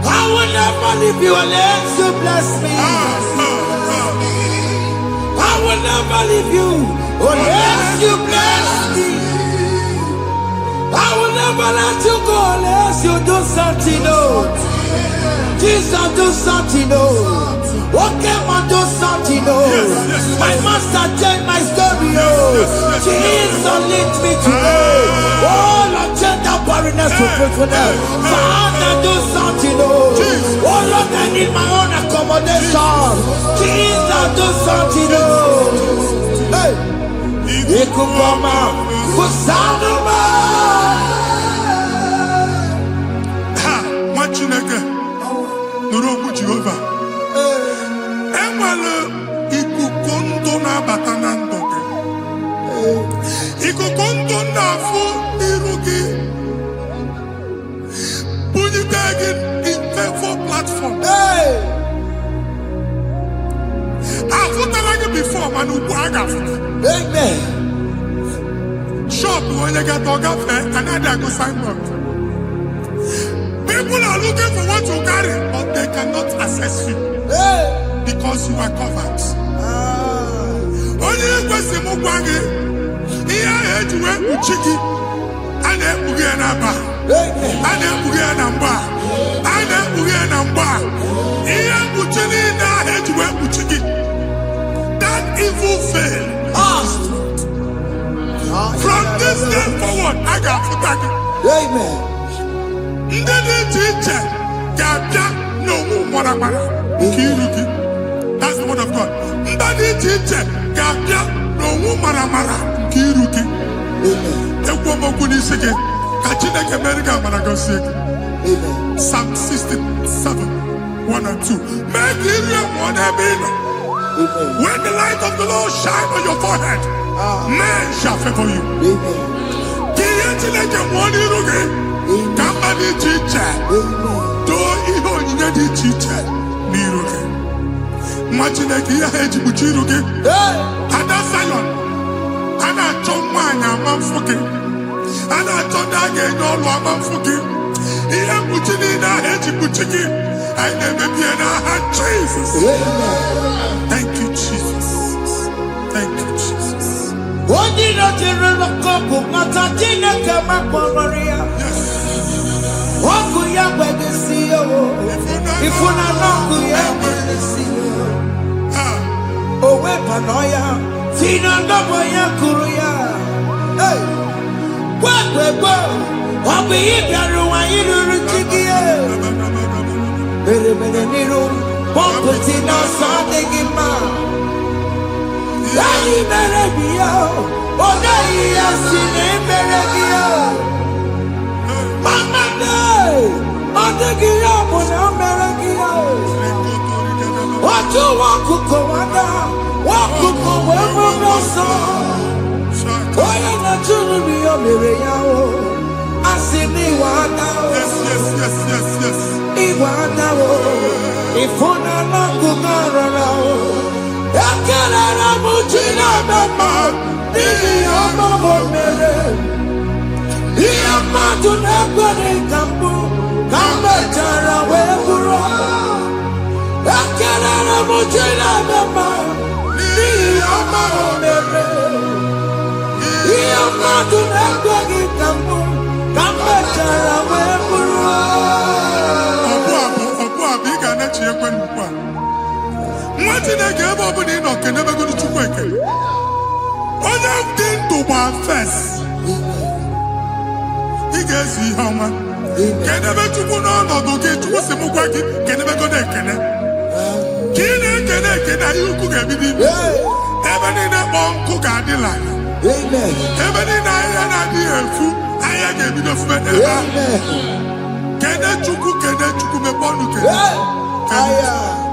I will never leave you unless you bless me. I will never leave you unless you bless me. I will never never let you go unless you do something, oh. Jesus, do something, oh. Okay, man, do something, oh. My master changed my story, oh. Jesus, lift me today. Oh, Lord, change that barrenness to fruitfulness. Father, do something, oh. Oh, Lord, I need my own accommodation. Jesus, do something, oh. Hey. Ikukoma, kusanuma. Ha, Machineke, Nurobu Jehovah. Enwale ikuku ndụ na-abata na ndụ gị. Ikuku ndụ na-afụ iru gị. Bunyite gị in favor platform. Afụtala gị before mana ugbu a ga-afụta. Amen. Shop when you get to another go signboard. People are looking for what you carry, but they cannot access you because you are covered. Only question mugwangi, iya ejuwe uchiki, ane uge namba, ane uge namba, ane uge namba, iya uchini na ejuwe uchiki. That evil veil. From this day forward, I got to back it. Amen. That's the word of God. Psalm 67, 1 and 2. When the light of the Lord shine on your forehead, men shall favor you. Jesus. Thank you, Jesus. Thank you, Jesus.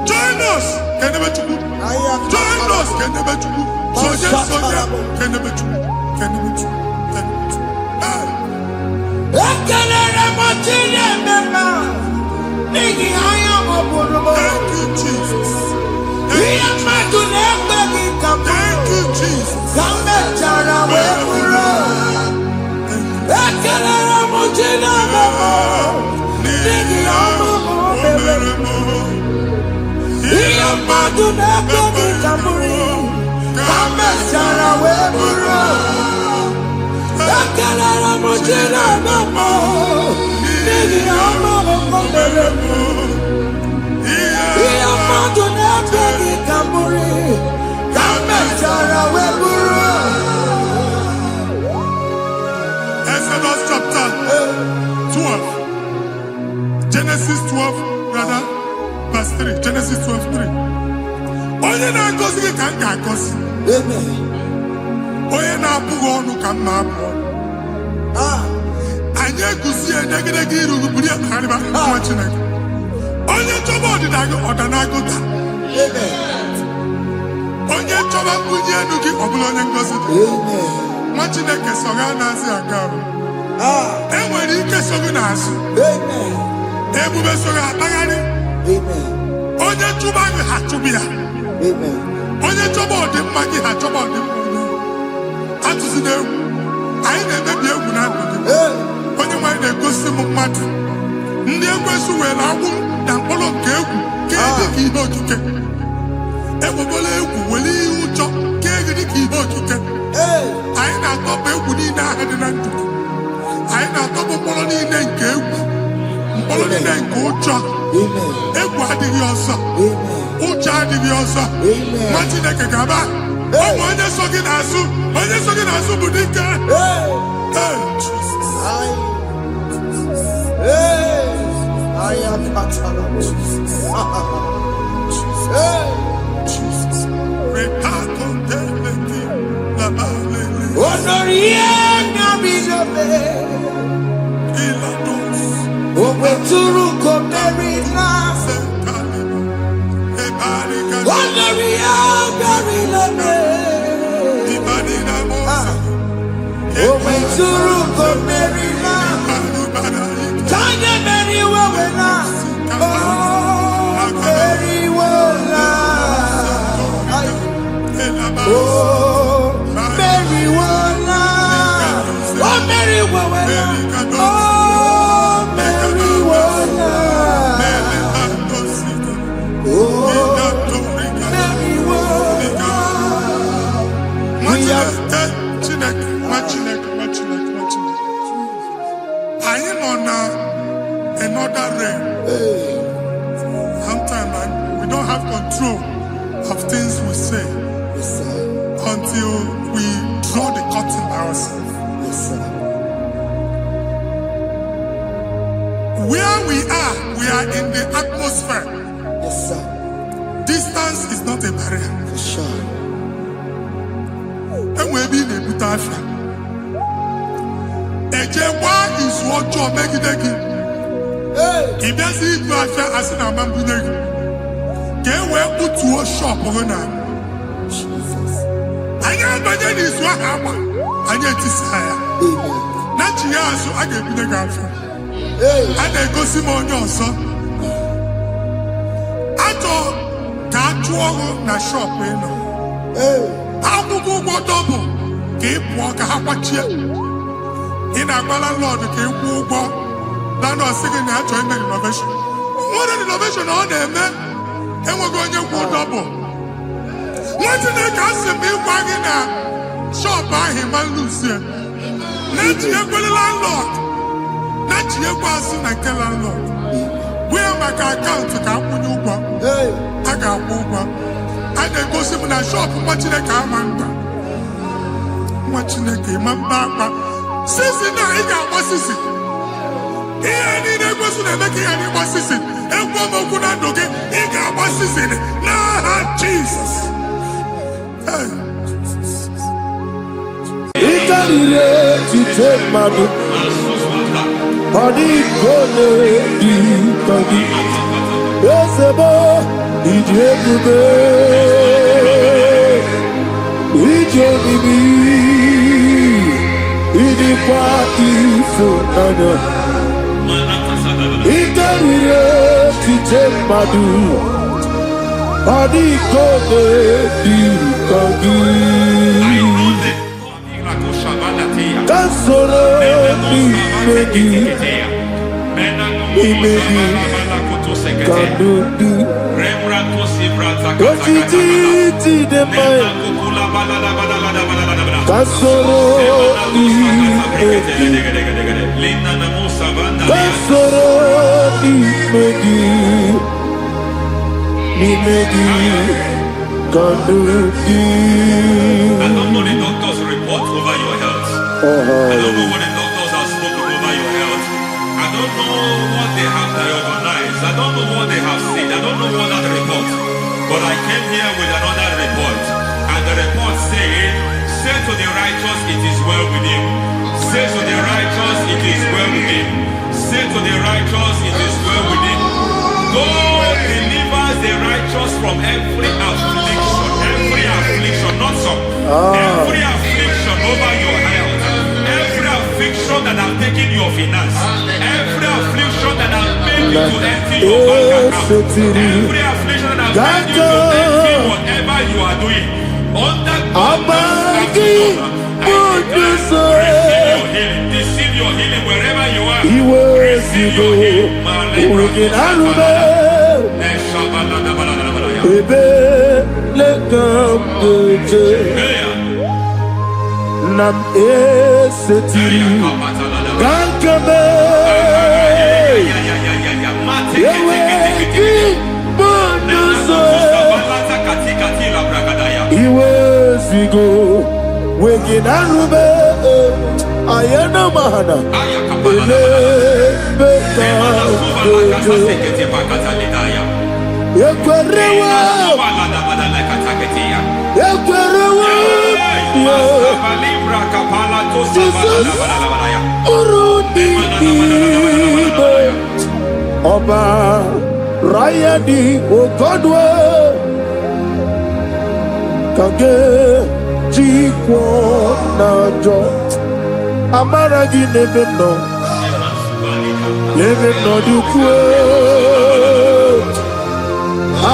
Join us. Come Exodus chapter 12. Genesis 12, rather, verse 3. Genesis 12, 3. Onye na-agọzi gị ka m ga-agọzi. Onye na-abụghị ọnụ ka m na-abụ ọnụ. Anyị egusi edegedege iru buru ya karịba nwa Chineke. Onye chọba ọdịda gị ọdanagoda. Onye chọba mbunye elu gị ọ bụla onye ngọzi dị. Nwa Chineke so gị anaghịzi aga arụ. Enwere ike so gị n'azụ. Ebube so gị akpagharị. Onye chụba gị ha chụbi ya. Onye chọba ọdịmma gị ha chọba ọdịmma onye. Atụzina egwu. Anyị na-emebi egwu na ndụ gị. Onye nwanyị na-egosi m mmadụ. Ndị ekwensu were agwụ na mkpụrụ nke egwu kee dị ka ihe okike. Egbebola egwu were ihe ụjọ kee gị dị ka ihe okike. Anyị na-atọpụ egwu niile ahụ dị na ndụ. Anyị na-atọpụ mkpụrụ niile nke egwu. Mkpụrụ niile nke ụjọ. Egwu adịghị ọzọ. Ụjọ adịghị ọzọ. Nwa Chineke ga-aba. Ọ bụ onye so gị n'azụ. Onye so gị n'azụ bụ dike. I am Jesus. Jesus. Another realm. Sometimes we don't have control of things we say until we draw the curtain by ourselves. Where we are in the atmosphere. Distance is not a barrier. And maybe in a butafia. Ejekwa is what you're making. If there's a butafia as in a mambuneg, can we put to a shop over now? I am better is what happened. I get this higher. Not years, so I get the girlfriend. And they go see more young son. I thought that you na shop, you know. How to go double? Keep walk a half a chair. In a landlord, keep walk. Now, no second, I join the innovation. What an innovation on them, man. And we're going to go double. What's in the castle? Me wagging a shop by him and Lucia. Let you go to landlord. Let you go soon and tell landlord. We are my account to come with you. I got over. And they go see me in a shop watching the camera. Watching the game, Mamba. Sissy, now he got what sissy. Here, need a person making any what sissy. And woman could not do it. He got what sissy. Nah, Jesus. To take my book, body gonna be body. Yes, a boy, it's everywhere. It's everywhere. It's a party for another. It's to take my book, body gonna be body. Solo Kasoro Nimegi Kanduki. I don't know the doctor's report over your health. I don't know what the doctors have spoken over your health. I don't know what they have diagnosed. I don't know what they have said. I don't know what that report. But I came here with another report. And the report said, say to the righteous, it is well with him. Say to the righteous, it is well with him. Say to the righteous, it is well with him. God delivers the righteous from every affliction, not some. Every affliction over your health, every affliction that has taken your finance, every affliction that has made you to empty your bank account, every affliction that has made you to empty whatever you are doing, under God's receive your healing wherever you are. Receive your healing. Nam esetiri Gankame Yeweki Bonuso Iwezigo Weginarube Ayana Mahana Ele Beka Yekwerewa Yekwerewa Jesus Urundibe Oba Rayadi Ogodwe Kage Jikwo Najo Amaragi Nebeno Nebeno Dukwe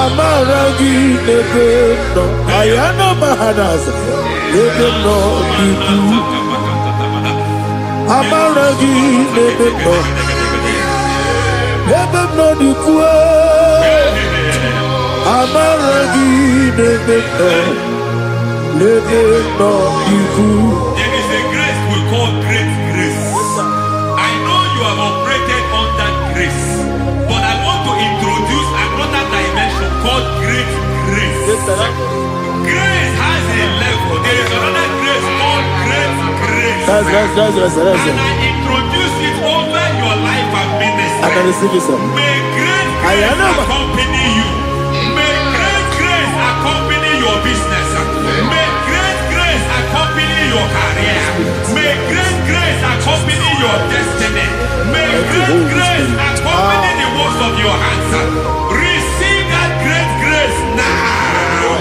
Amaragi Nebeno Ayana Mahanas Nebeno Dukwe Amaragi Nebeno Nebeno Dukwe Amaragi Nebeno Nebeno Dukwe. There is a grace we call great grace. I know you have operated on that grace, but I want to introduce another dimension called great grace. Grace has a level. There is another grace called great grace. That's and I introduce it over your life and ministry. May great grace accompany you. May great grace accompany your business. May great grace accompany your career. May great grace accompany your destiny. May great grace accompany the works of your hands. Receive that great grace now.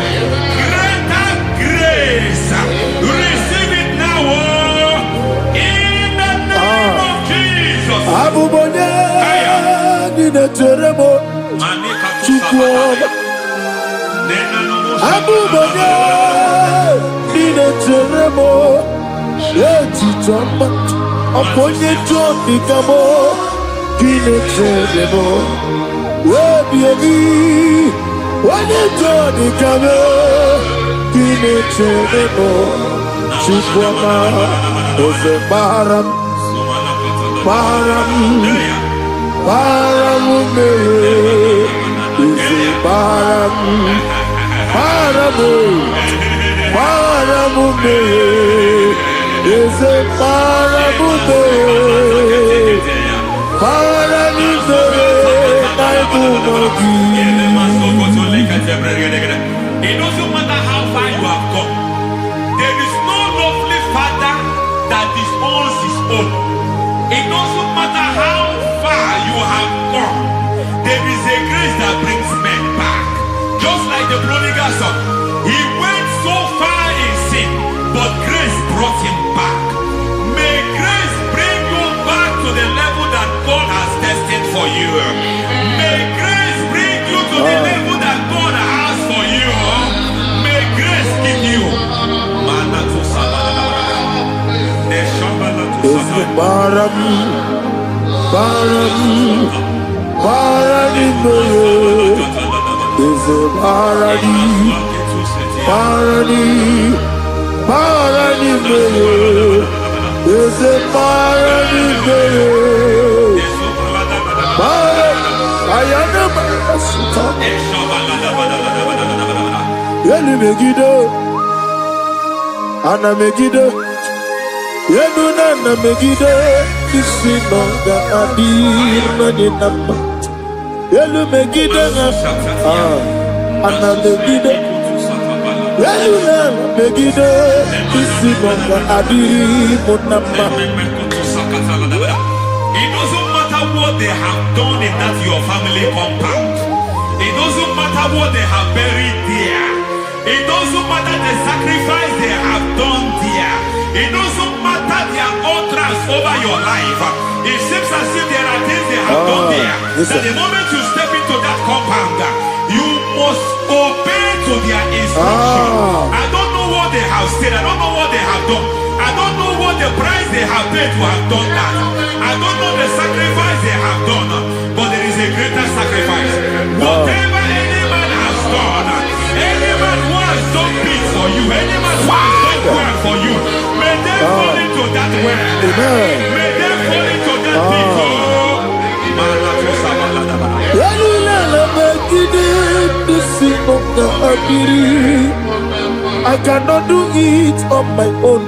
Greater grace. Receive it now. In the name of Jesus. Abubone Nina Teremo Chukwoba Abubone Nina Teremo Yeti Chamba Aponye Chombi Kamo Kine Teremo Webi Wane Chombi Kamo Kine Teremo Chukwoba Ose Baram Baram Paramume Ise Paramume Paramume Ise Paramume Paramume Naibumogi. It doesn't matter how far you have come. There is no lovely father that disowns his own. It doesn't matter how far you have gone. There is a grace that brings men back. Just like the prodigal son. He went so far in sin, but grace brought him back. May grace bring you back to the level that God has destined for you. May grace bring you to the level that God has for you. May grace give you. Baram Paradi Is a Paradi Parani is a Yelu Megido, Anna Megido, Yeluna Megido, Isinonga Adi Maninama, Yelu Megido, Anna Megido, Yeluna Megido, Isinonga Adi Munama. It doesn't matter what they have done in that your family compound. It doesn't matter what they have buried there. It doesn't matter the sacrifice they have done there. It doesn't matter their utterance over your life. It seems as if there are things they have done there. That the moment you step into that compound, you must obey to their instruction. I don't know what they have said. I don't know what they have done. I don't know what the price they have paid to have done that. I don't know the sacrifice they have done. But there is a greater sacrifice. Whatever any man has done, any man who has done big for you, any man who has done well for you, may they fall into that well. May they fall into that pit. I cannot do it on my own.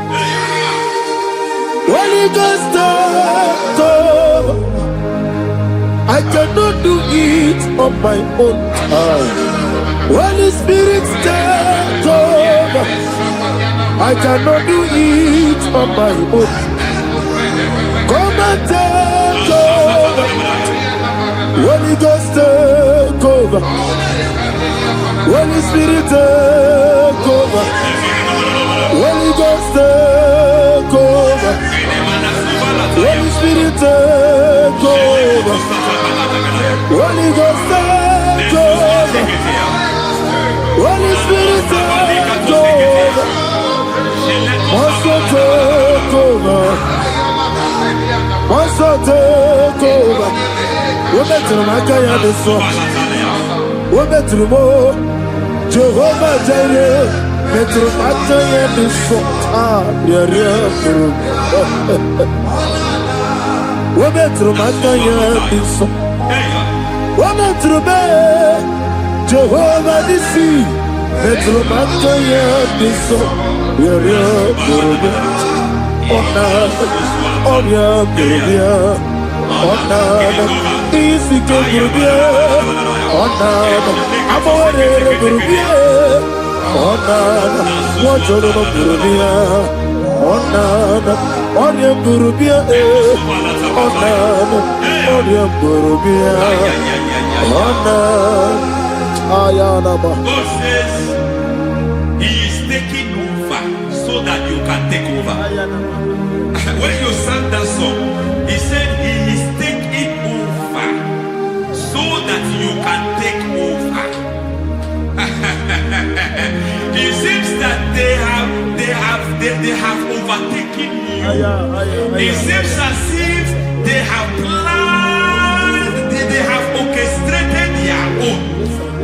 Holy Ghost, I cannot do it on my own. Holy Spirit, take over. I cannot do it on my own. Come and take over. Holy Ghost, take over. Holy Spirit, take over. Holy Ghost, take over. Holy Spirit, take over. Holy Ghost, take over. Holy Spirit, take over. Master, take over. Master, take over. We're better than I can do so. We're better than more. Jehovah Jireh, better than I can do so. We're better than I can do so. We're better than Jehovah Nissi, better than I can do so. Easy to Gurubia, Onana, Amore Gurubia, Onana, Wajolo Gurubia, Onana, Onion Gurubia, Onana, Onion Gurubia, Onana, Ayanaba. God says He is taking over so that you can take over. When you sang that song, He said He is taking over so that you can take over. It seems that they have overtaken you. It seems as if they have planned, they have orchestrated their own.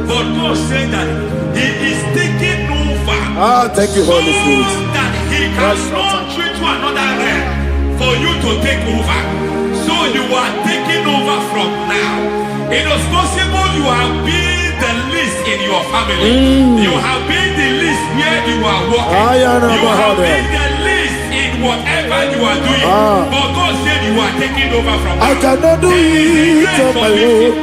But God said that He is taking over. Thank you, Holy Spirit. So that He can launch you to another realm for you to take over. So you are taking over from now. It is possible you have been the least in your family. You have been the least where you are working. You have been the least in whatever you are doing. But God said you are taking over from now. I cannot do it on my own.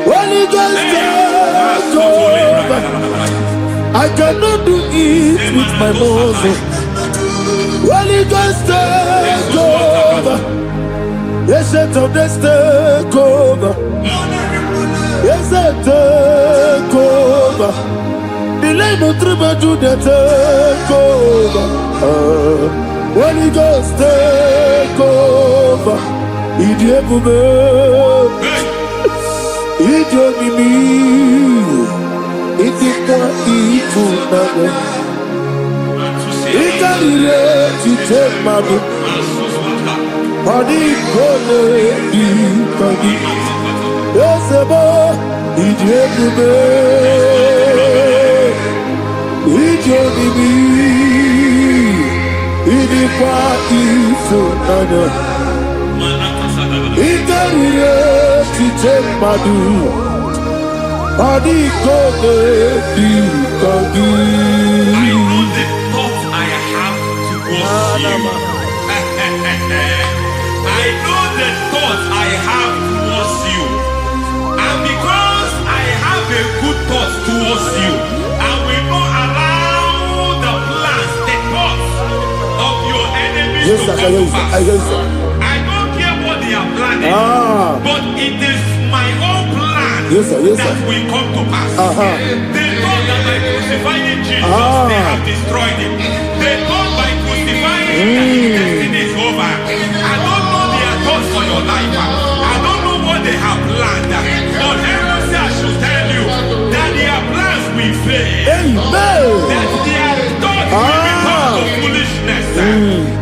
Holy Ghost, take over. I cannot do it with my muscle. Holy Ghost, take over. Yes, take over. Yes, take over. Delay no trouble to the take over. Holy Ghost, take over. Idikwa ifunanya Ikarire chiche madu Adikode dikagi I know the thoughts I have towards you. And because I have a good thought towards you, I will not allow the plans, the thoughts of your enemies to come to pass. I don't care what they are planning, but it is my own plan that will come to pass. They thought that by crucifying Jesus, they have destroyed him. They thought by crucifying that his destiny is over. I don't know their thoughts for your life. I don't know what they have planned. But heaven says I should tell you that their plans will fail. That their thoughts will be turned to foolishness.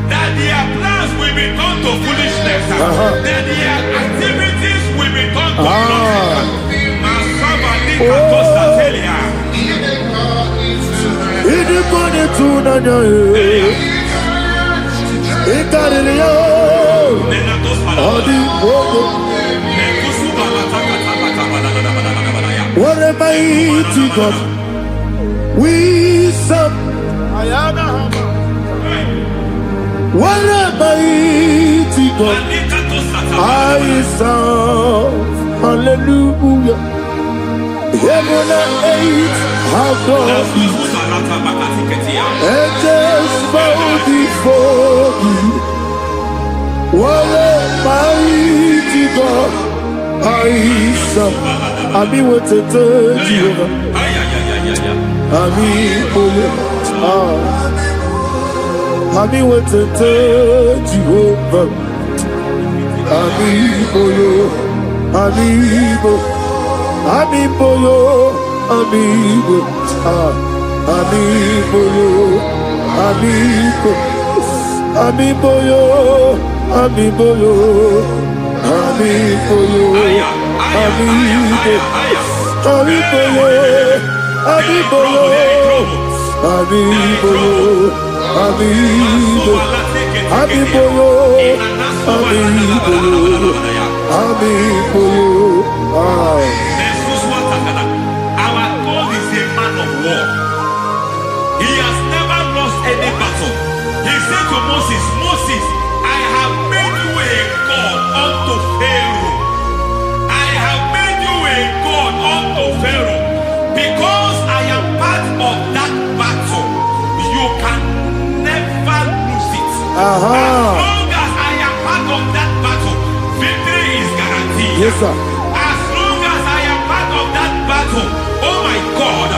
That their plans will be turned to foolishness. That their activities will be turned to nonsense. What a mighty God we serve. What a mighty God I serve. Hallelujah. Heaven and earth have done it. Angels bow before you. What a mighty God I serve. Ami wetete Jehovah. Ami boyo. Ami wetete Jehovah. Ami boyo. Ami boyo. Ami boyo. Ami boyo. Ami boyo. Ami boyo. Ami boyo. Ami boyo. Ami boyo. Our God is a man of war. He has never lost any battle. He said to Moses, Moses, I have made you a God unto Pharaoh. I have made you a God unto Pharaoh. Because I am part of that battle, you can never lose it. As long as I am part of that battle, victory is guaranteed. Yes, sir. As long as I am part of that battle, oh my God,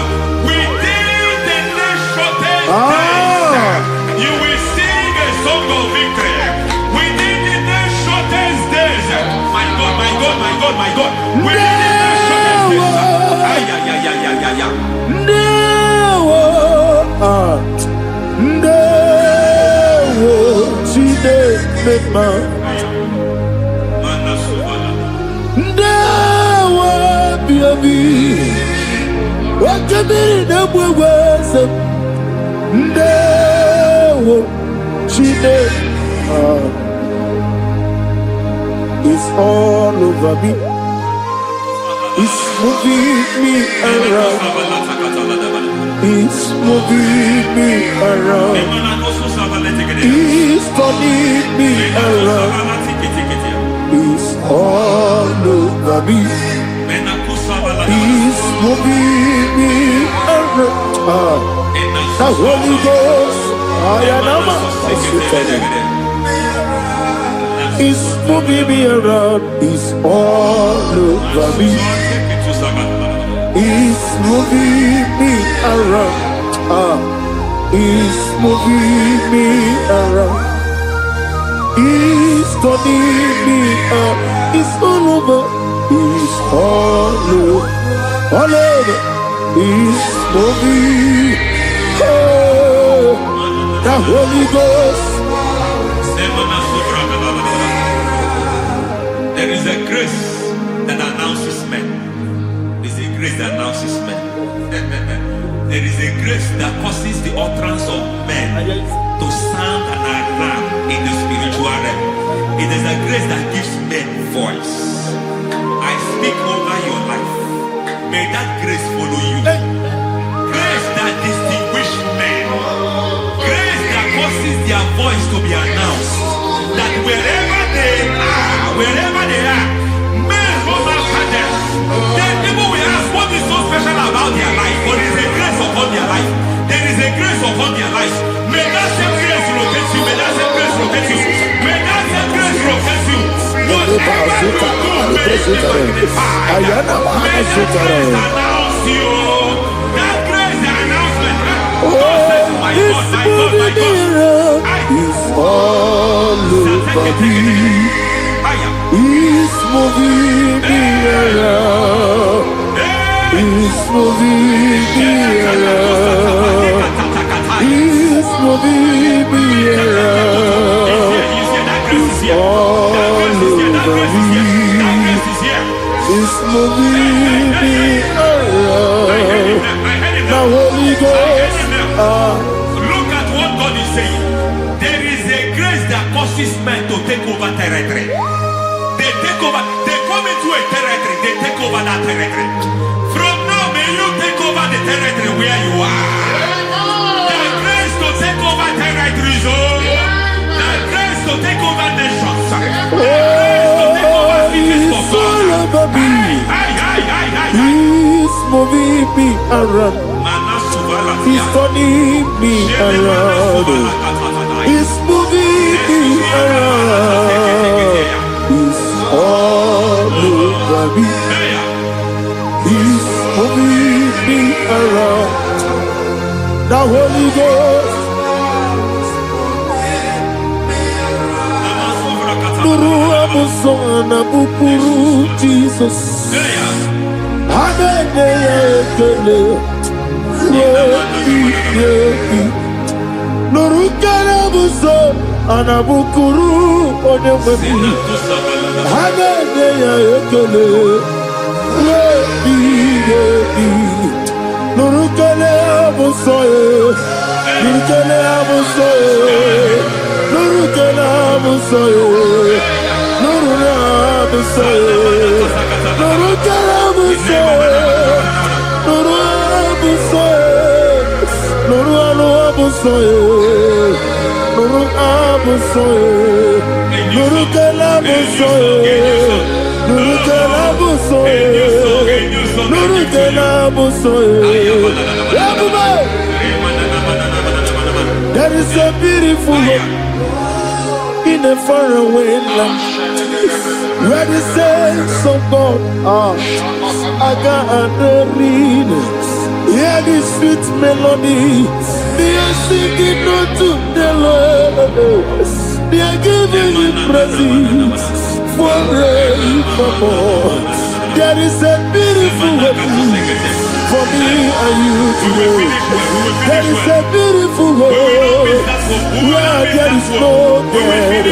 within the next shortest days, you will sing a song of victory. Within the next shortest days, my God, my God, my God, my God. Within the next shortest days, It's all over me. It's moving me around. It's moving me around. It's turning me around. It's all over me. It's moving me around. The Holy Ghost, it's moving me around. It's all over me. It's moving me around. It's moving me around. It's turning me up. It's all over. It's all over. All over. It's moving. Oh, the Holy Ghost. There is a grace that announces men. There is a grace that announces men. There is a grace that causes the utterance of men to sound an their voice to be announced. That wherever they are, men from after them, then people will ask what is so special about their life. But there is a grace upon their life. There is a grace upon their life. May that same grace locate you. May that same grace locate you. May that same grace locate you. Whatever you do, may it be magnified. May that grace announce you. That grace, the announcement. God says, my God, my God, my God. It's all over me. It's moving me around. It's moving me around. It's moving me around. It's all over me. It's moving me around. Now Holy Ghost. Look at what God is saying. There is a grace that causes men to take over territory. They take over, they come into a territory, they take over that territory. From now, may you take over the territory where you are. The grace to take over territories, the grace to take over nations. The grace to take over cities for God. He's moving me around. He's turning me around. He's moving me around. He's all over me. He's moving me around. The Holy Ghost. Nuru amusona bukuru Jesus. Amene ekele. Nurukana buso anabukuru onyemeni Hagene ya ekele Nurukana buso Nurukana buso Nurukana buso Nurukana buso Nurukana buso Nuru abusoye, Nuru abusoye, Nuru kelabusoye, Nuru kelabusoye, Nuru kelabusoye. There is a beautiful hope in a faraway land where the saints of God are. I got the reading. Hear the sweet melody. They are singing unto the Lord. They are giving you praise forevermore. There is a beautiful way for me and you today. There is a beautiful way where there is no death,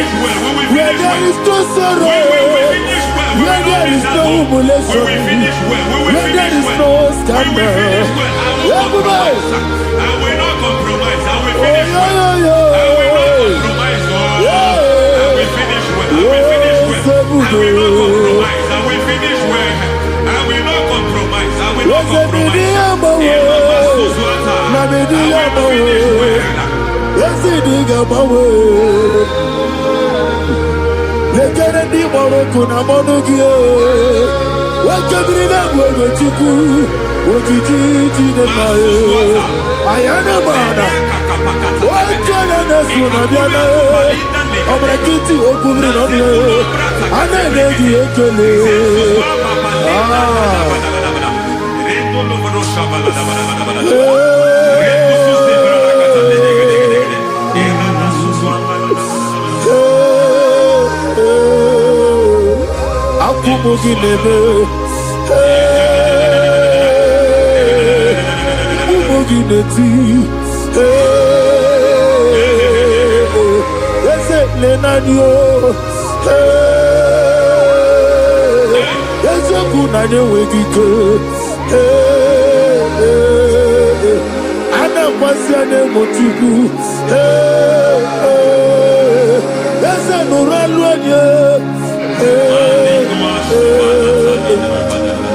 where there is no sorrow, where there is no humiliation, where there is no scandal. I will not compromise. I will finish well. I will not compromise. I will finish well. I will finish well. I will not compromise. I will finish well. I will not compromise. I will not compromise.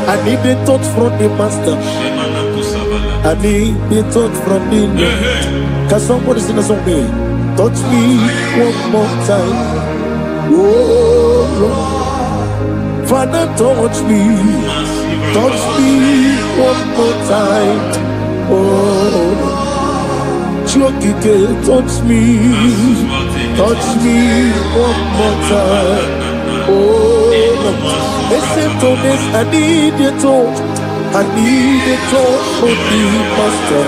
I need the touch from the master. I need the touch from the Lord. Can somebody sing a song? Touch me one more time. Oh Lord. Father, touch me. Touch me one more time. Oh, Chokike, touch me. Touch me one more time. Oh, listen to this. I need your touch. I need a touch from the master.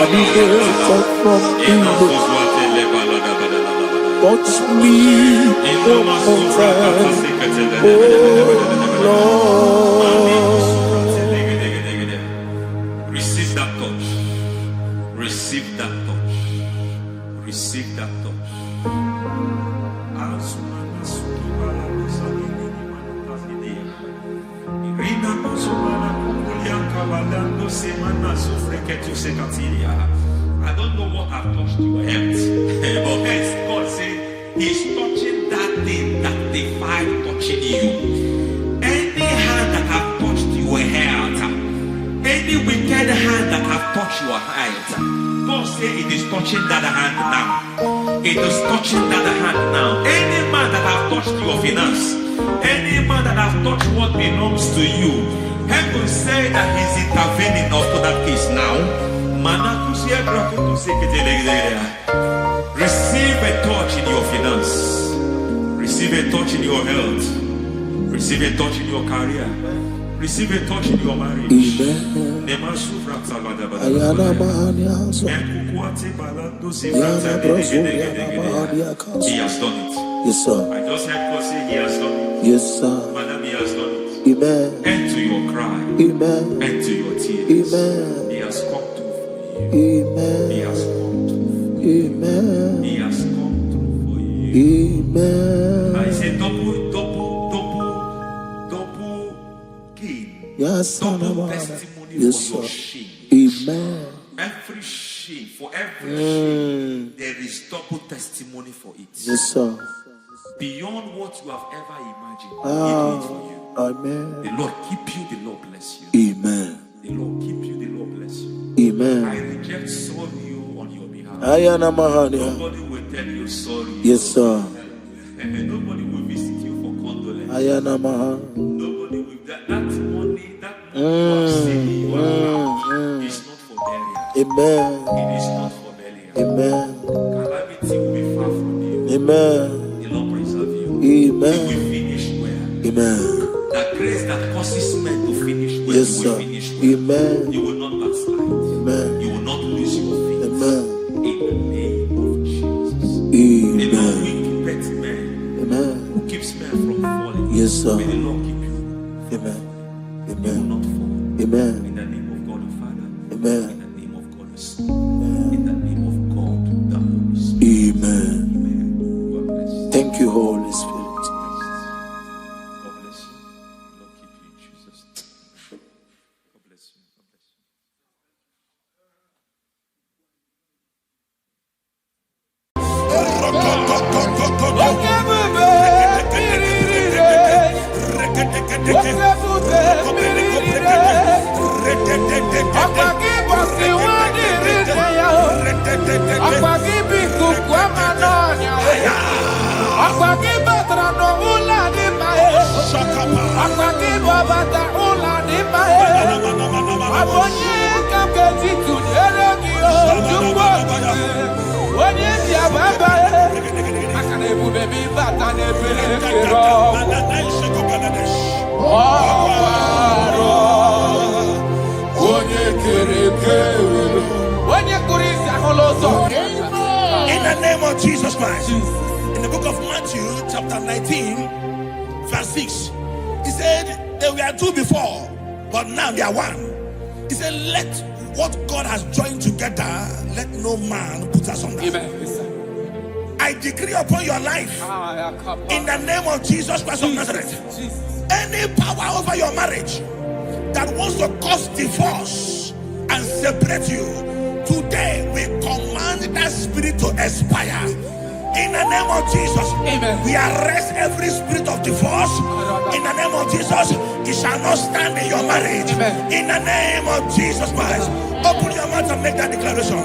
I need a touch from you. Touch me one more time. Oh Lord. Receive that touch. Receive that touch. Receive that touch. I don't know what I've touched your health, but hence God said He's touching that thing that defied touching you. Any hand that have touched your health, any wicked hand that have touched your health, God said it is touching that hand now. It is touching that hand now. Any man that have touched your finance, any man that have touched what belongs to you, heaven say that He's intervening after that case now. Receive a touch in your finance. Receive a touch in your health. Receive a touch in your career. Receive a touch in your marriage. Amen. He has done it. Yes, sir. I just heard God say He has done it. Yes, sir. Madam, He has done it. Amen. End to your cry. Amen. End to your tears. Amen. He has come through for you. Amen. He has come through for you. Amen. He has come through for you. Amen. I say double gain. Yes, Double sir. testimony Yes, for your sir. shame. Amen. Every shame, for every shame, there is double testimony for it. Yes, sir. Beyond what you have ever imagined, He do it for you. Amen. The Lord keep you, the Lord bless you. Amen. The Lord keep you, the Lord bless you. I Amen. reject sorrow on your behalf. Ayana Mahania. Nobody will tell you sorry. Yes, sir. And nobody will visit you for condolence. Ayana Mahania. Nobody will that money you have saved you have is not for burial. Amen. It is not for burial. Amen. Calamity will be far from you. Amen. The Lord preserve you. Amen. You will finish well. Amen. That grace that causes men to finish well, Yes, you will sir. finish well. Amen. You will not backslide. Amen. You will not lose your faith. Amen. In the name of Jesus. The Lord Amen. will keep men Amen. who keeps men from falling. Yes, sir. May the Lord keep you. Amen. You will Amen. not fall. Amen. In the name of God the Father. Amen. In the name of God the Son. In the name of God the Holy Spirit. Amen. Amen. God bless you. Thank you, Holy Spirit. God bless you. Lord keep you in Jesus' name. God bless you. God bless you. In the name of Jesus Christ. In the book of Matthew, chapter 19, verse 6, he said, they were two before, but now they are one. He said, let what God has joined together, let no man put us on that. I decree upon your life, in the name of Jesus Christ of Nazareth, any power over your marriage that wants to cause divorce and separate you, today we command that spirit to expire. In the name of Jesus, amen. We arrest every spirit of divorce. In the name of Jesus, it shall not stand in your marriage. Amen. In the name of Jesus Christ, Open your mouth and make that declaration.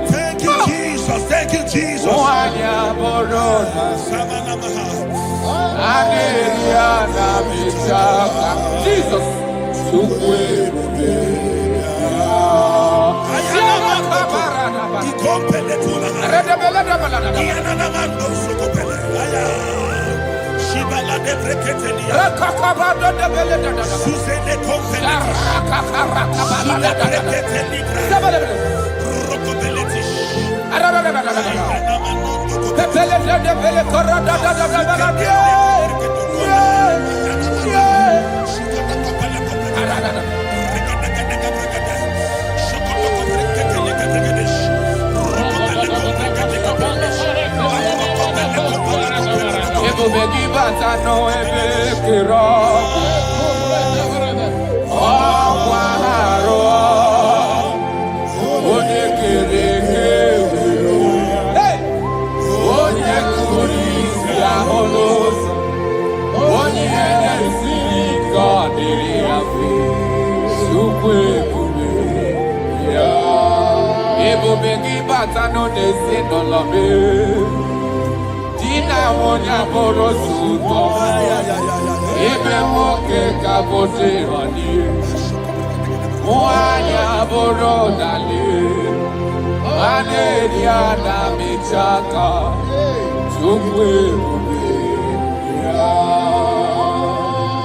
Thank you, Jesus. Thank you, Jesus. Jesus.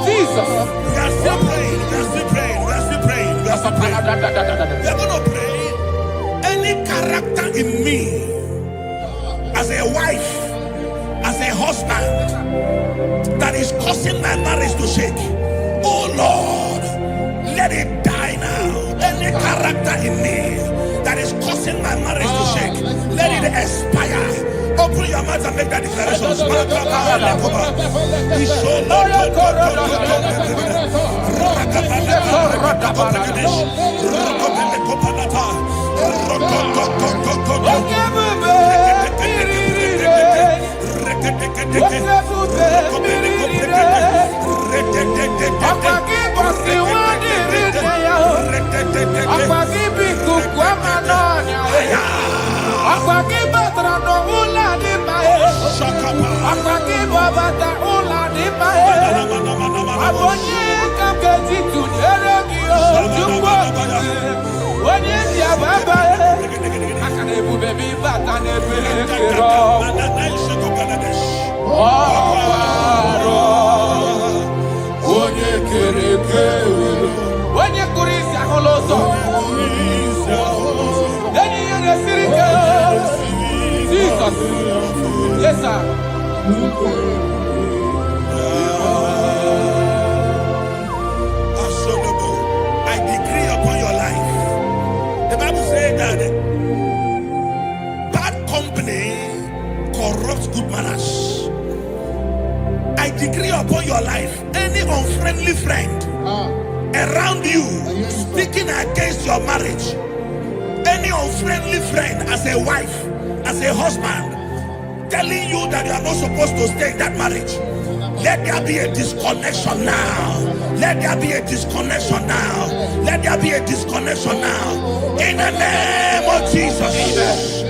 Jesus. We are still praying. We are still praying. We are still praying. We are still praying. We are going to pray. Any character in me, as a wife, as a husband, that is causing my marriage to shake, oh Lord, let it die now. Any character in me that is causing my marriage to shake, let it expire. Open your mouth and make that declaration. Yes, sir. I decree upon your life. The Bible says that bad company corrupts good manners. I decree upon your life, any unfriendly friend around you speaking against your marriage, any unfriendly friend as a wife, as a husband, telling you that you are not supposed to stay in that marriage, let there be a disconnection now. Let there be a disconnection now. Let there be a disconnection now. In the name of Jesus.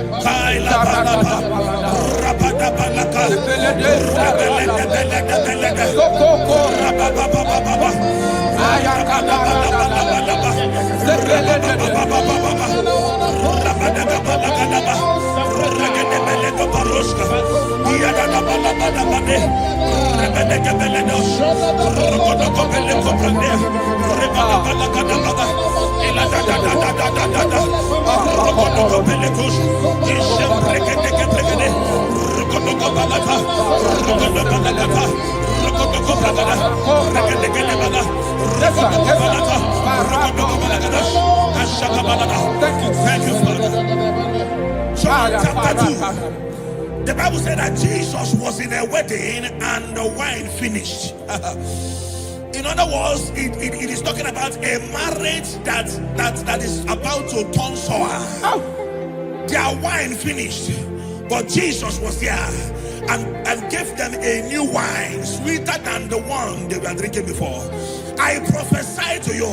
Thank you, Father. John chapter 2. The Bible said that Jesus was in a wedding and the wine finished. In other words, it is talking about a marriage that is about to turn sour. Their wine finished. But Jesus was there and gave them a new wine, sweeter than the one they were drinking before. I prophesy to you,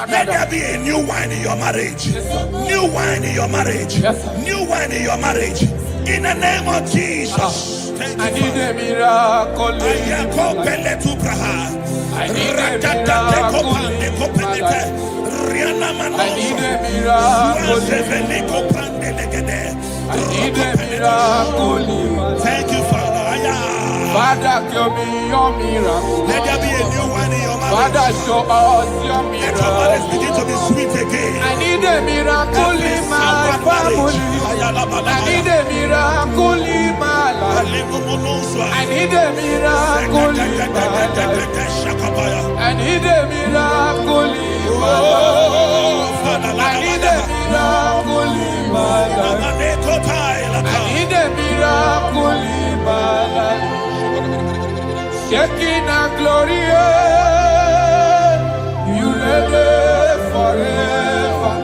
let there be a new wine in your marriage. New wine in your marriage. New wine in your marriage. In the name of Jesus. I need a miracle. I need a miracle. Thank you, Father. Father, give me your miracle. Let there be a new wine in your marriage. Father, show us your miracle. Let your marriage begin to be sweet again. I need a miracle in my family. I need a miracle in my life. I need a miracle in my life. I need a miracle in my life. I need a miracle in my life. I need a miracle in my life. Shaking our glory, you live forever.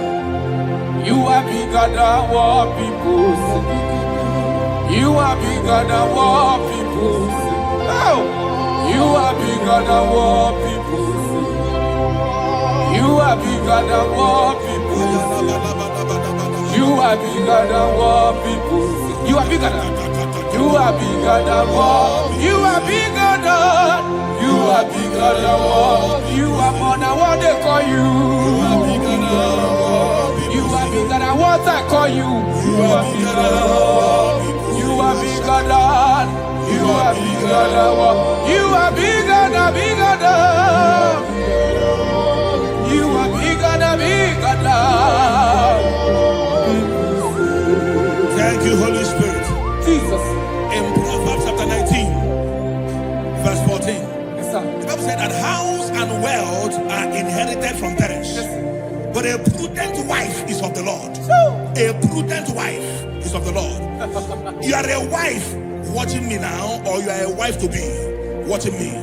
You are bigger than what people say. You are bigger than what people say. Oh, you are bigger than what people say. You are bigger than what people say. You are bigger than what people say. You are bigger than. You are bigger than what. You are bigger than. You are bigger than what. You are more than what they call you. You are bigger than what. You are bigger than what I call you. You are bigger than what. You are bigger than. You are bigger than what. You are bigger than bigger than. You are bigger than bigger than. Thank you, Holy Spirit. Jesus. In Proverbs chapter 19, verse 14, Yes, sir. the Bible said that house and wealth are inherited from parents. But a prudent wife is of the Lord. A prudent wife is of the Lord. You are a wife watching me now, or you are a wife to be watching me.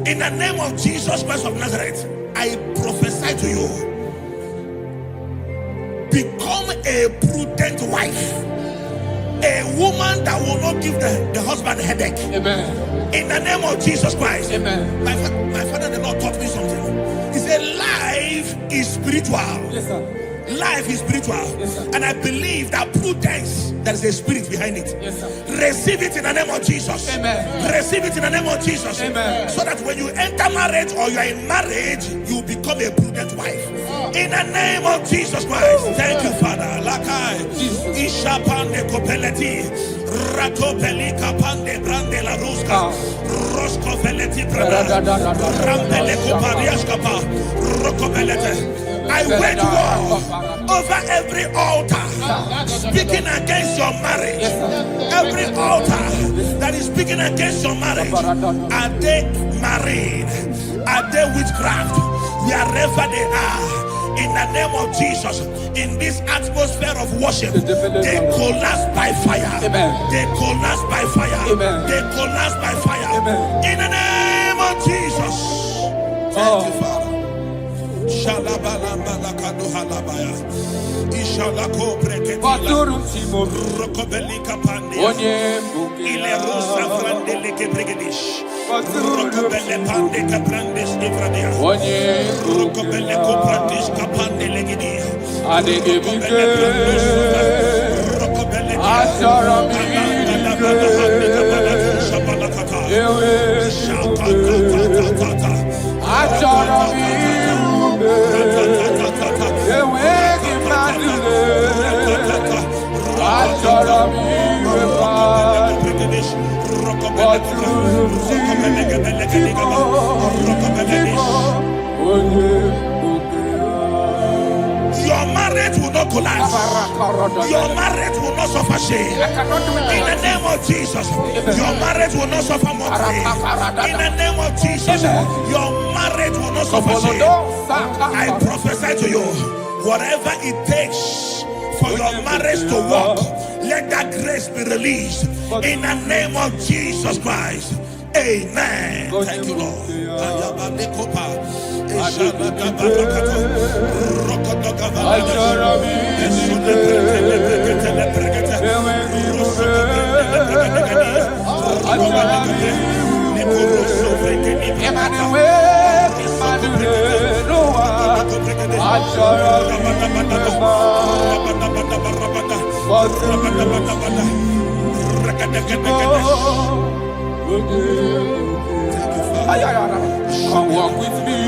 In the name of Jesus Christ of Nazareth, I prophesy to you. Become a prudent wife. A woman that will not give the husband a headache. Amen. In the name of Jesus Christ. Amen. My father, the Lord taught me something. He said, life is spiritual. Yes, sir. Life is spiritual. Yes, sir. And I believe that prudence, there is a spirit behind it. Yes, sir. Receive it in the name of Jesus. Amen. Receive it in the name of Jesus. Amen. So that when you enter marriage or you are in marriage, you become a prudent wife. In the name of Jesus Christ. Thank you, Father. Lakai. Ishapande kopeleti. Ratopelika pande brande la ruska. Rosko veleti prada. Rampele kopariaskapa. Rokopelete. I wage war over every altar speaking against your marriage. Every altar that is speaking against your marriage. Are they married? Are they witchcraft? Wherever they are, in the name of Jesus, in this atmosphere of worship, they collapse by fire. They collapse by fire. They collapse by fire. In the name of Jesus. Thank you, Father. Shalabalambala halabaya. Ishalako breketila. Rokobelika pande. Ile rusa frandele kebrigedish. Rokobele pande kaprandes ivradia. Rokobele koprandish kapande legidia. Adegibike. Rokobele Asharami. Your marriage will not collapse. Your marriage will not suffer shame. In the name of Jesus, your marriage will not suffer mockery. In the name of Jesus, your marriage will not suffer shame. I prophesy to you, whatever it takes for your marriage to work, let that grace be released. In the name of Jesus Christ. Amen. Thank you, Lord. Come walk with me.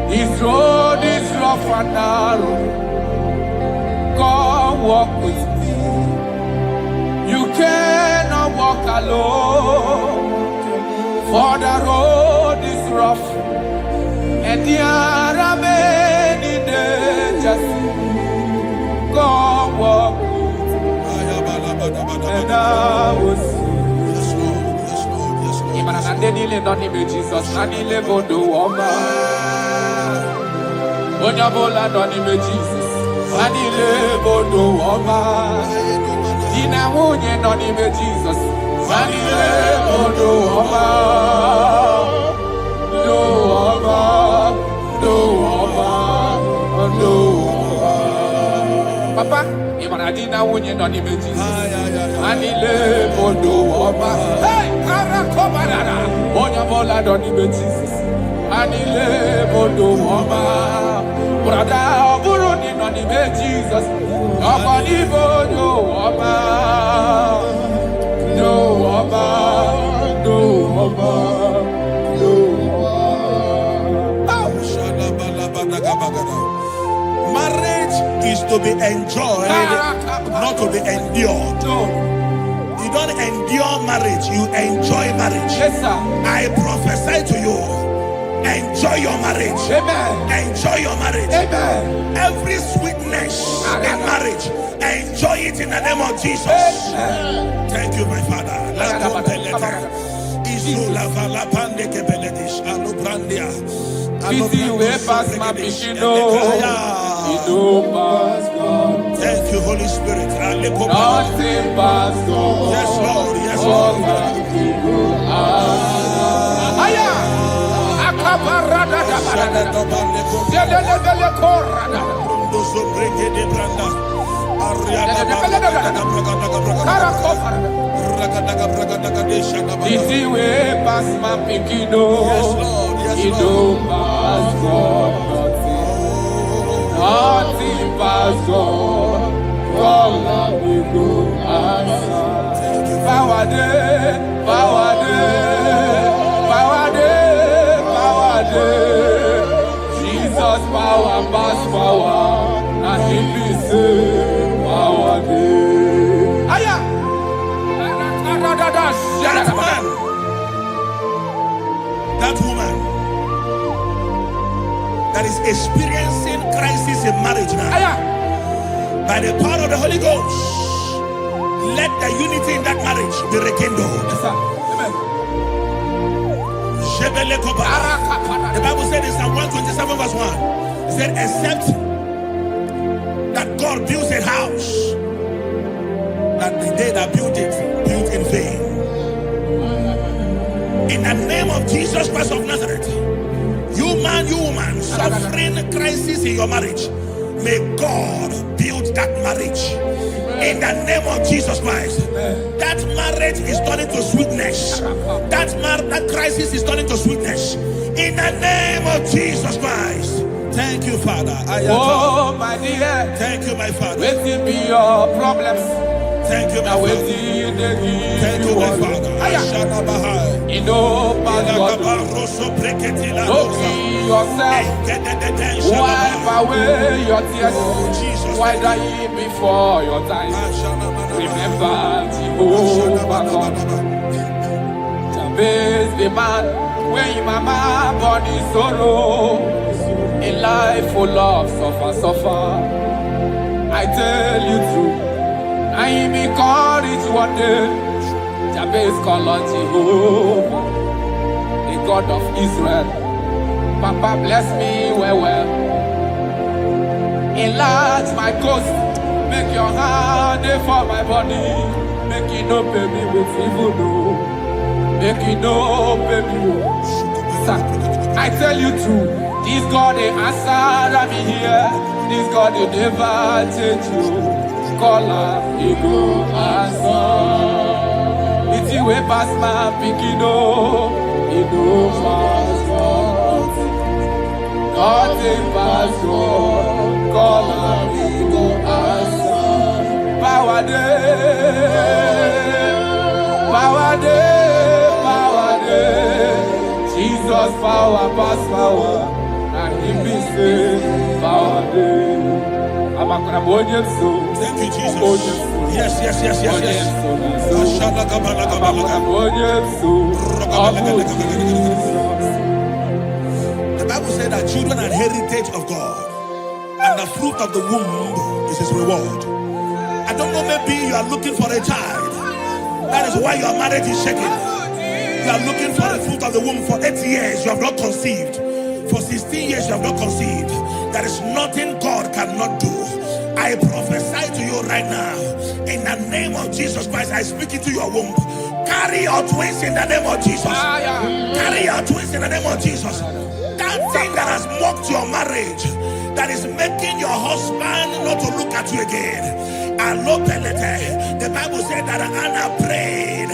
This road is rough and narrow. Come walk with me. You cannot walk alone. For the road is rough and there are many dangers. Come walk with me. And I will see. Nanile noni me Jesus, nanile bodo woma. Onyabola noni me Jesus, nanile bodo woma. Dina munye noni me Jesus, nanile bodo woma. Do woma, do woma, do woma. Papa, imana dina munye noni me Jesus, nanile bodo woma. Hey! Onyabola doni be Jesus, anile bodo woma. Brada oburu ni doni be Jesus, okoni bodo woma. Do woma, do woma, do woma. Marriage is to be enjoyed, not to be endured. You don't endure marriage, you enjoy marriage. Yes, sir. I prophesy to you, enjoy your marriage. Amen. Enjoy your marriage. Amen. Every sweetness in marriage, enjoy it in the name of Jesus. Amen. Thank you, my Father. Thank you, Holy Spirit. Nothing pass God. Yes, Lord. Yes, Lord. Easy way past my pikido. Yes, Lord. Yes, It don't pass God. Nothing pass God. All of me go answer. Power day, power day, power day, power day. Jesus power pass power, and He be say power day. Aya, That man, that woman that is experiencing crisis in marriage now. aya. By the power of the Holy Ghost, let the unity in that marriage be rekindled. Yes, sir. Amen. The Bible said in Psalm 127 verse 1, it said, except that God builds a house, that the day that built it, built in vain. In the name of Jesus Christ of Nazareth, you man, you woman, suffering crisis in your marriage, may God build that marriage. In the name of Jesus Christ, that marriage is turning to sweetness. That crisis is turning to sweetness. In the name of Jesus Christ. Thank you, Father. Oh, my dear. Thank you, my Father. Waiting be your problems. Thank you, my Now Father. waiting they give Thank you, my Father. You know, pass God. Don't kill yourself. Wipe away your tears. Why die before your time? Remember Jehovah God. Jabez the man, when your mama born in sorrow, a life full of suffer. I tell you true, I am encouraged one day. Jabez called on Jehovah, the God of Israel. Papa bless me well. Enlarge my coast, make your hand for my body, make it no pay me with evil. make it no baby. I tell you true, this God they answer me here. This God they never change you. Caller, he go answer. It's you way past my picking no, he go fast. God take pass go, caller, he go answer. Power day, power day, power day. Jesus power pass power, and he be say power day. Thank you, Jesus. Yes. The Bible said that children are heritage of God, and the fruit of the womb is his reward. I don't know, maybe you are looking for a child. That is why your marriage is shaking. You are looking for the fruit of the womb. For 8 years you have not conceived. For 16 years you have not conceived. There is nothing God cannot do. I prophesy to you right now, in the name of Jesus Christ. I speak into your womb. Carry your twins in the name of Jesus. Carry your twins in the name of Jesus. That thing that has mocked your marriage, that is making your husband not to look at you again. The Bible said that Anna prayed,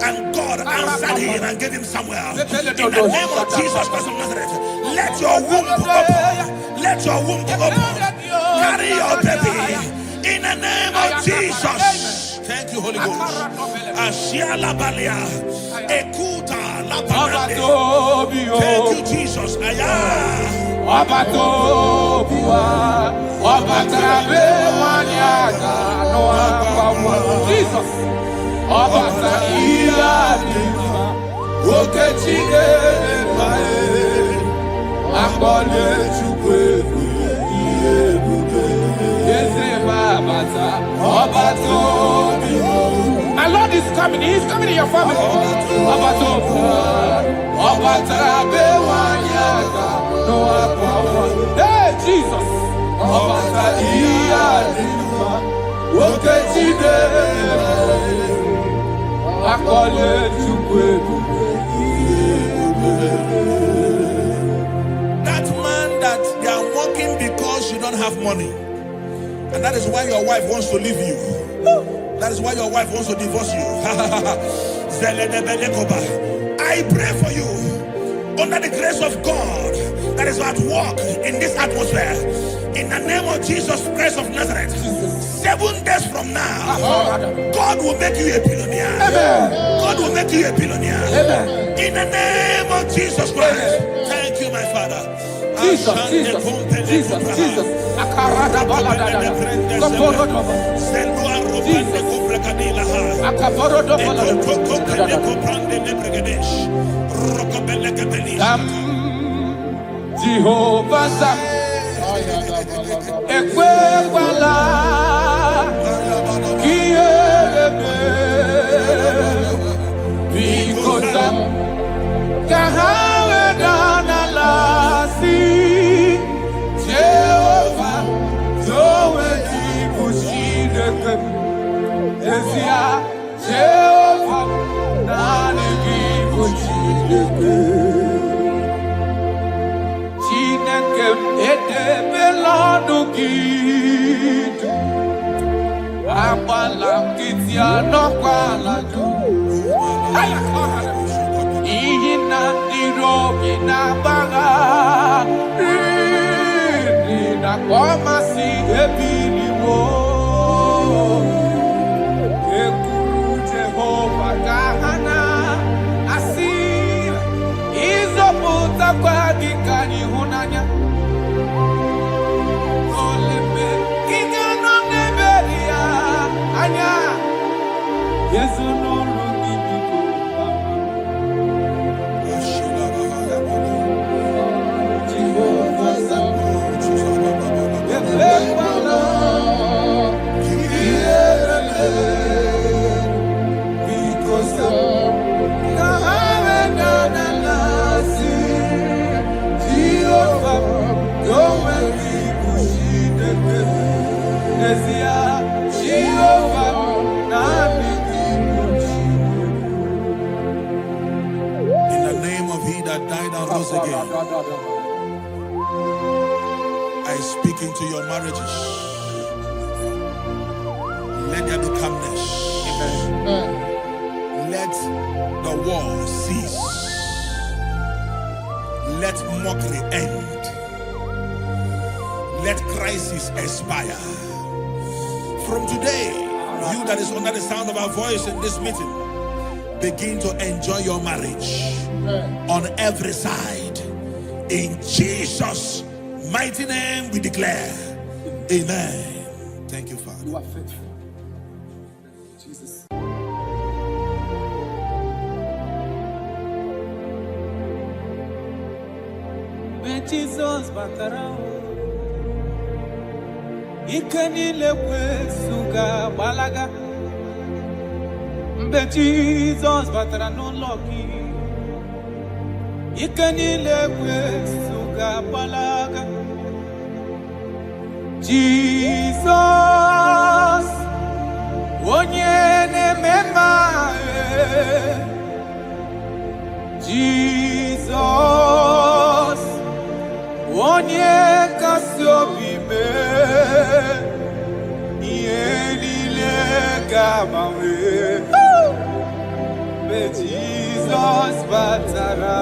and God answered him and gave him Samuel. In the name of Jesus Christ of Nazareth, let your womb be open. Let your womb be open. Carry your baby in the name of Jesus. Thank you, Holy Ghost. Ashiala Balia, Ekuta Labanade. Thank you, Jesus. Jesus. My Lord is coming. He is coming in your family. Hey, Jesus. That man that they are working because you don't have money, and that is why your wife wants to leave you. That is why your wife wants to divorce you. I pray for you, under the grace of God that is at work in this atmosphere, in the name of Jesus Christ of Nazareth. 7 days from now, God will make you a billionaire. God will make you a billionaire. In the name of Jesus Christ. Thank you, my Father. Jesus. Jehovah Ekwewala Kiebe Bikosa Kahawe Danalasi Jehovah Zoe Dikushideke Ezia Jehovah Nani Dikushideke that died and rose again. I speak into your marriages. Let there be calmness. Let the war cease. Let mockery end. Let crisis expire. From today, you that is under the sound of our voice in this meeting, begin to enjoy your marriage on every side. In Jesus' mighty name we declare, amen. Thank you, Father. You are faithful. Jesus. When Jesus batara, ikanile kwesuga balaga. When Jesus batara no lucky, ikanile kwesuga balaga. Jesus, onyene mema. Jesus, onye kasiobi me, yenile gamawe. Be Jesus batara,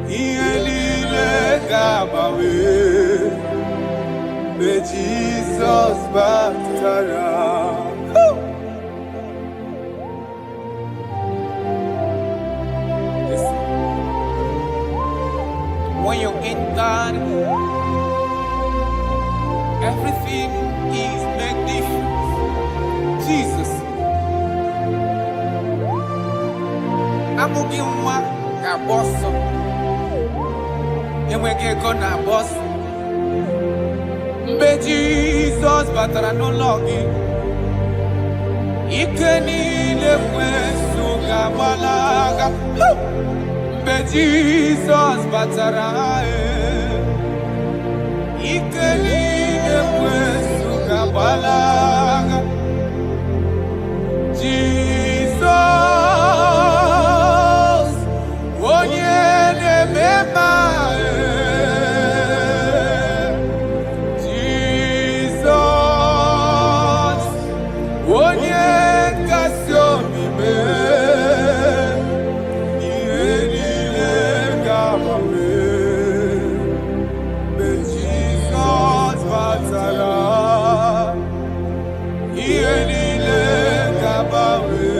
yenile gamawe. Be Jesus batara. When you're in God, everything is magnificent. Jesus. I'm going to boss. And we get gonna boss. Be Jesus, but I no longer. Ikenile kwesuga balaga. Be Jesus, but I ikenile kwesuga balaga. Jesus, onyene mema. Jesus, onye kasiomi me. Yenile gamawe. Be Jesus batara. Yenile gamawe.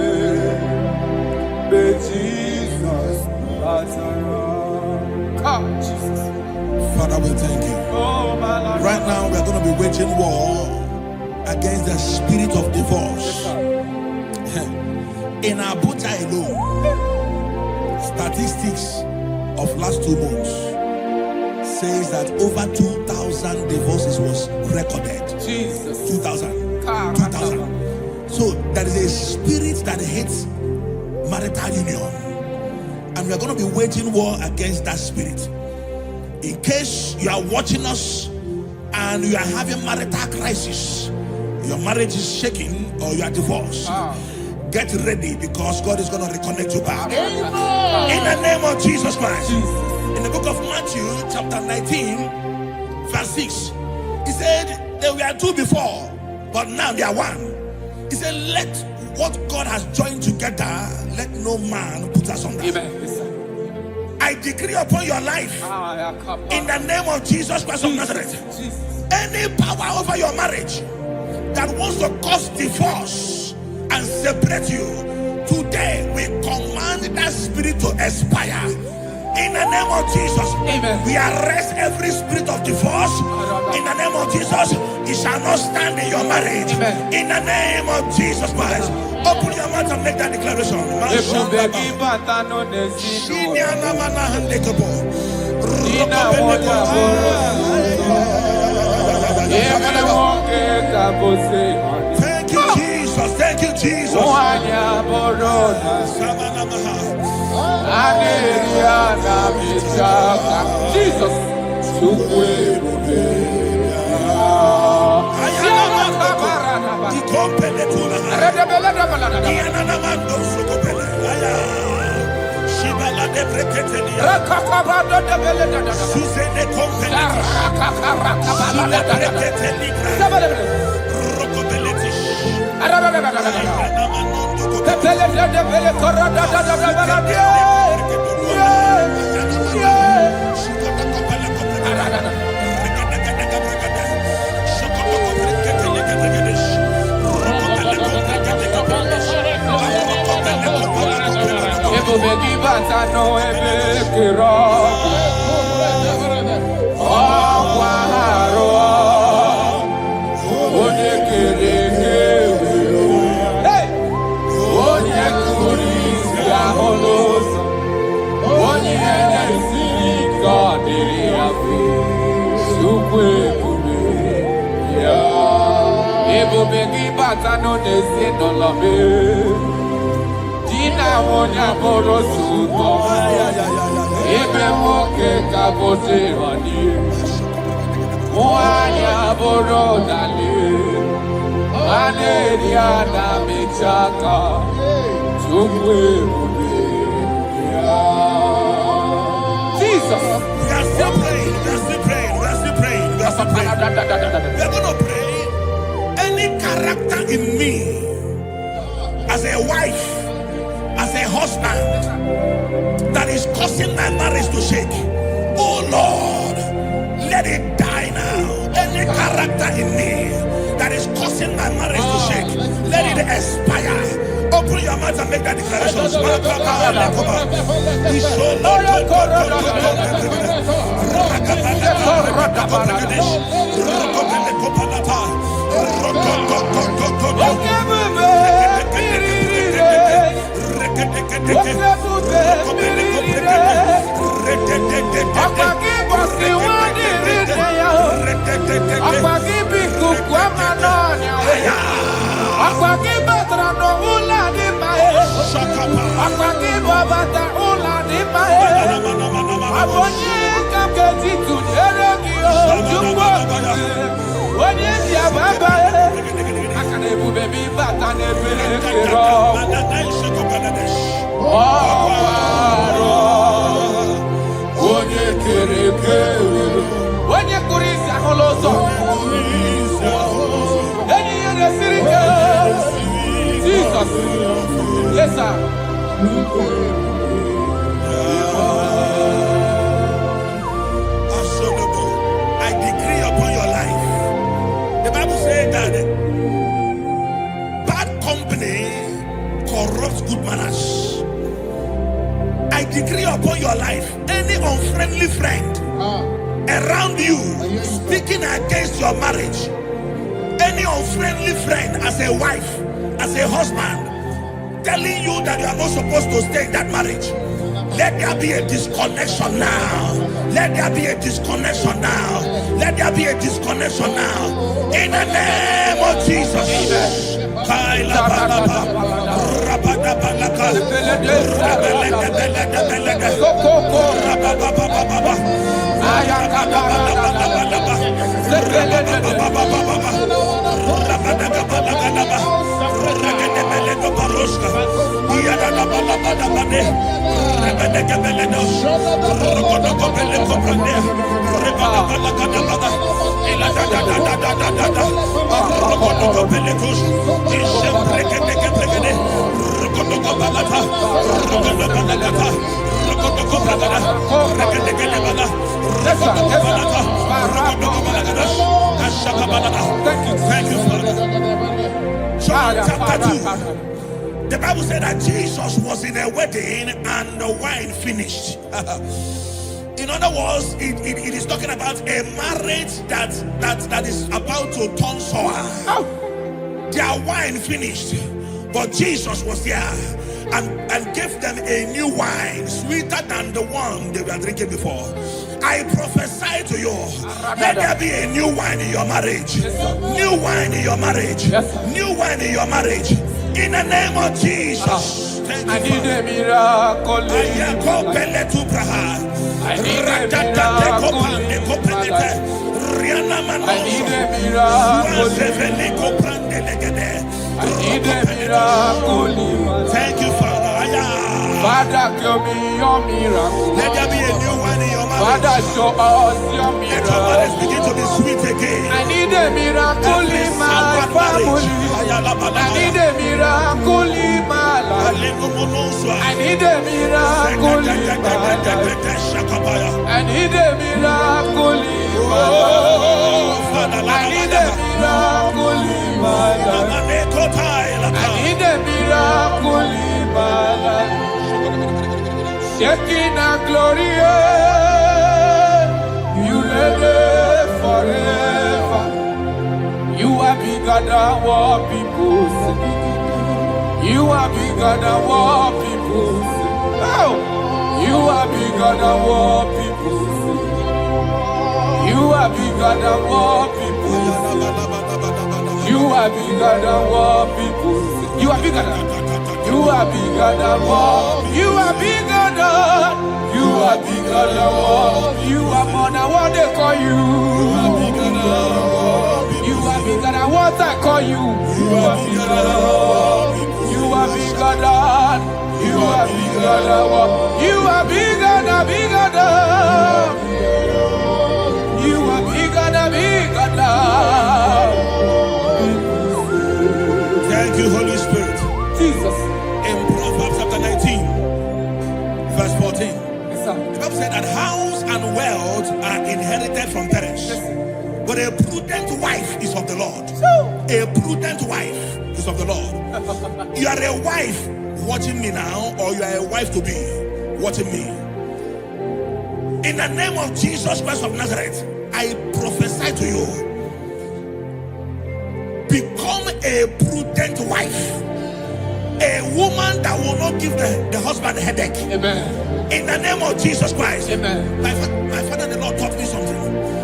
Be Jesus batara. Come, Jesus. Father, we thank you. Oh, my Lord. Right now, we are going to be waging war against the spirit of divorce. In Abuja alone, statistics of last 2 months says that over 2,000 divorces was recorded. Jesus. 2,000. 2,000. So there is a spirit that hates marital union. And we are going to be waging war against that spirit. In case you are watching us and you are having marital crisis, your marriage is shaking or you are divorced, get ready because God is going to reconnect you back. In the name of Jesus Christ. In the book of Matthew chapter 19 verse 6, he said there were 2 before, but now they are 1. He said, let what God has joined together, let no man put asunder. Amen. I decree upon your life, in the name of Jesus Christ of Nazareth, any power over your marriage that wants to cause divorce and separate you, today we command that spirit to expire. In the name of Jesus, Amen. We arrest every spirit of divorce. In the name of Jesus, it shall not stand in your marriage. Amen. In the name of Jesus Christ, open your mouth and make that declaration. Thank you, Jesus. Thank you, Jesus. Jesus. Jesus. We are still praying. We are still praying. We are still praying. We are still praying. We are going to pray. Any character in me, as a wife, as a husband, that is causing my marriage to shake, oh Lord, let it die now. Any character in me that is causing my marriage to shake, let it expire. Open your mouth and make that declaration. Yes, sir. I decree upon your life. The Bible says that bad company corrupts good manners. I decree upon your life, any unfriendly friend around you speaking against your marriage, any unfriendly friend as a wife, as a husband, telling you that you are not supposed to stay in that marriage, let there be a disconnection now. Let there be a disconnection now. Let there be a disconnection now. In the name of Jesus. Thank you, Father. John chapter 2. The Bible said that Jesus was in a wedding and the wine finished. In other words, it is talking about a marriage that is about to turn sour. Their wine finished, but Jesus was there and gave them a new wine, sweeter than the one they were drinking before. I prophesy to you, let there be a new wine in your marriage. New wine in your marriage. New wine in your marriage. In the name of Jesus. I need a miracle. I need a miracle. Thank you, Father. Father, show me your miracle. Let there be a new one in your marriage. Father, show us your Let your marriage miracle. begin to be sweet again. I need a miracle in my family. I need a miracle in my life. I need a miracle in my life. I need a miracle in my life. I need a miracle in my life. I need a miracle in my life. Shaking a glory, you live forever. You are bigger than what people say. You are bigger than what people say. Oh, you are bigger than what people say. You are bigger than what people say. You are bigger than what people say. You are bigger than. You are bigger than what. You are bigger than. You are bigger than what. You are more than what they call you. You are bigger than what. You are bigger than what I call you. You are bigger than what. You are bigger than. You are bigger than what. You are bigger than bigger than. You are bigger than bigger than. Thank you, Holy Spirit. Jesus. In Proverbs chapter 19, verse 14, Yes, sir. the Bible said that house and wealth are inherited from parents, but a prudent wife is of the Lord. A prudent wife is of the Lord. You are a wife watching me now, or you are a wife to be watching me. In the name of Jesus Christ of Nazareth, I prophesy to you, become a prudent wife. A woman that will not give the husband a headache. Amen. In the name of Jesus Christ. Amen. My father, the Lord, taught me something.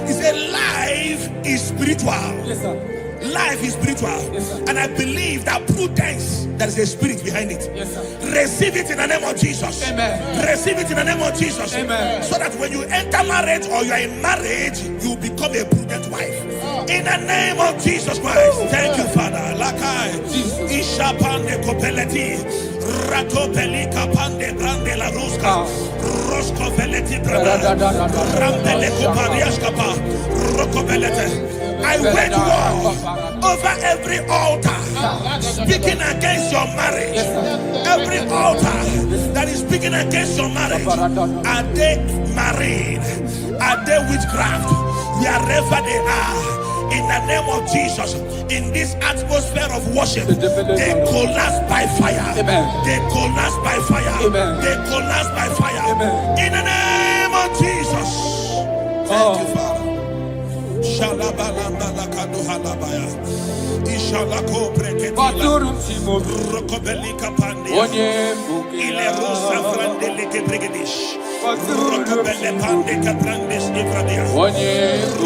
He said, life is spiritual. Yes, sir. Life is spiritual. Yes, sir. And I believe that prudence, there is a spirit behind it. Yes, sir. Receive it in the name of Jesus. Amen. Receive it in the name of Jesus. Amen. So that when you enter marriage or you are in marriage, you become a prudent wife. In the name of Jesus Christ. Thank you, Father. Lakai. Ishapande kopeleti. Ratopeli kapande grande la ruska. Rosko veleti brada. Rampele koparias kapa. Rokobelete. I wage war over every altar speaking against your marriage. Every altar that is speaking against your marriage. Are they married? Are they witchcraft? Wherever they are, in the name of Jesus, in this atmosphere of worship, they collapse by fire. They collapse by fire. They collapse by fire. In the name of Jesus. Thank you, Father. Ishalako breketila Rokobelika pandia Ile rusa frandelike bregedish Rokobele pande kaprandis ifradia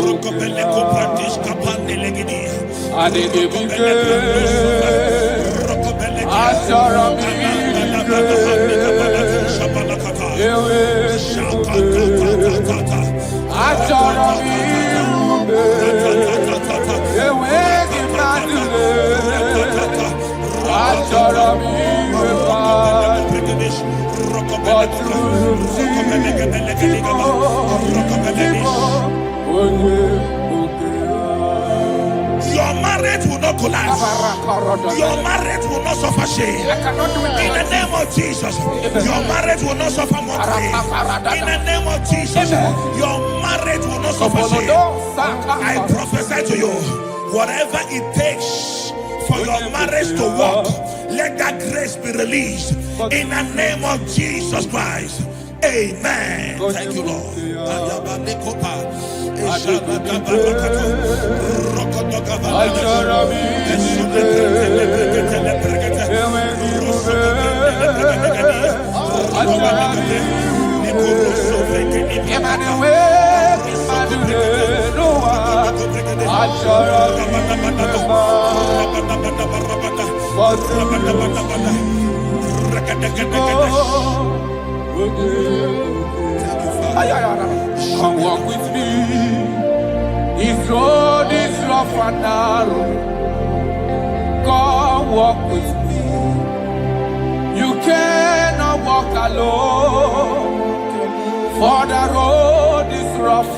Rokobele koprandish kapande legidia Rokobele Rokobele Your marriage will not collapse. Your marriage will not suffer shame. In the name of Jesus, your marriage will not suffer mockery. In the name of Jesus, your marriage will not suffer shame. I prophesy to you, whatever it takes for your marriage to work, let that grace be released. In the name of Jesus Christ. Amen. Thank you, Lord. Come walk with me. This road is rough and narrow. Come walk with me. You cannot walk alone. For the road is rough,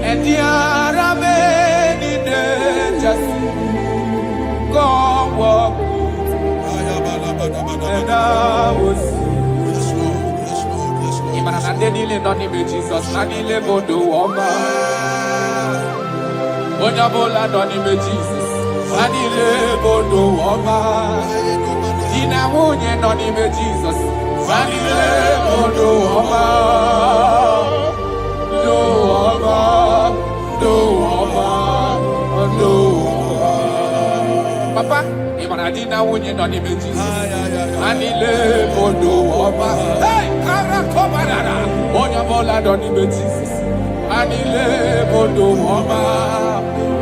and there are many dangers. Come walk, and I will see. Jesus, Nanile Bodo Woma. Onyabola Donime Jesus, Nanile Bodo Woma. Ina Munye Donime Jesus, Nanile Bodo Woma. Do Woma, Do Woma, Do Woma. Papa, Imanadina Munye Donime Jesus, Nanile Bodo Woma. Hey, Karakobarara. Onyabola Donime Jesus, Anile Bodo Woma.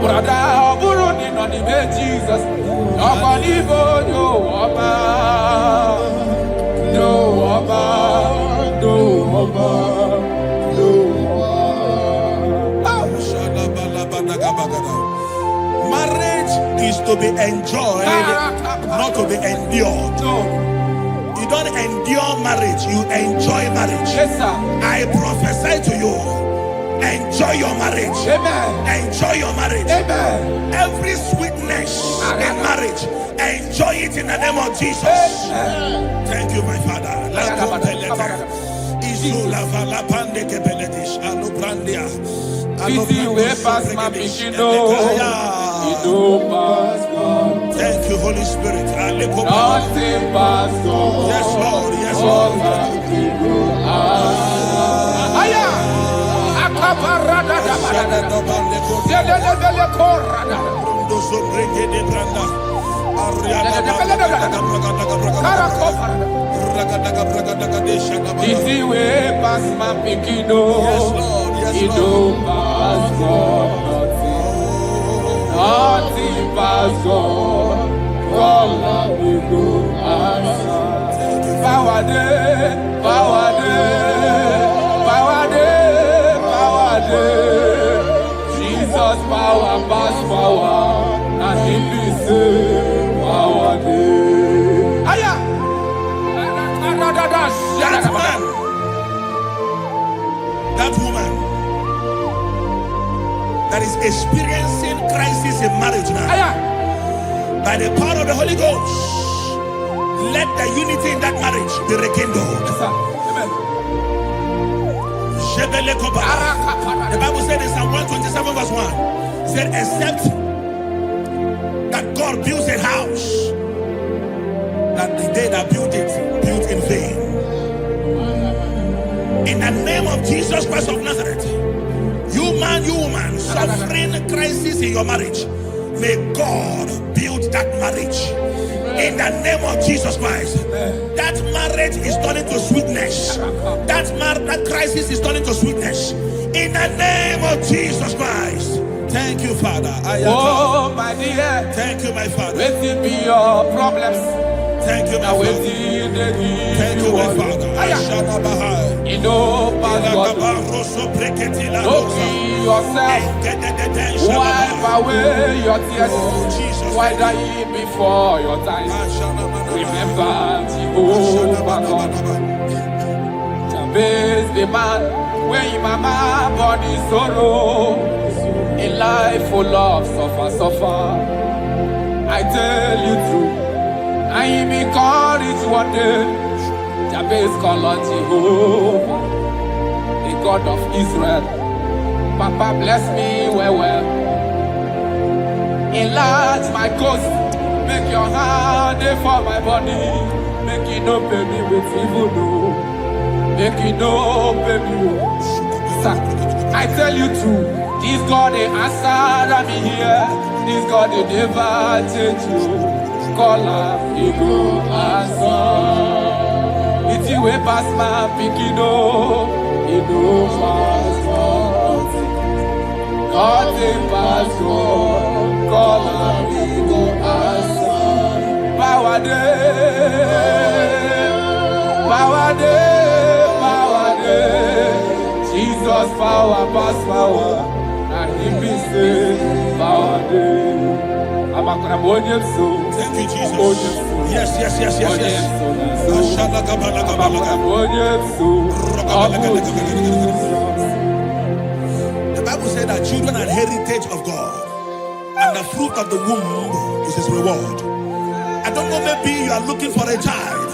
Brother Oburoni Donime Jesus, Nobody Bodo Woma. Do Woma, Do Woma, Do Shadabalabadagabagada. Marriage is to be enjoyed, not to be endured. You don't endure marriage, you enjoy marriage. Yes, sir. I prophesy to you, enjoy your marriage. Amen. Enjoy your marriage. Amen. Every sweetness in marriage, enjoy it in the name of Jesus. Amen. Thank you, my Father. Thank you, Holy Spirit. Nothing but God. Yes, Lord. Yes, Lord. Easy way past my pikino. Yes, Lord. Yes, You Lord. don't pass God. Nothing pass God. All of you go answer. Power day, power day, power day, power day. Jesus power pass power, and He be say power day. Aya. That man, that woman that is experiencing crisis in marriage now, Aya. by the power of the Holy Ghost, let the unity in that marriage be rekindled. Yes, sir. Amen. The Bible said in Psalm 127 verse 1, it said, except that God builds a house, that the day that built it, built in vain. In the name of Jesus Christ of Nazareth, you man, you woman, suffering crisis in your marriage, may God build that marriage. In the name of Jesus Christ, that marriage is turning to sweetness. That crisis is turning to sweetness. In the name of Jesus Christ. Thank you, Father. Oh, my dear. Thank you, my Father. Let it be your problems. Thank you, my Now, Father. Thank you, my Father. You know, Pastor, don't be yourself. Wipe away your tears. Why die before your time? Remember, Jehovah God. Jabez the man, when your mama body sorrow, a life full of suffer. I tell you true, I am encouraged one day. Jabez call on Jehovah, the God of Israel. Papa bless me well. Enlarge my coast, make your hand for my body. Make it no pay me with evil, no. Make it no pay me. Sir, I tell you true, this God they answer me here. This God they never change you. Call him, he go answer. It's you way past my pikino, he no pass God. Nothing pass God. Call him, he go answer. Power day, power day, power day. Jesus power pass power, and he be say power day. Thank you, Jesus. Yes. The Bible said that children are heritage of God, and the fruit of the womb is his reward. I don't know, maybe you are looking for a child.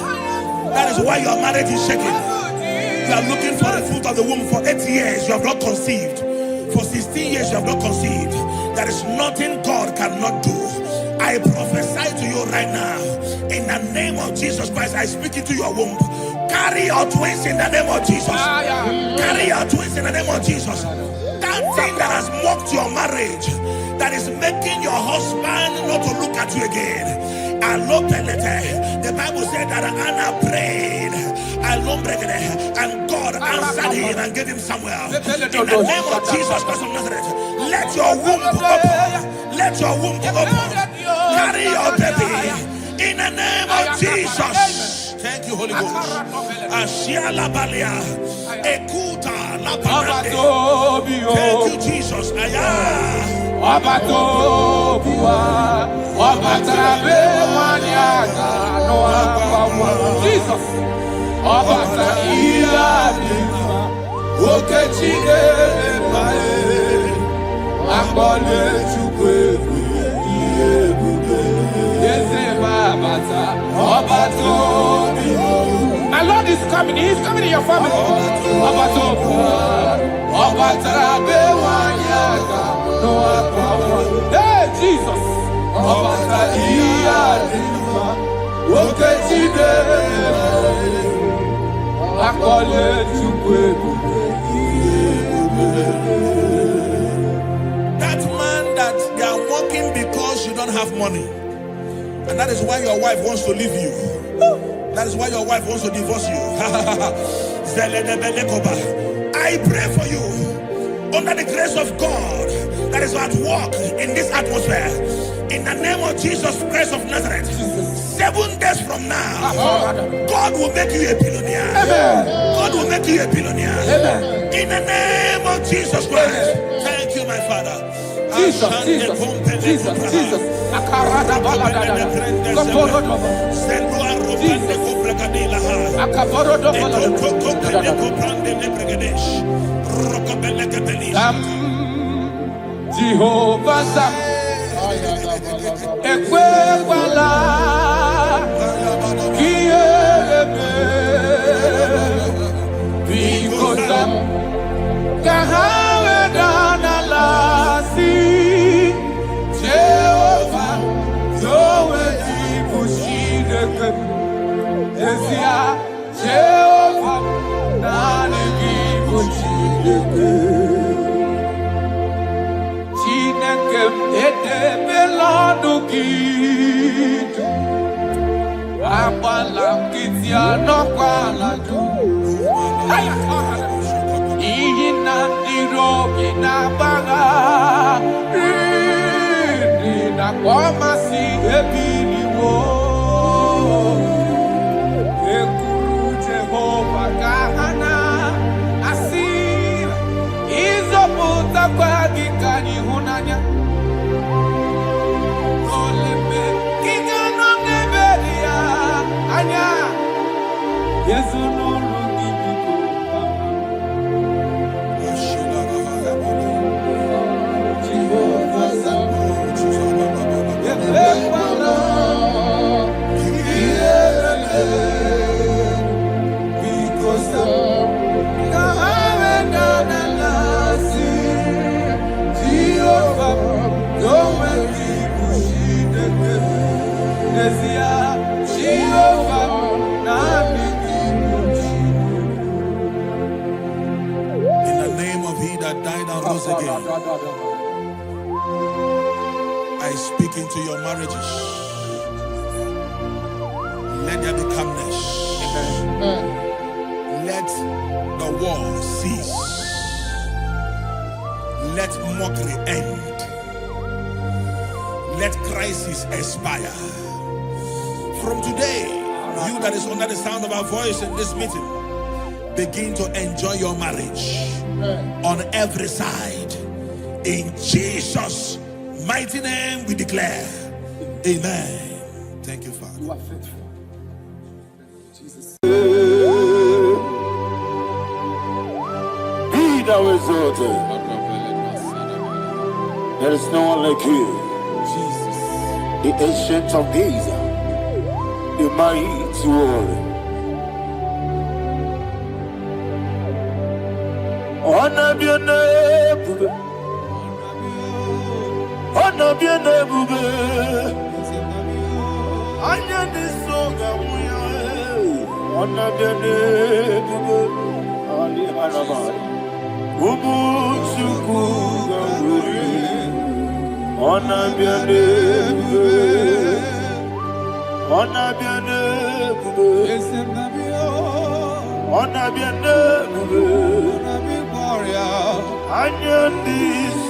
That is why your marriage is shaking. You are looking for the fruit of the womb. For 8 years you have not conceived. For 16 years you have not conceived. There is nothing God cannot do. I prophesy to you right now, in the name of Jesus Christ. I speak into your womb. Carry your twins in the name of Jesus. Carry your twins in the name of Jesus. That thing that has mocked your marriage, that is making your husband not to look at you again. The Bible said that Anna prayed, and God answered him and gave him Samuel. In the name of Jesus Christ of Nazareth, let your womb open. Let your womb open. Carry your baby in the name of Jesus. Thank you, Holy Ghost. Ashiala Balia, Ekuta La Thank you, Jesus. Jesus. My Lord is coming. He is coming in your family. Hey, Jesus. That man that they are working because you don't have money, and that is why your wife wants to leave you. That is why your wife wants to divorce you. I pray for you, under the grace of God that is at work in this atmosphere, in the name of Jesus Christ of Nazareth. 7 days from now, God will make you a billionaire. God will make you a billionaire. In the name of Jesus Christ. Thank you, my Father. Jesus. Jehovah Sam, Ekwebala, Kielebe, Bikosam, Kahawe Danalasi, Jehovah, Yowe Dibushideke, Esia, Jehovah, Nani Dibushideke. I speak into your marriages. Let there be calmness. Let the war cease. Let mockery end. Let crisis expire. From today, you that is under the sound of our voice in this meeting, begin to enjoy your marriage on every side. In Jesus' mighty name we declare. Amen. Thank you, Father. You are faithful. Jesus. Be thou exalted. There is no one like you. Jesus. The ancient of days, the mighty warrior. Honor be your name, honor be your name. Anya ni soga muya, honor be your name. Ali Arabari, Ubu Chukuga Muri, honor be your name, honor be your name, honor be your name. Anya ni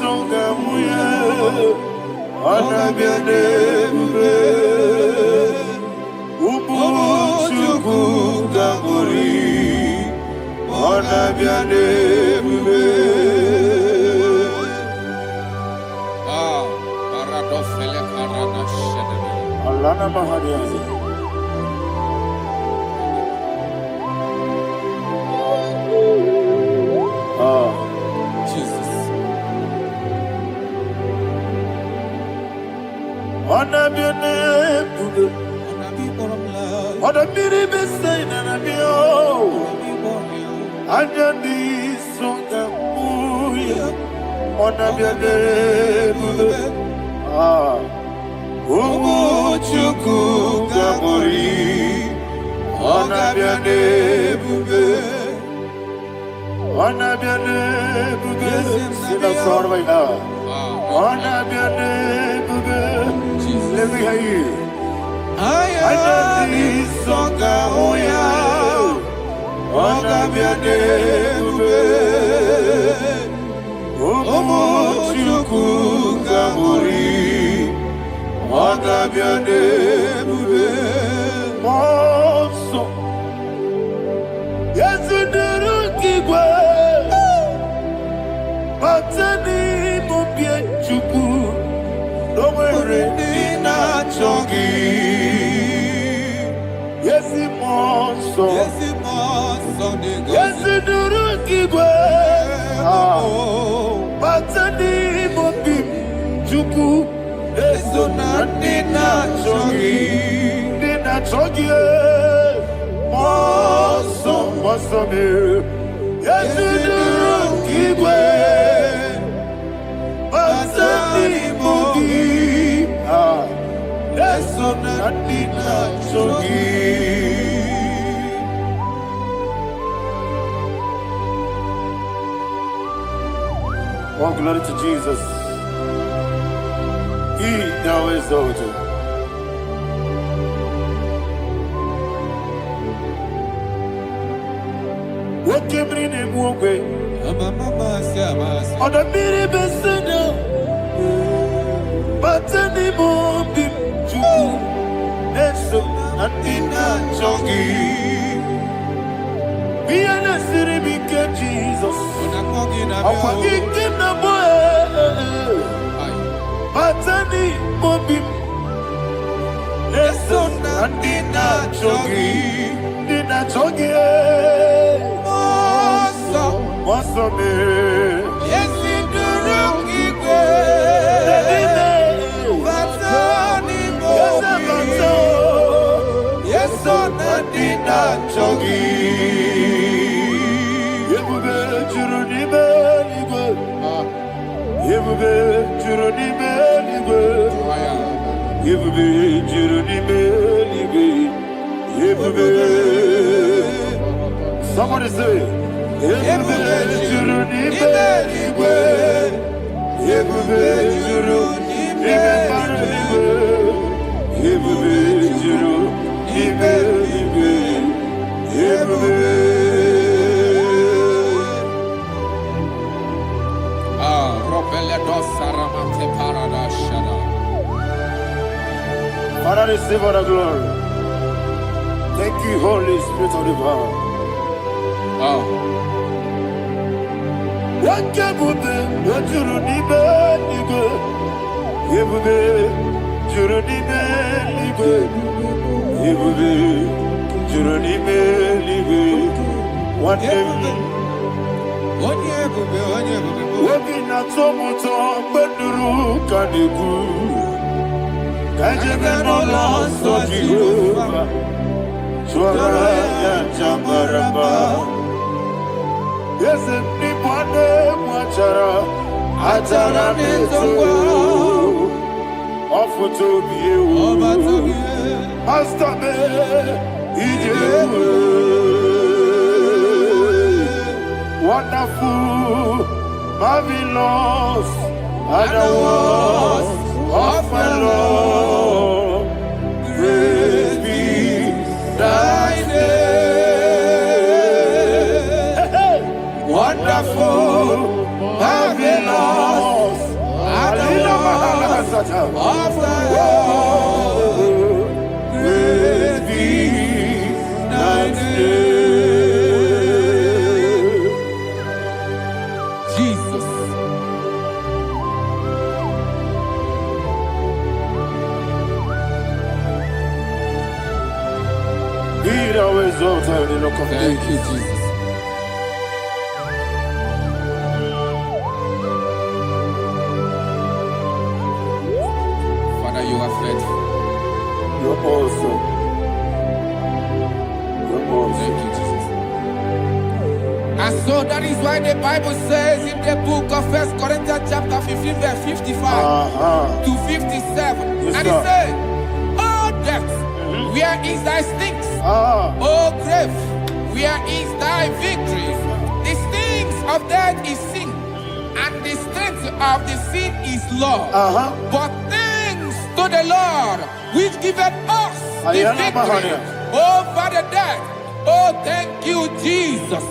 soga muya, honor be your name. Ubu Chukuga Muri, honor be your name. Paradofele karana shedebe. Alana Mahariazi. Jesus. Honor be your name. Honor be the best thing and I be all. Anya ni soga muya, honor be your name. Umu Chukuga Muri, honor be your name. Honor be your name. Sing a song right now. Honor be your name. Let me hear you. Anya ni soga muya, honor be your name. Umu Chukuga Muri, honor be your name. Monso, yes in the Rukigwe, Batani Mubie Chuku, no worry Nina Chogi. Yes in Monso, yes in the Rukigwe, Batani Mubie Chuku. Eso na Nina Chogi, Nina Chogi, Moso me, Yesu Nurukigwe, Basani Mogi, Eso na Nina Chogi. Oh, glory to Jesus. He thou exalted. What came in him away? On the miri besena, but any more be true. Eso Nina Chogi. Be an city because Jesus. I'm forgetting the boy. Batani Mobim Leson and Nina Chogi Moso me Yes, in the Rukigwe, Batani Mobi, Yes, on Nina Chogi Yebube Juruni Beligwe Yebube Juruni Beligwe Yebube Juruni Beligwe Yebube. Somebody say Yebube Juruni Beligwe Yebube Juruni Beligwe Yebube Juruni Beligwe Yebube. Father, receive all the glory. Thank you, Holy Spirit of divine. What can we do? What you need, Jurunime libe, ebube, jurunime libe, wandemi. Obi na tomuto beduru kaniku, kajebe no loso Jehovah, swara ya jambaraba. Yese ni bwane mwachara, atara netongo. Ofutobiye o, Astabe, Ijewe. Wonderful, marvelous, are the words of my Lord. Praise be thy name. Wonderful, marvelous, are the words of my Lord. Praise be thy name. Thank you, Jesus. Father, you are faithful. You're awesome. You're awesome. Thank you, Jesus. And so that is why the Bible says in the book of 1 Corinthians chapter 15, verse 55 to 57. Yes, and it sir. says, "Oh death, where is thy sting? Oh grave, where is thy victory? The stings of death is sin, and the strength of the sin is law. But thanks to the Lord, which giveth us the victory over the death." Oh, thank you, Jesus.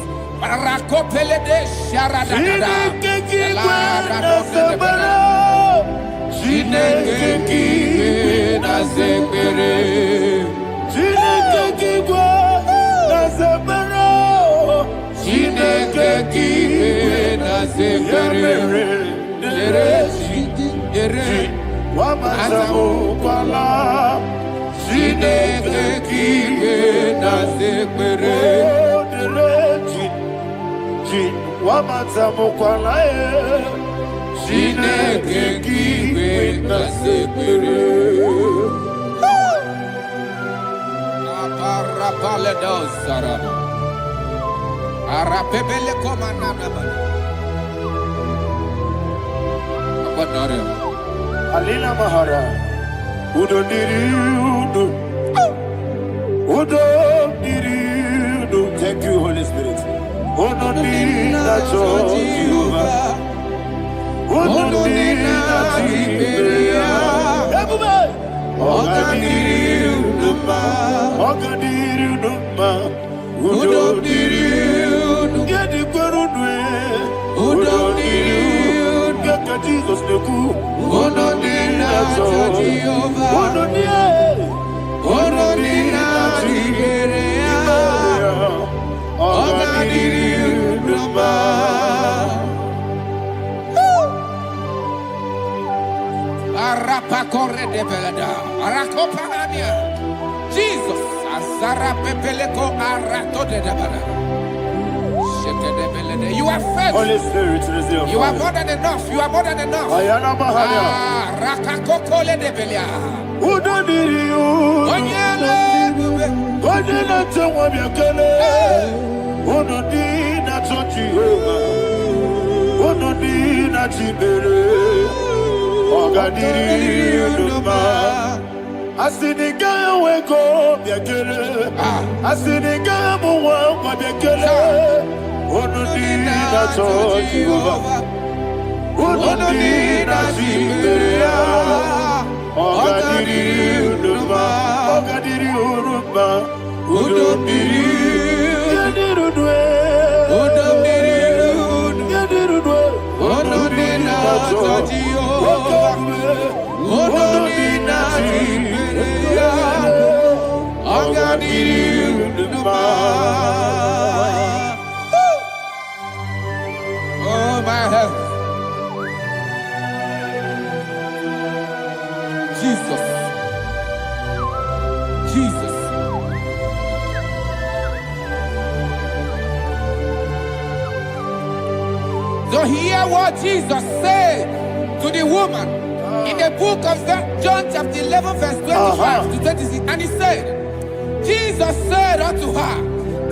Alina Mahara, Udo Diriudo, Udo Diriudo. Thank you, Holy Spirit. Udo Diriudo, Jehovah. Udo Diriudo, Oga Diriudo, Oga Diriudo, Udo Diriudo, Gedi Gwerudwe, Udo Diriudo, Gaka Jesus Neku, Udo Diriudo, Udo Diriudo, Udo Diriudo, Oga Diriudo, Arapa corre de belada, arakopa ania. Jesus, azara pepeleko arato de dabada. Sheke de belede. You are faithful. Holy Spirit, reserve. You are more than enough. You are more than enough. Ayana Mahania. Rakakokole de belia. Udo Diriudo, Onyele bube. Udo Diriudo, Udo Diriudo, Udo Diriudo, Oga Diriudo, Asiniga weko biakele, Asiniga muwa biakele, Udo Diriudo, Udo Diriudo, Oga Diriudo, Oga Diriudo, Udo Diriudo, Udo Diriudo, Udo Oh, my health. Jesus. to hear what Jesus said to the woman in the book of John chapter 11 verse 25 to 26. And he said, Jesus said unto her,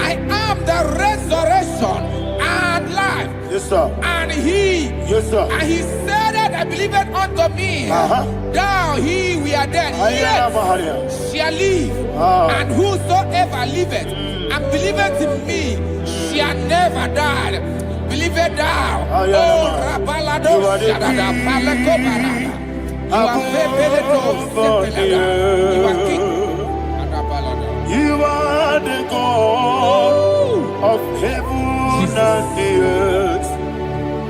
I am the resurrection and life. Yes, sir. And he, Yes, sir. and he said that I believe it unto me. Thou he we are dead, yet shall live. And whosoever liveth and believeth in me shall never die. Believe it thou. Oh, Rabalado, Shadada, Palakobarada. You are You are king. You are the God of heaven and the earth.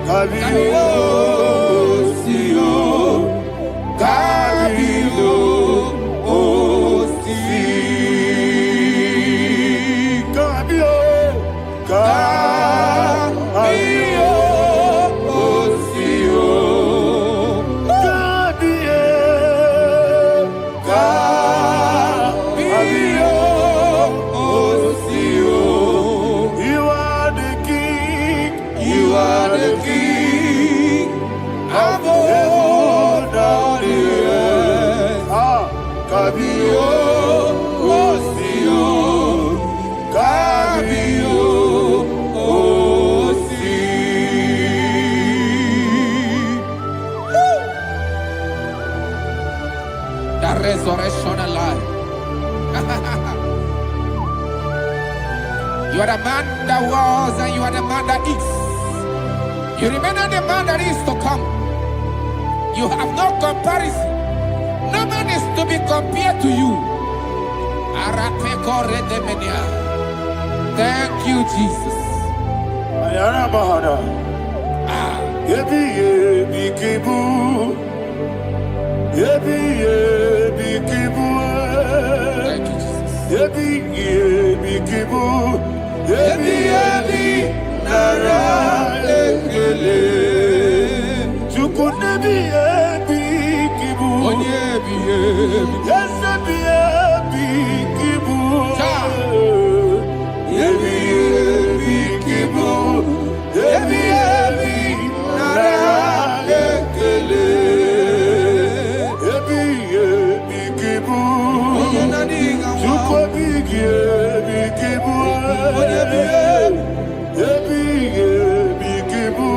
Kabio, Sio, Kabio, Osi, Kabio, Kabio, Osio, Kabio, Kabio, Osio. You are the king. You are the king of heaven and the earth. Kabio, Osio, Kabio, Osi. The resurrection and life. You are the man that was and you are the man that is. You remember the man that is to come. You have no comparison. No man is to be compared to you. Thank you, Jesus. Ayana Mahana. Yebi yebi kibu. Yebi yebi kibu. Thank you, Jesus. Yebi yebi kibu. Yebi yebi nara ekele. Chuku nebi yebi kibu. Onyebi yebi. Yes yebi yebi kibu. Yebi yebi kibu. Yebi yebi nara ekele. Yebi yebi kibu. Chuku bigi yebi kibu. Yebi yebi kibu.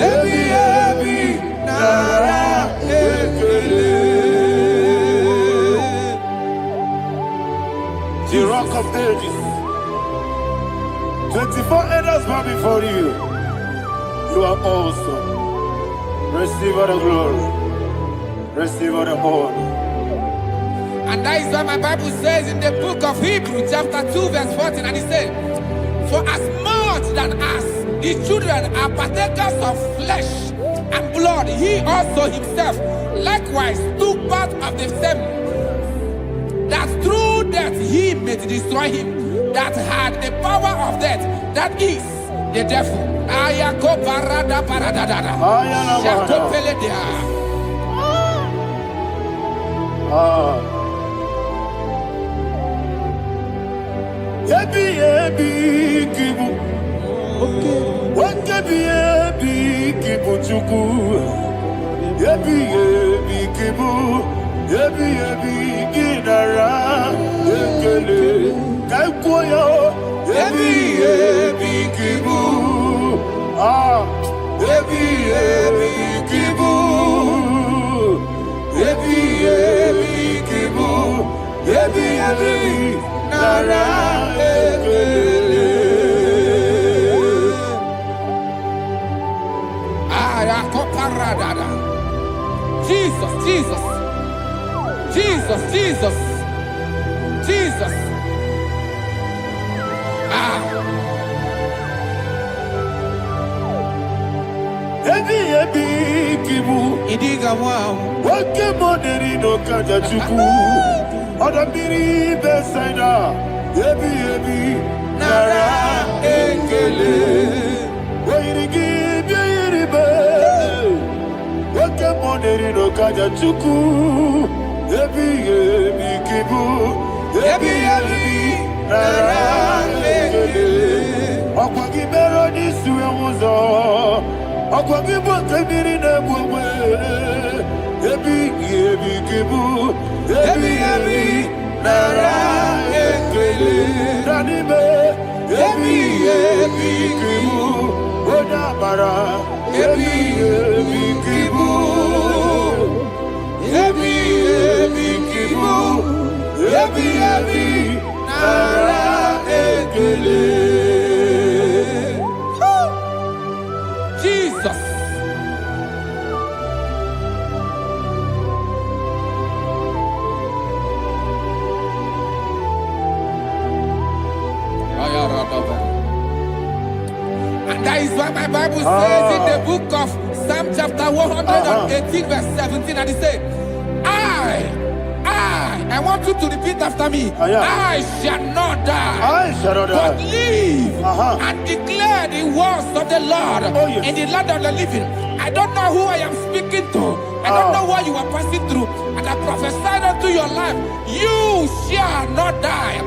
Yebi yebi nara ekele. The rock of ages. 24 elders bow before you. You are awesome. Receive all the glory. Receive all the honor. And that is what my Bible says in the book of Hebrews chapter 2 verse 14. And it said, for as much that as the children are partakers of flesh and blood, he also himself likewise took part of the same, that through death he may destroy him that had the power of death, that is the devil. Ayako parada paradadada. Shako peledea. Yebi yebi kibu. Yebi yebi kibu chuku. Yebi yebi kibu. Yebi yebi ginara ekele. Kaikoyo. Yebi yebi kibu. Yebi yebi kibu. Yebi yebi kibu. Yebi yebi nara ekele. Jesus, Jesus, Jesus, Jesus, Jesus. Yebi yebi kibu. Idiga wow. Wake moderi no kaja chuku. Odambiri besaida. Yebi yebi nara ekele. Wairigi biiribe. Wake moderi no kaja chuku. Yebi yebi kibu. Yebi yebi nara ekele. Okwagi bero ni suwe muzo. Akwagibo temiri na bwewe. Ebi kibu. Ebi nara ekele. Danime. Ebi kibu. Odabara. Ebi kibu. Ebi kibu. Ebi nara ekele. Jesus. And that is why my Bible says in the book of Psalm chapter 118 verse 17, and it says, I want you to repeat after me. I shall not die, but live and declare the words of the Lord in the land of the living. I don't know who I am speaking to. I don't know what you are passing through. And I prophesied unto your life, you shall not die.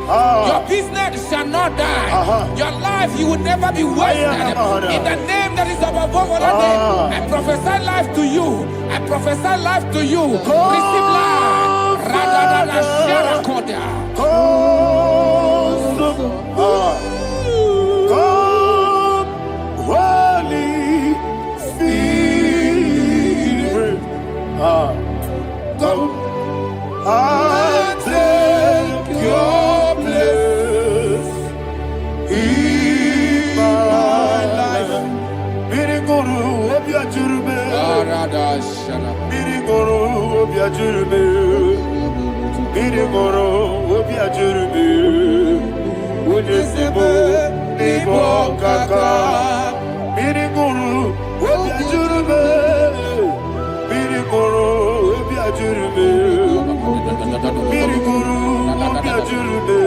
Your business shall not die. Your life, you will never be wasted. In the name that is above all other name, I prophesy life to you. I prophesy life to you. Receive life. Radadada Sharakoda. Holy Spirit, come and take your place in my life. Miriguru obiajurube, miriguru obiajurube, miriguru obiajurube. Unisimo nibo kaka, miriguru obiajurube, miriguru obiajurube, miriguru obiajurube.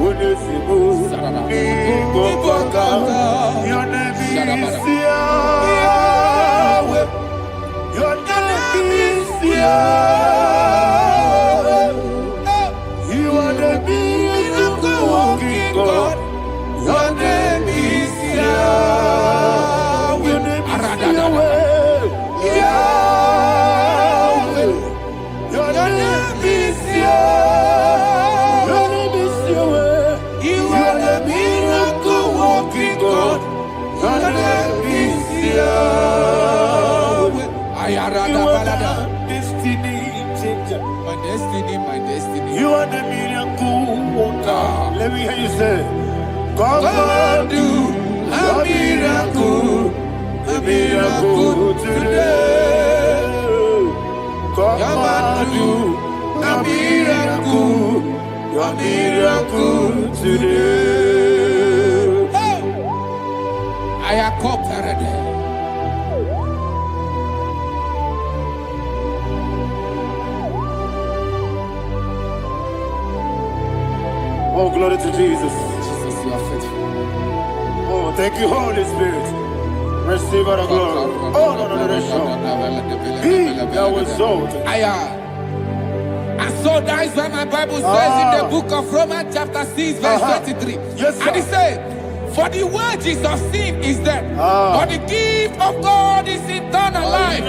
Unisimo nibo kaka. Your name is Yahweh. Your name is Yahweh. You are the miracle working God. Your name is Yahweh. Your name is Yahweh. Yahweh. Your name is Yahweh. Your name is Yahweh. You are the miracle working God. Your name is Yahweh. You are the destiny changer. My destiny. You are the miracle worker. Let me hear you say, come and do a miracle today. Come and do a miracle today. I am cooperative. Oh, glory to Jesus. Jesus, you are faithful. Oh, thank you, Holy Spirit. Receive our glory. Oh, no, He that was exalted. And so that is why my Bible says in the book of Romans chapter 6 verse 23. Yes, sir. And it says, for the wages of sin is death, but the gift of God is eternal life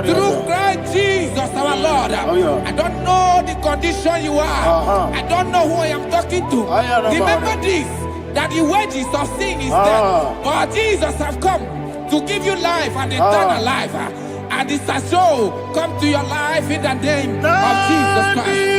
through Christ Jesus our Lord. I don't know the condition you are. I don't know who I am talking to. Remember this, that the wages of sin is death, but Jesus has come to give you life and eternal life. And this has so come to your life in the name of Jesus Christ.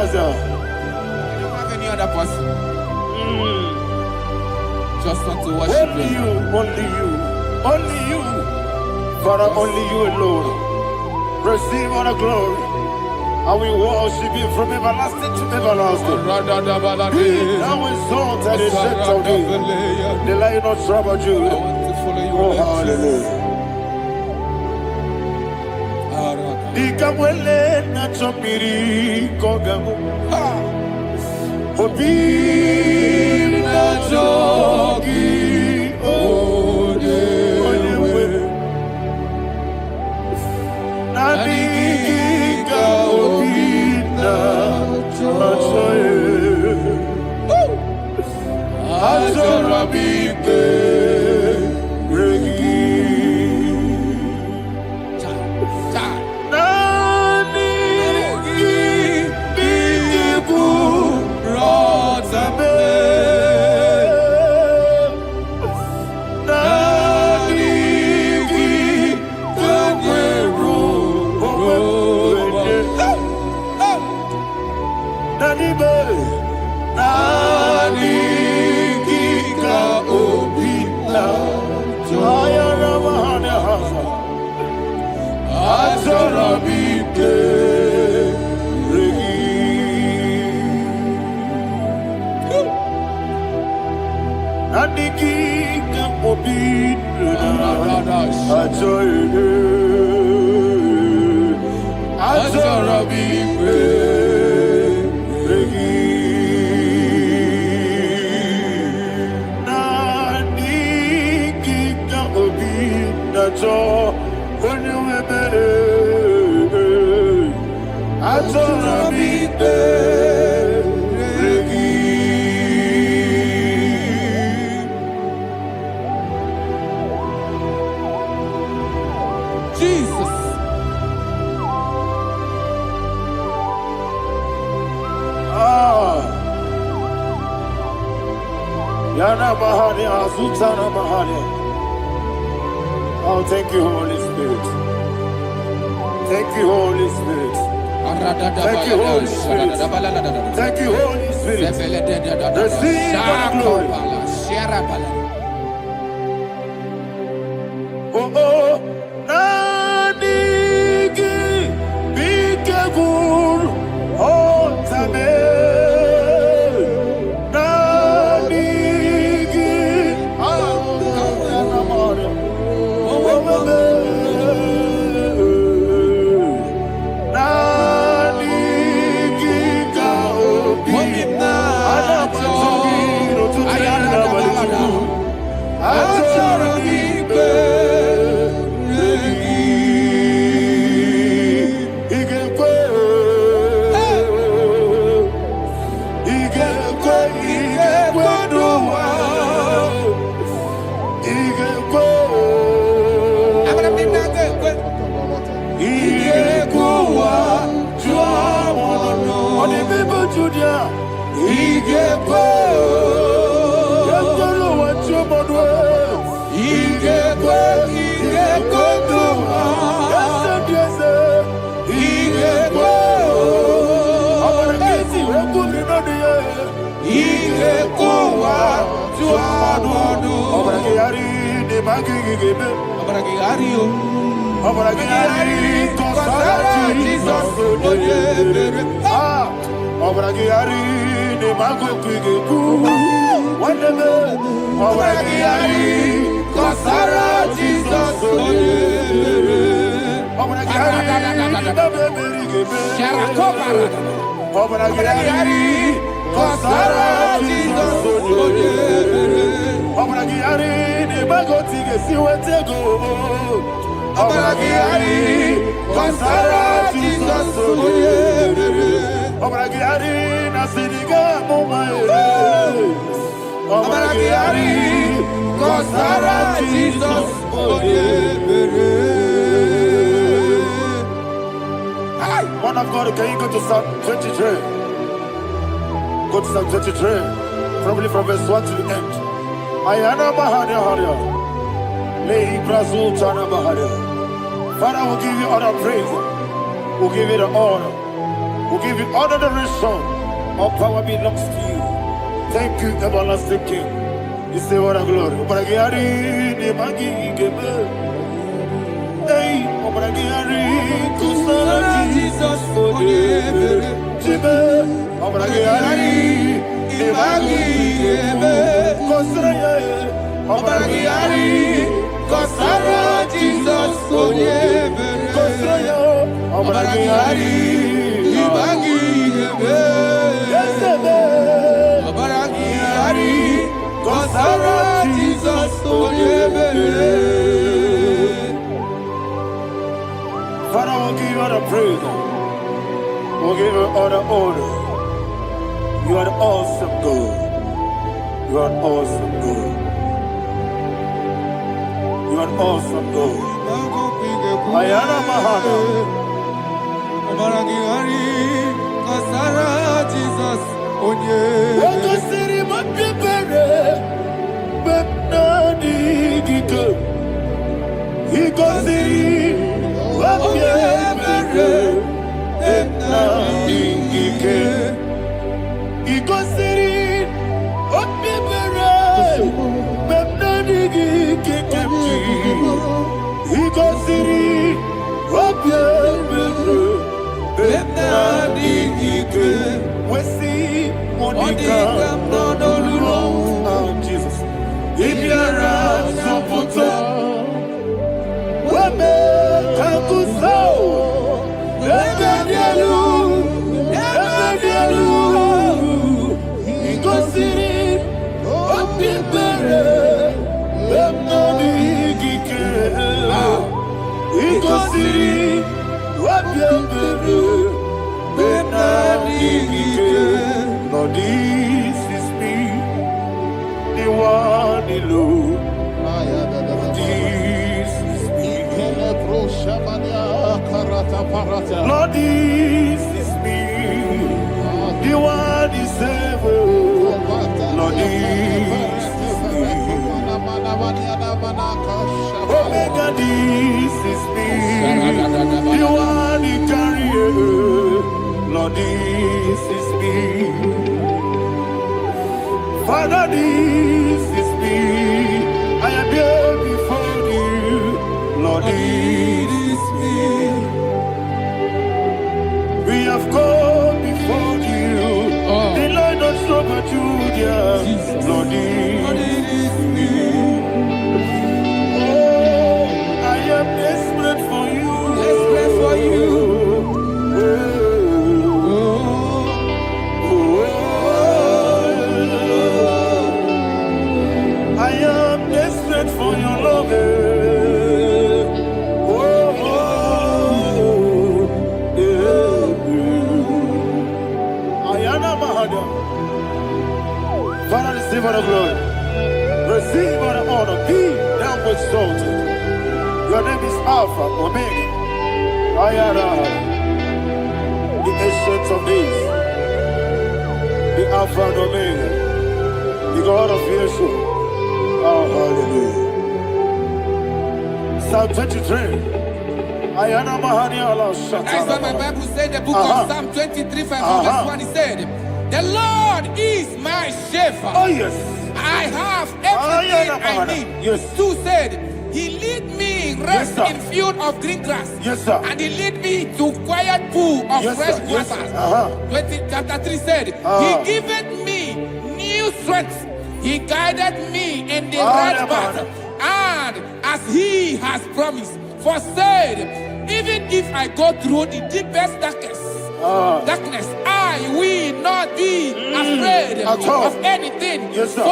I don't have any other person. Just want to worship only you. Only you. Father, only you alone. Receive all the glory. I will worship you from everlasting to everlasting. Be thou exalted and set on thee. The Lion of Tribe of Judah. Oh, hallelujah. Ikamwele na chomiri kogamu. Obi na jogi ode. Nadiga obi na choye. Azorabike regi. Oh, thank you, Holy Spirit. Thank you, Holy Spirit. Thank you, Holy Spirit. Thank you, Holy Spirit. Receive the glory. Oh, oh, Nadigi, be careful, oh, Tame. Man of God, can you go to Psalm 23? Go to Psalm 23, probably from verse 1 to the end. Ayana Bahania Haria. Lay Brazil Chana Bahania. Father, we'll give you all the praise. We'll give you the honor. We'll give you all the adoration. All power belongs to you. Thank you, everlasting King. You say what a glory. Obragiari, Nemagi, Gebe. Hey, Obragiari, Kusara, Jesus, for you. Jesus, Father, we'll give you all the praise. We'll give you all the honor. You are the awesome God. You are an awesome God. You are an awesome God. Ayana Mahana. Jesus, Waka siri mapipere. Bepnani giko. Iko siri mapipere. Bepnani gike. Iko siri mapipere. Bepnani gike kemji. Iko siri mapipere. Bepnani gike. Wesi Monica. Oh, Jesus. Ibiara Sopoto. Wame Kakuso. Ebedielu. Ebedielu. Igosiri. Opibere. Bemnani Gike. Igosiri. Opibere. Bemnani Gike. Lord, this is me. The one alone. This is me. Lord, this is me. The one is ever. Lord, this is me. Omega, this is me. The one he carries. Lord, this is me. Father, this is me. I am here before you. Lord, this is me. We have come before you. The Lord of Super Judah. Lord, this is me. Oh, I am desperate for you. Desperate for you. I am desperate for your love. Ayana Mahada. Father, receive all the glory. Receive all the honor. Be thou exalted. Your name is Alpha, Omega. Ayana. The ancient of days. The Alpha and Omega. The God of Yeshua. Oh, hallelujah. Psalm 23. Ayana Mahani Allah Shata. That's what my Bible said, the book of Psalm 23, 5, verse 1, it said, the Lord is my shepherd. Oh, yes. I have everything I need. Yes. 2 said, he lead me rest Yes, in field of green grass. Yes, sir. And he lead me to quiet pool of Yes, fresh sir. Yes, waters. sir. Chapter 3 said, he giveth me new strength. He guided me in the right path. And as he has promised, for said, even if I go through the deepest darkness, I will not be afraid of anything. Yes, sir.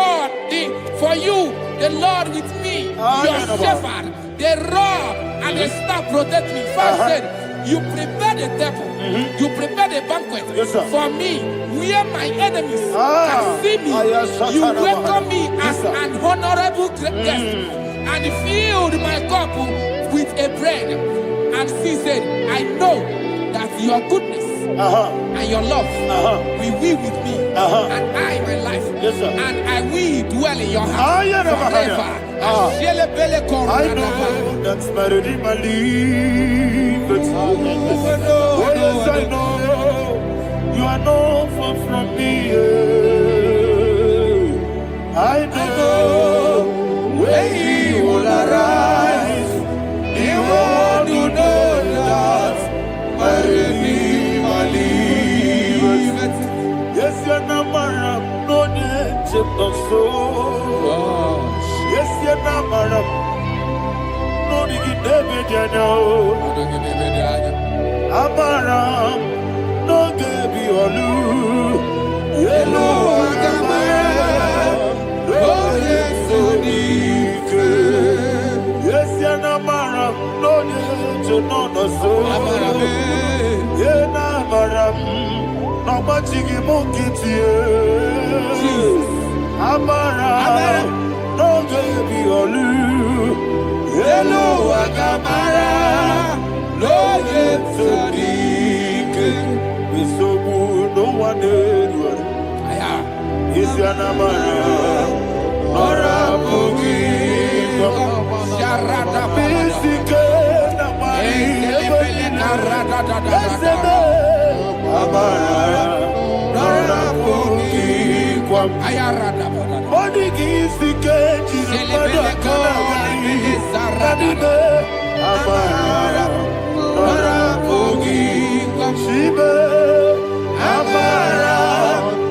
For you, the Lord with me, your shepherd, the rod and the staff protect me. First said, you prepare the table, you prepare the banquet for me, where my enemies can see me. You welcome me as an honorable guest, and filled my cup with a bread. And she said, I know that your goodness and your love will be with me, and I, my life, and I will dwell in your house forever. I know that's better than my life. Oh, yes, I know you are not far from me. I know when he will arise, he will do that. Yes, you're not my no so. Yes, you're not madam. No, you get David, you know. Amaram, no, give you a loo. Yellow, oh, yes, so deep. Yes, you're not madam. No, you know, no so. Yeah, not madam. No, much you get you. Amara, no baby olu. Hello, Agamara, no yet so deep. We so good, no one did. Is your Amara, or a boogie? Sharada, basic, Amara, or a boogie. Body gives the cage in the Amara, Shiba, Amara,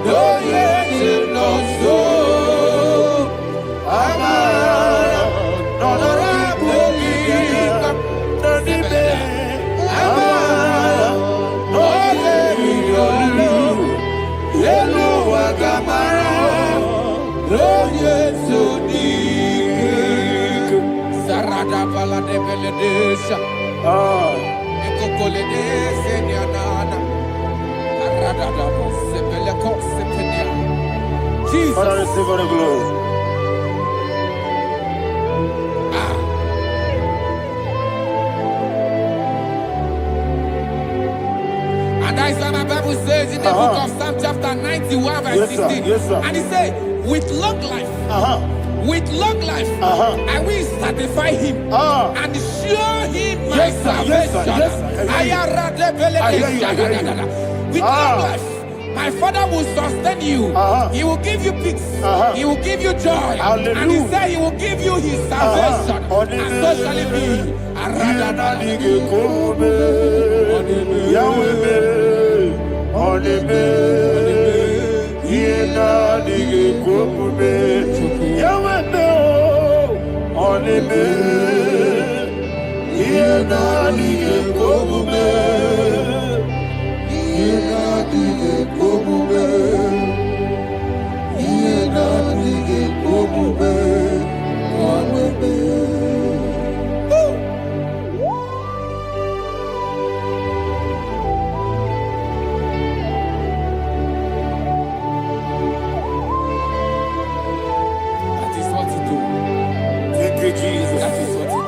no yet no so. Amara, no Amara, no Hello, Agamara. Sarada bala de beledesha. Ekokole de senyanana. Arada da sepele ko sepenya. Jesus. Father, receive all the glory. And that is what my Bible says in the book of Psalm chapter 91 verse 16. Yes, sir. And he said, with long life, with long life, I will satisfy him and show him my salvation. With long life, my Father will sustain you. He will give you peace. He will give you joy. Hallelujah. And he said he will give you his salvation. And so shall it be. Jesus. That is what you do.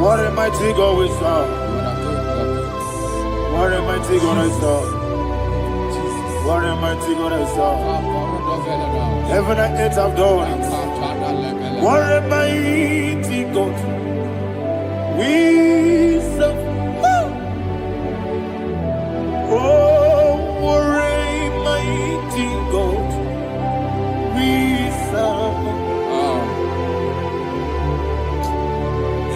What a mighty God we serve. What a mighty God I serve. What a mighty God I serve. Heaven and earth have done it. What a mighty God we serve. Oh, what a mighty God we serve.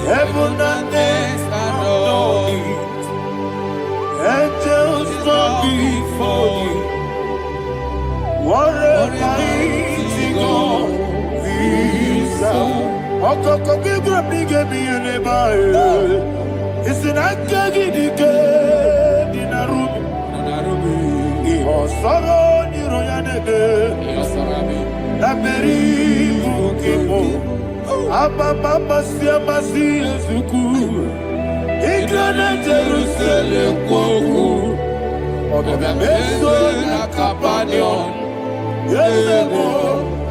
Heaven and earth adore it. Angels bow before you. What a mighty God we serve. Okoko Gibra bige mi eleba. It's an akagi dike dinarubi. Iho soro ni royanebe. Naberi bukipo. Abba Baba Siamasi Zuku. Igana Jerusalem Koku. Oga Meso na Kapanion. Yesebo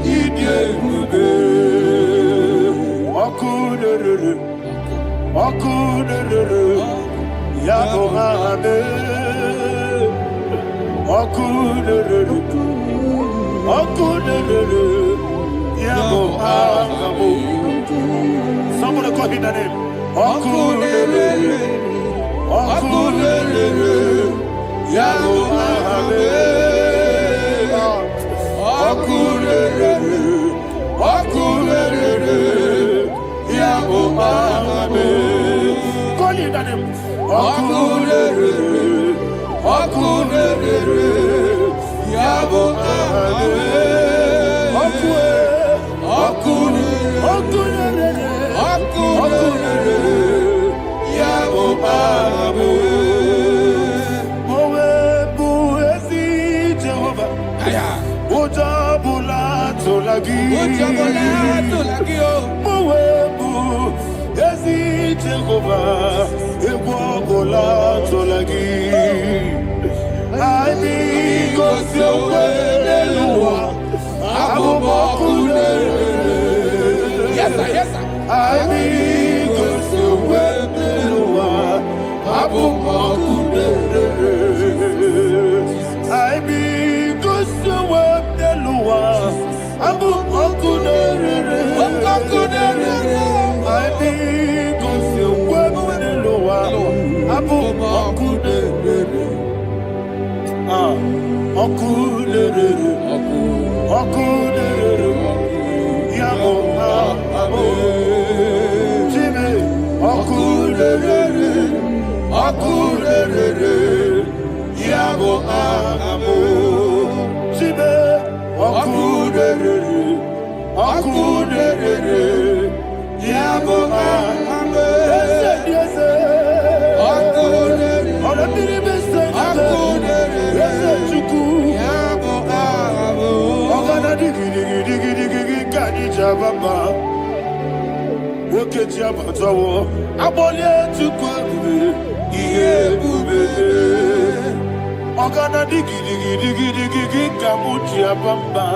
Idie Ruge. Okunere. Okunere. Yabo Hame. Okunere. Okunere. Yabo Hame. Somebody call him the name. Okunere. Okunere. Yabo Hame. Okunere. Okunere. Yabo Hame. Call him the name. Okunere. Okunere, Yabo Abe. Yes, sir. Yes, sir.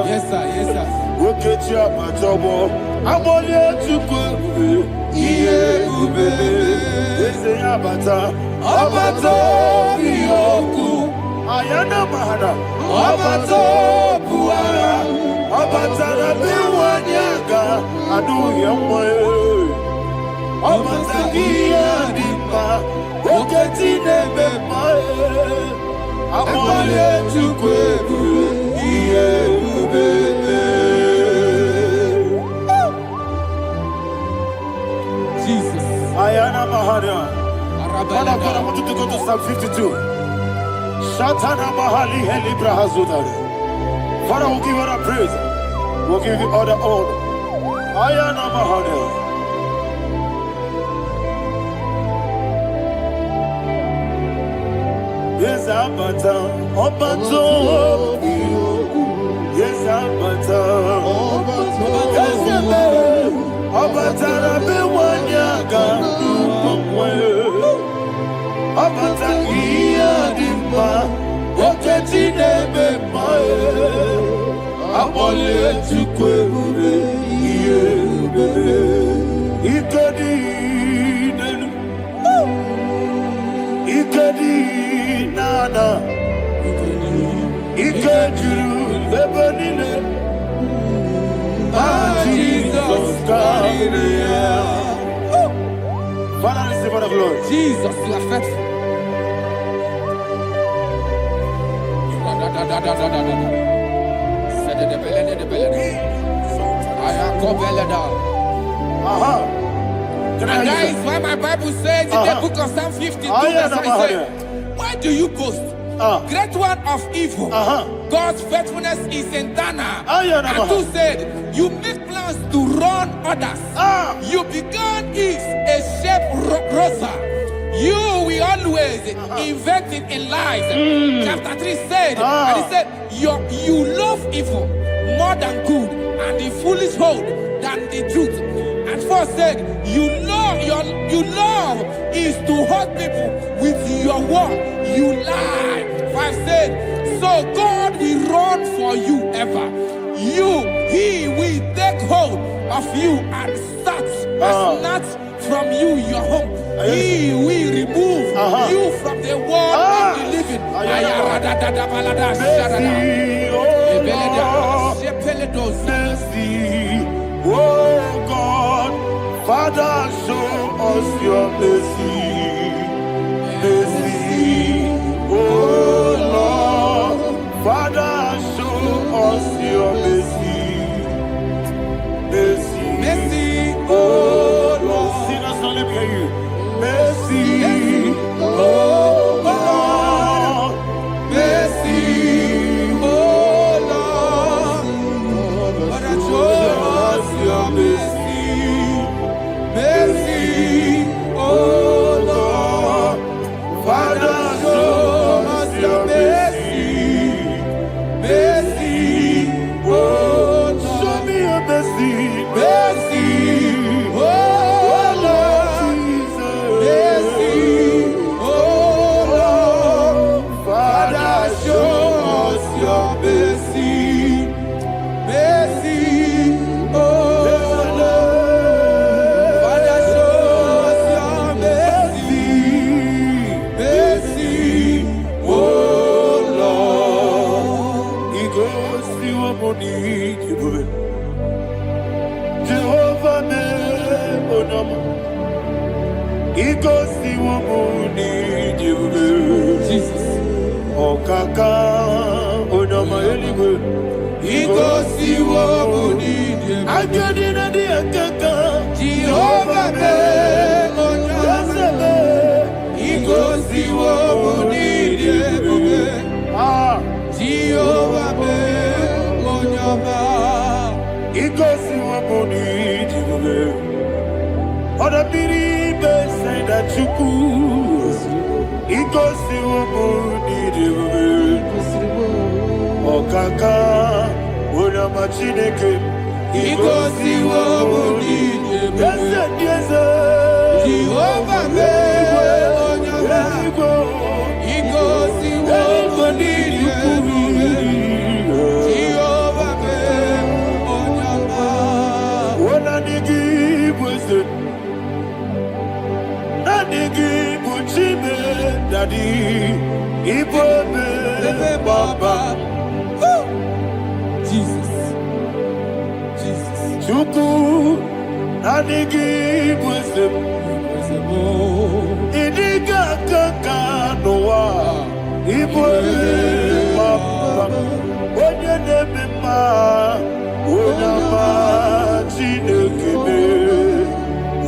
Yes, sir. Yes, sir. Ayana mahana, abato buara, abatara biwanyaga, adu yamwe, abatagia dimba, oketi nebe mae, amole tukwebu, iye ubebe. Jesus. Ayana mahana. Father, I want you to go to Psalm 52. Shatana Mahali Heli Brahazudari. Father, we'll give you the praise. We'll give you all the honor. Ayana Mahali. Yes, Abata. Obato. Yes, Abata. Yes, Abata. Rabe Wanyaga. Abata iya dimba, oketi nebe mae, abole tukwebu iye ubebe, ikedi nana, ikediru bebenine, Jesus God. Father, receive all the glory. Jesus, you are faithful. And that is why my Bible says in the book of Psalm 52, verse 5, why do you boast? Great one of evil. God's faithfulness is eternal. And two said, you make plans to run others. You began is a shape rosa. You will always inventing in lies. Chapter 3 said, and he said, you love evil more than good, and the foolish hold than the truth. And 4 said, you love is to hurt people with your word. You lie. 5 said, so God will run for you ever. He will take hold of you and snatch from you your home. He will remove you from the world of the living. Oh God, Father, show us your mercy. Oh Lord, Father, show us your mercy. Oh Lord, sinners don't let me hear you. Oh Lord, si wabuni jiwe. Jesus. Okaka onama eligwe. Igosi wabuni jiwe. Ajadina di akaka. Jehovah be onyame. Igosi wabuni jiwe. Jehovah be onyame. Igosi wabuni jiwe. Oda biri be say that you could. Igosi wabuni jiwe. Okaka onama chineke. Igosi wabuni jiwe. Yes, Jehovah be onyame. Igosi wabuni jiwe. Jehovah be onyame. Wona nigi bwese na nigi buchime dadi ibobe baba Jesus. Jesus. chuku na nigi bwese idiga kaka noa ibobe baba onye nebe ma onyama chinekebe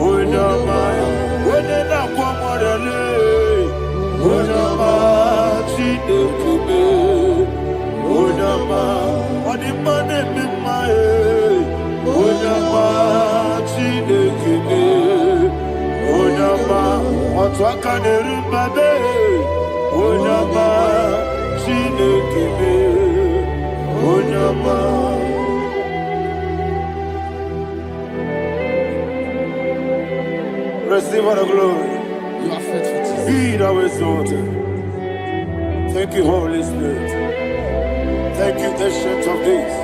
onyama onye na-akwa mmadụ onyama chinekebe onyama ọdịmma na-eme mma onyama chinekebe onyama otu aka na-eru mbabe onyama chinekebe onyama. Receive all the glory. You are faithful, Jesus. Be thou exalted. Thank you, Holy Spirit. Thank you, Ancient of Days.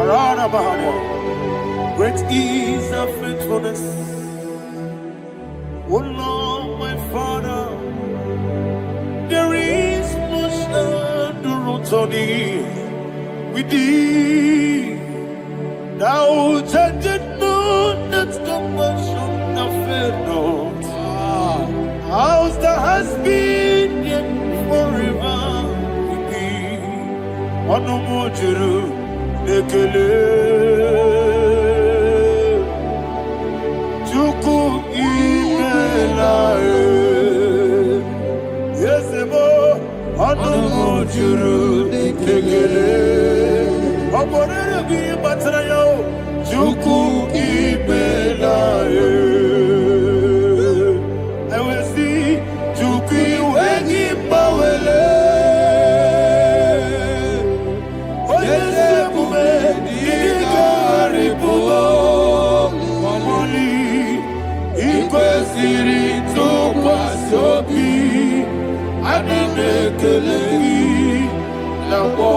Arana Bahana. Great is thy faithfulness. O Lord, my Father, there is much endurance on thee. With thee, thou changest not that compassion of faith not. How's the has been yet forever with thee? Onomojuru ekele Chukwu imela Yesebo onomojuru ekele Oborere gị batara ya Chukwu imela ewesi Chukwu iwe gị gbawele onye sebume ịgarịbụgo mọli ikwesịrị ntụkwasị obi anyị na-ekele gị na mkpọ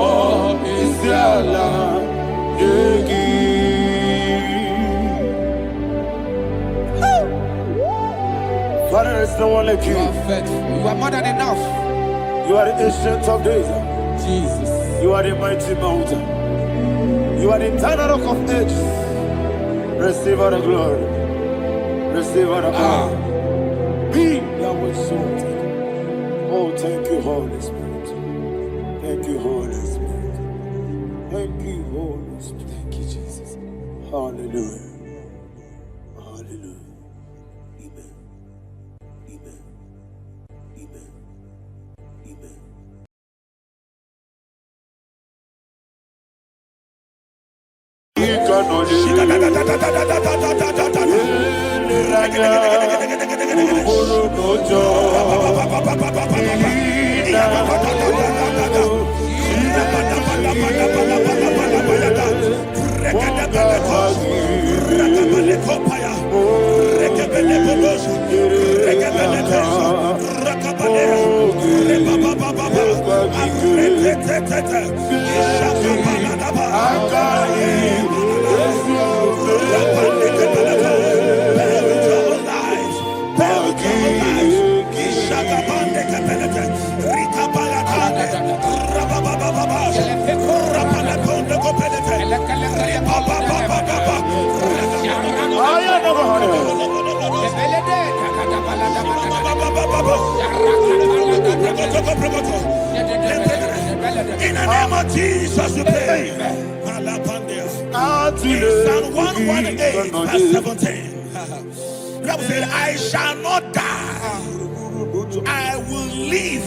isi ala nye gị. Father, there is no one like You you. are faithful. You are more than enough. You are the ancient of days. Jesus. You are the mighty mountain. You are the eternal rock of ages. Receive all the glory. Receive all the power. Be thou exalted. Oh, thank you, Holy Spirit. Thank you, Holy Spirit. Thank you, Holy Spirit. Thank you, Jesus. Hallelujah. Hallelujah. Amen. Amen. Amen. Amen. In the name of Jesus, we pray. In Psalm 118, verse 17. The Bible said, I shall not die, I will live.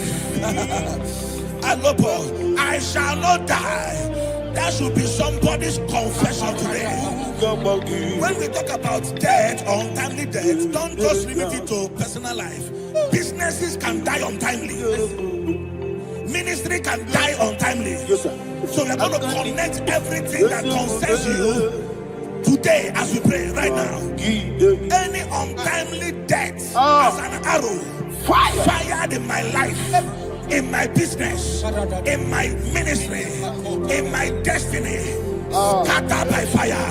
I shall not die. That should be somebody's confession today. When we talk about death or untimely death, don't just limit it to personal life. Businesses can die untimely. Ministry can die untimely. So we're going to connect everything that concerns you today as we pray right now. Any untimely death as an arrow fired in my life, in my business, in my ministry, in my destiny, scattered by fire.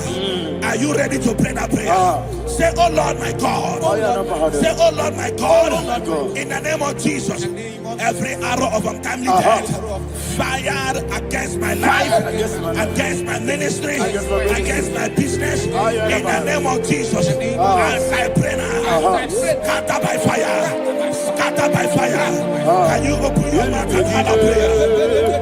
Are you ready to pray that prayer? Say, oh Lord my God. Say, oh Lord my God. In the name of Jesus, every arrow of untimely death fired against my life, against my ministry, against my business, in the name of Jesus, as I pray now, scattered by fire, scattered by fire. Can you open your mouth and have a prayer?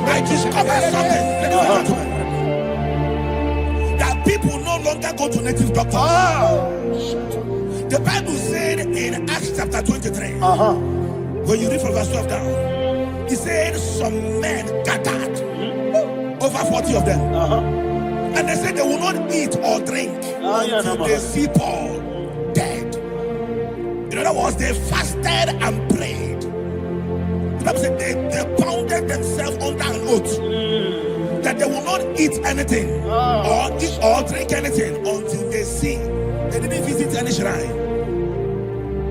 I discovered something that people no longer go to native doctors. The Bible said in Acts chapter 23, when you read from verse 12 down, it said some men gathered, over 40 of them, and they said they will not eat or drink until they see Paul dead. In other words, they fasted and prayed. The Bible said they bounded themselves under an oath that they will not eat anything or drink anything until they see. They didn't visit any shrine.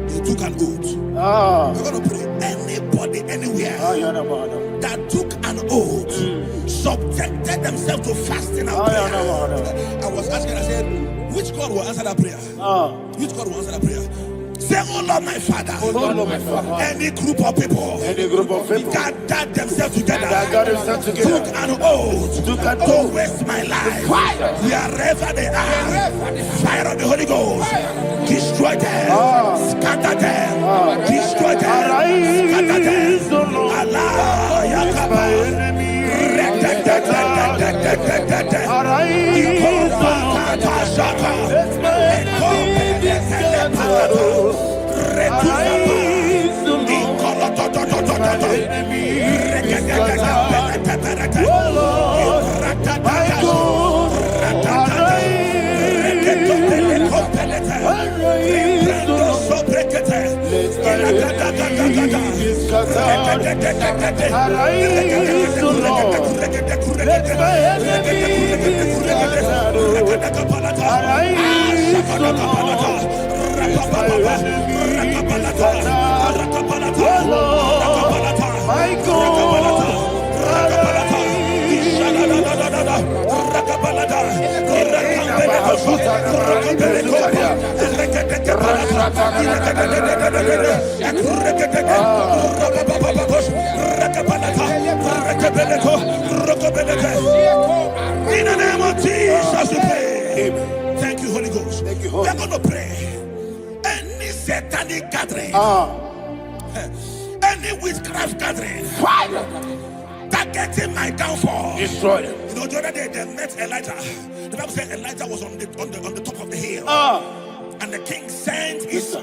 They took an oath. We're going to pray. Anybody, anywhere that took an oath, subjected themselves to fasting and prayer. I was asking, I said, which God will answer that prayer? Which God will answer that prayer? Say, oh Lord my Father, any group of people gathered themselves together, took an oath to waste my life. Wherever they are, fire of the Holy Ghost, destroy them, scatter them, destroy them, scatter them. Allah, Yakaba, In the name of Jesus, we pray. Thank you, Holy Ghost. We're going to pray. Any satanic gathering, any witchcraft gathering, targeting my downfall, destroy them. You know, the other day they met Elijah. The Bible said Elijah was on the top of the hill, and the king sent his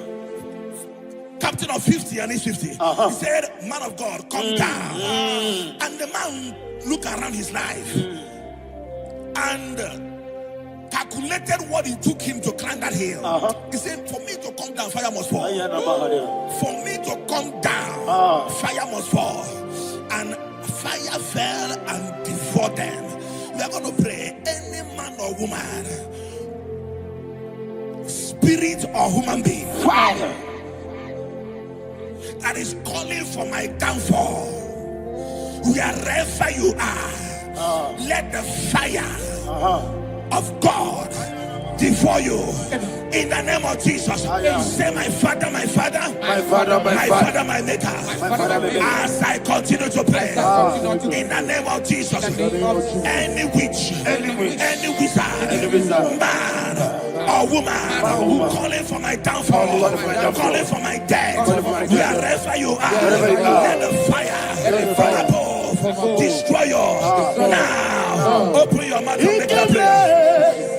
captain of 50 and his 50. He said, man of God, come down. And the man looked around his life and calculated what it took him to climb that hill. He said, for me to come down down, fire must fall. For me to come down, fire must fall. And fire fell and devoured them. We are going to pray. Any man or woman, spirit or human being, fire, that is calling for my downfall, wherever you are, let the fire of God devour you in the name of Jesus. Say, my father, my father, my father, my father, my maker. As I continue to pray in the name of Jesus, any witch, any wizard, man or woman calling for my downfall, calling for my death, wherever you are, let the fire from above destroy you now. Open your mouth and make a prayer.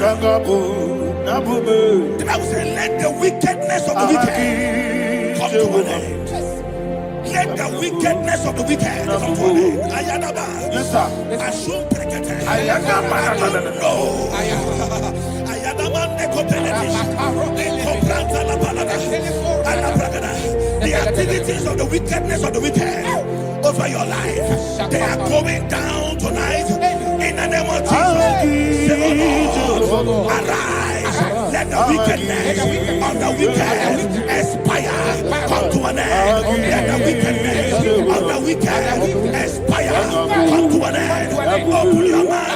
The Bible says, let the wickedness of the wicked come to an end. Let the wickedness of the wicked come to an end. Ayadaba. Yes, sir. Assume prekete. Ayadaba. No. Ayadaba nekopeletis. Nekopranta la palada. Alabragada. The activities of the wickedness of the wicked over your life, they are going down tonight in the name of Jesus. Say, oh Lord, arise. Let the wickedness of the wicked expire, come to an end. Let the wickedness of the wicked expire, come to an end. Open your mouth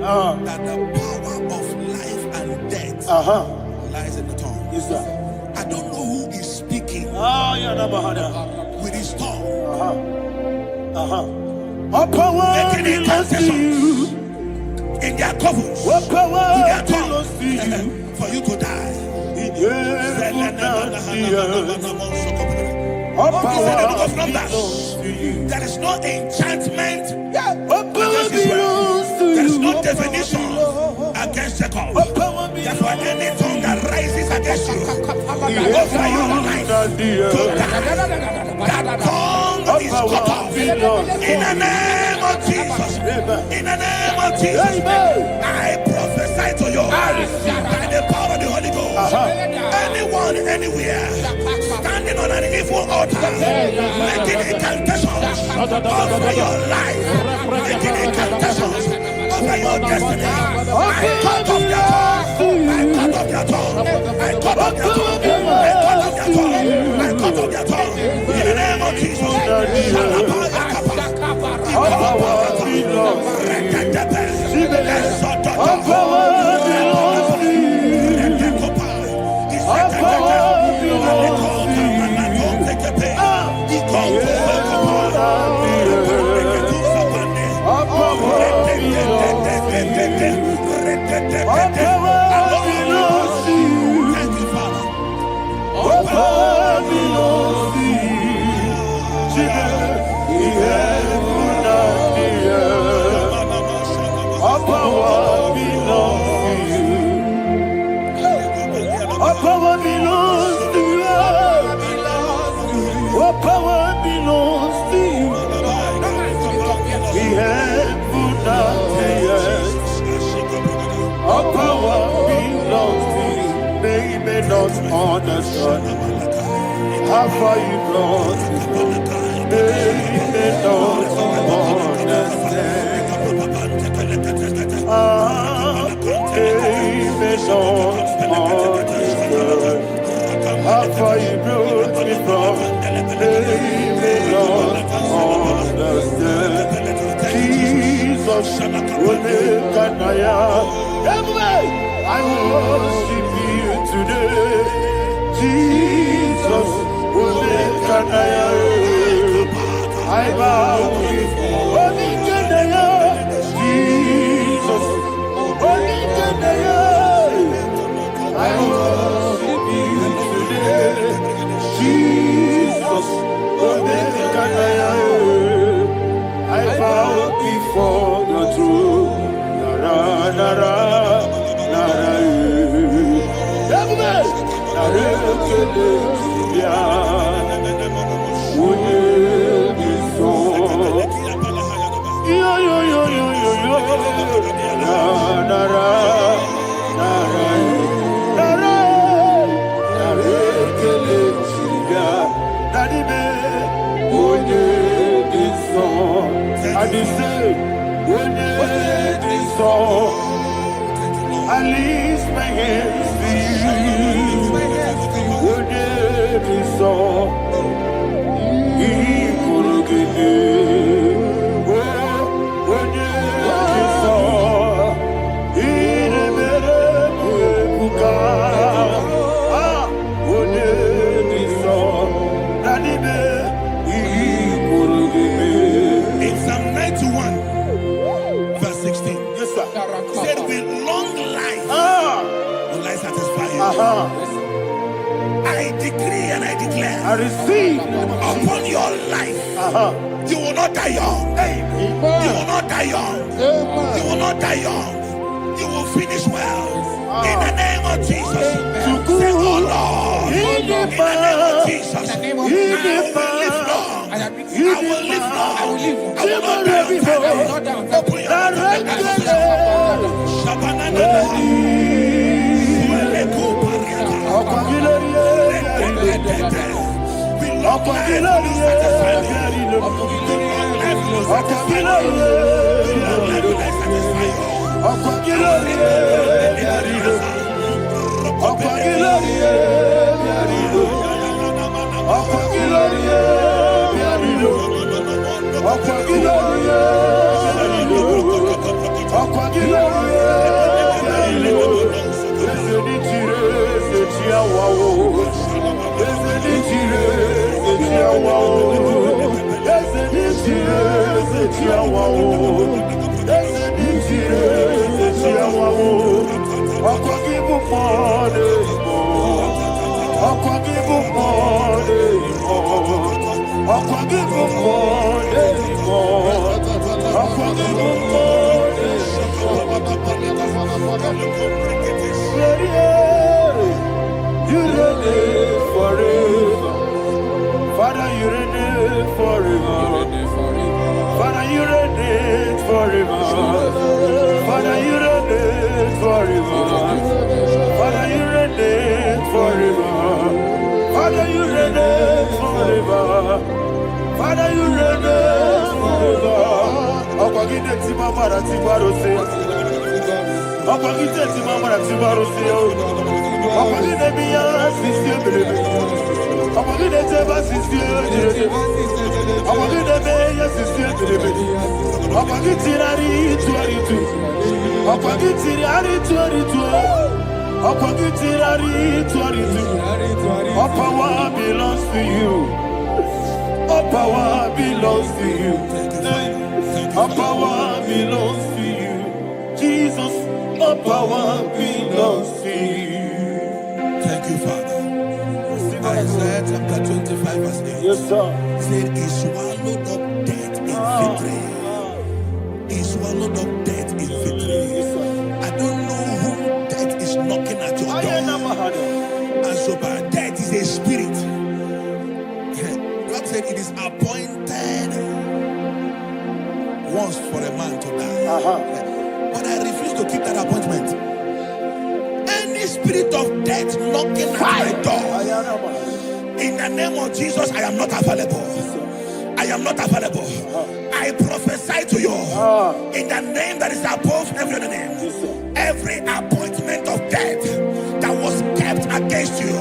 and that the power of life and death lies in the tongue. Yes, sir. I don't know who is speaking with his tongue. Making incantations in their covens, What in power their belongs to you? tongue, for you to die. In heaven and the earth. All He said in the book power of Numbers, belongs to you. there is no enchantment All power against Israel. belongs to There is you. no divination against Jacob. All power Therefore, belongs any tongue that rises against you in over your heaven life, and the to earth. die. That tongue All is cut power off. belongs to In the you. name of Jesus. In the name of Jesus. Amen. I prophesy to you by the power of the Holy Ghost. Anyone, anywhere, standing on an evil altar, making incantations over your life, making incantations over your destiny. I cut off their tongue. I cut off their tongue. I cut off their tongue. I cut off their tongue. I cut off their tongue. In the name of Jesus. All power belongs to you. All power belongs to you. All power belongs to you. All power belongs to you. All power belongs to you. Thank you, Father. All power belongs to you. In heaven and the earth. All power belongs to you. All power belongs to you. All power belongs to you. In heaven and the earth. All power belongs to you. They may not understand how far you brought me. They may not understand. They may not understand how far you brought me from. They may not understand. Jesus, will make an I worship you today. Jesus, will make an I bow before Jesus, I worship you today. Jesus, will make an I bow before the throne. Nara, nara, nara, I lift my hands to you. Would you be so? He could give you. Would you be so? He never would would you be so? Daddy, he could give you. In Psalm 91, verse 16. Yes, sir. Said with long life will I satisfy you. I decree and I declare I receive upon your life, you will not die young. You will not die young. You will not die young. You will finish well. In the name of Jesus. Say, oh Lord, in the name of Jesus, I will live long. I will live long. I will not die young. Open your Wow. You reign forever. Father, you reign forever. Father, you reign forever. Father, you reign forever. Father, you reign forever. Father, you reign forever. Father, you reign forever. Akwagide timamara tibarose. Akwagide timamara tibarose. Akwagide biya sisi belebe. Akwagide teba sisi belebe. Akwagide beya sisi belebe. Akwagide tirari tuaritu. Akwagide tirari tuaritu. Akwagide tirari tuaritu. All power belongs to you. All power belongs to you. All power belongs to you. Jesus, all power belongs to you. Thank you, Father. Isaiah chapter 25 verse 8. Yes, sir. Said he swallowed up death in victory. He swallowed up death in victory. I don't know who death is knocking at your door. And so by death is a spirit. God said it is appointed once for a man to die. But I refuse to keep that appointment. Any spirit of death knocking at my door, in the name of Jesus, I am not available. I am not available. I prophesy to you in the name that is above every other name. Every appointment of death that was kept against you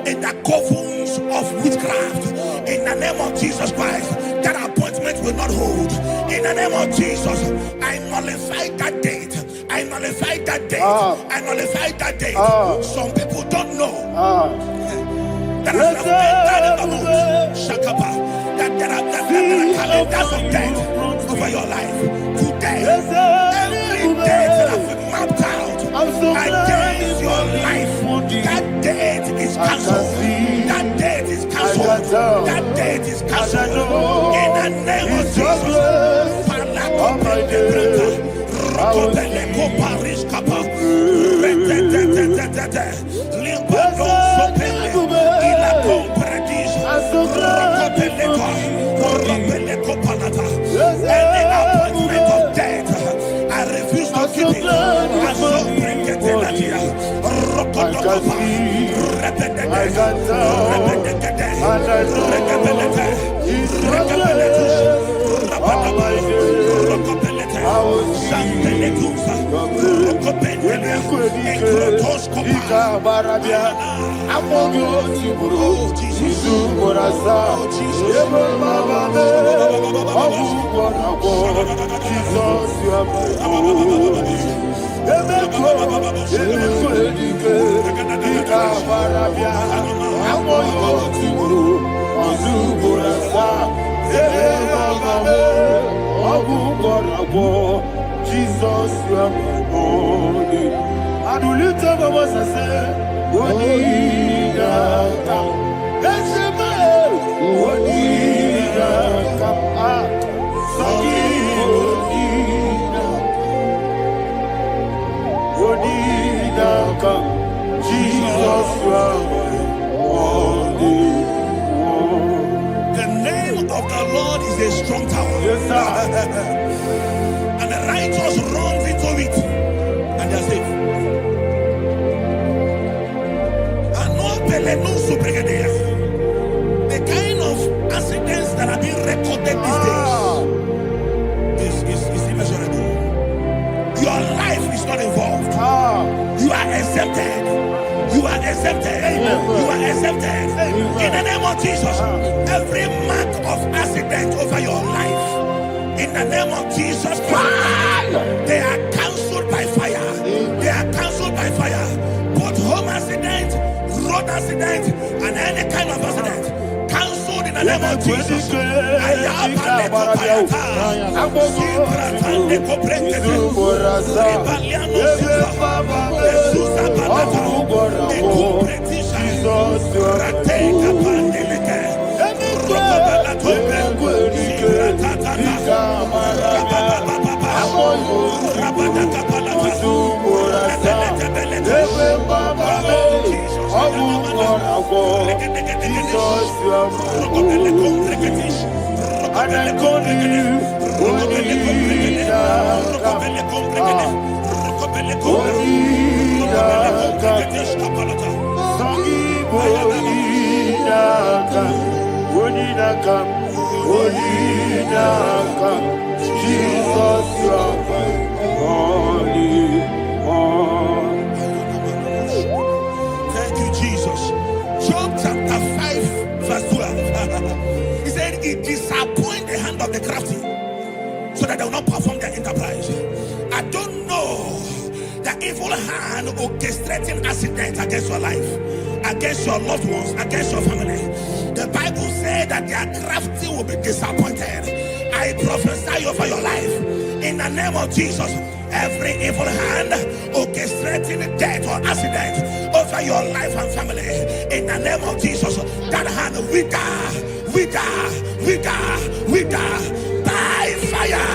in the covens of witchcraft, in the name of Jesus Christ, that appointment will not hold. In the name of Jesus, I nullify that date. I nullify that date. I nullify that date. Some people don't know that as of Shakapa, that there are calendars of death over your life. Today, every date that has been mapped out against your life, that date is cancelled. That date is cancelled. That date is cancelled. In the name of Jesus. Any appointment of death, I refuse to keep it. I so bring it in that year. Jesus, you are my only. And we lift up our voice and say, Wodida, Esema, Wodida, Sogi, Wodida, Jesus, you are my only. The name of the Lord is a strong tower. Yes, sir. And the righteous runs into it and they are safe. The kind of accidents that are being recorded these days is immeasurable. Your life is not involved. You are exempted. You are exempted. You are exempted. In the name of Jesus, every mark of accident over your life, in the name of Jesus Christ, they are cancelled by fire. They are cancelled by fire. Both home accident, road accident, and any kind of accident, cancelled in the name of Jesus. for Jesus, you are and I call you Jesus, you are holy. Thank you, Jesus. Job chapter 5, verse 12. He said, "It disappoints the hand of the crafty, so that they will not perform their enterprise." I don't know the evil hand orchestrating accidents against your life, against your loved ones, against your family. The Bible says that their crafty will be disappointed. I prophesy over your life in the name of Jesus. Every evil hand orchestrating death or accident over your life and family, in the name of Jesus, that hand wither by fire.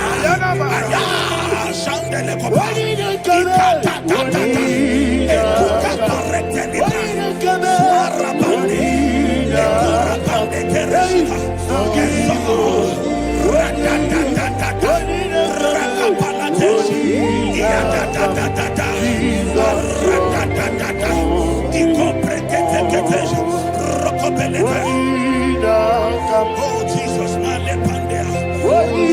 Oh Jesus,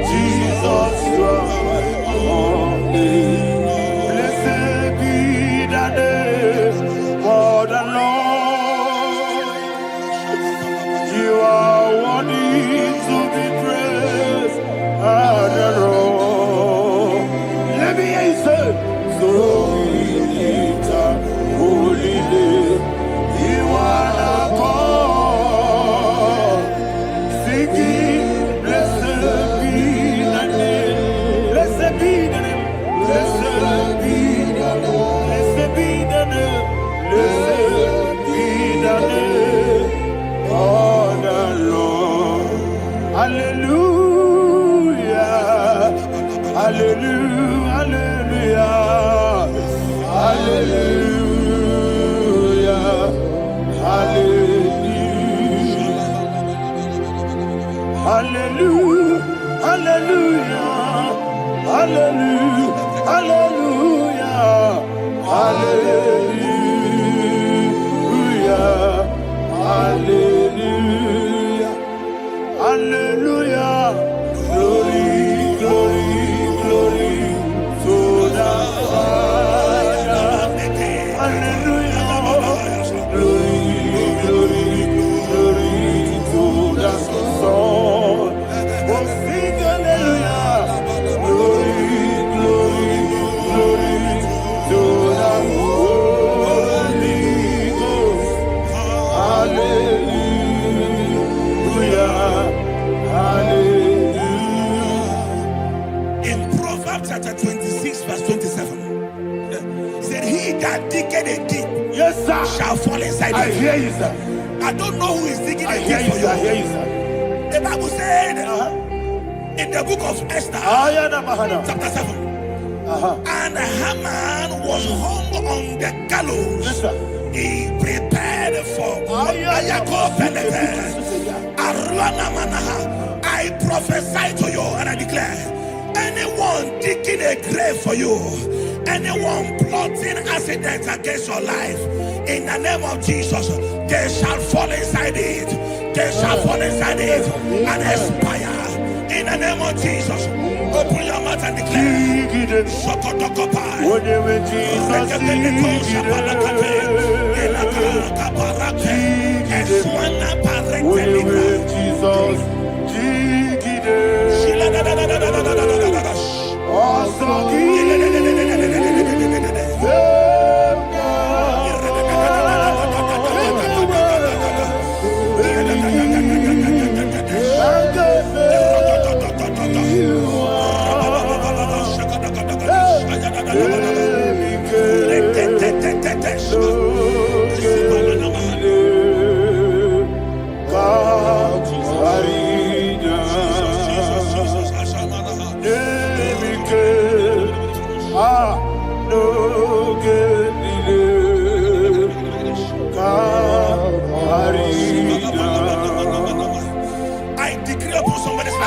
Jesus, you are holy. Blessed be the name of the Lord. You are worthy to be praised and adored. Let me hear you say, so we lift up holy name. You are the God. Singing, blessed be the name. Blessed be the name. Blessed be the name. Blessed be the name. Blessed be the name of the Lord. Hallelujah. Hallelujah. Hallelujah. Hallelujah. Hallelujah. Hallelujah. Hallelujah. Hallelujah. Hallelujah. Hallelujah. Hallelujah. Glory, glory, glory to the Father. Hallelujah. Glory, glory, glory to the Son. Oh, sing hallelujah. Glory, glory, glory to the Holy Ghost. Hallelujah. Hallelujah. in Proverbs chapter 26, verse 27, he said, "He that diggeth a deep, Yes, sir, shall fall inside I it." hear you, sir. I don't know who is digging I a hear deep you, for sir. I hear you. you, sir. The Bible said in the book of Esther, chapter 7, and Haman was hung on the gallows. Yes, sir. He prepared for I prophesy to you and I declare, anyone digging a grave for you, anyone plotting accidents against your life, in the name of Jesus, they shall fall inside it. They shall fall inside it and expire. In the name of Jesus, open your mouth and declare. Shokotokopai. Whatever Jesus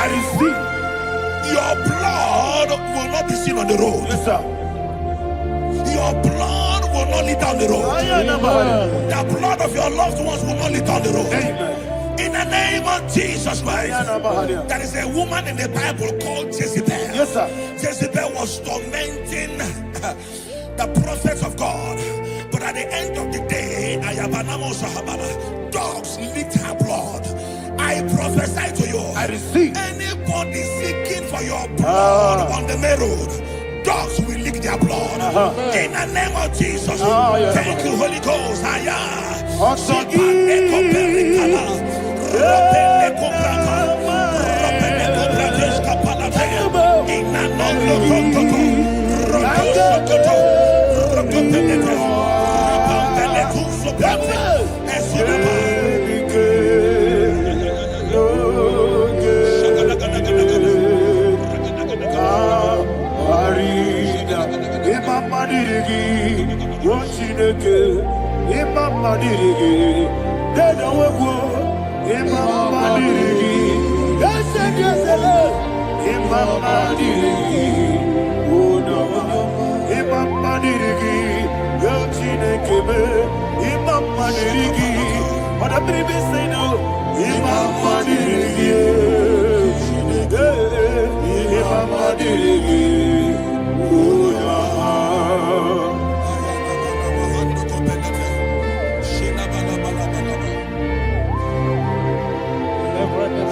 I receive. Your blood will not be seen on the road. Yes, sir. Your blood will not lead down the road. The blood of your loved ones will not lead down the road. Amen. In the name of Jesus Christ. There is a woman in the Bible called Jezebel. Yes, sir. Jezebel was tormenting the prophets of God. But at the end of the day, dogs licked her blood. I prophesy to you. I receive. Anybody seeking for your blood on the main road, dogs will lick their blood. In the name of Jesus. Thank you, Holy Ghost.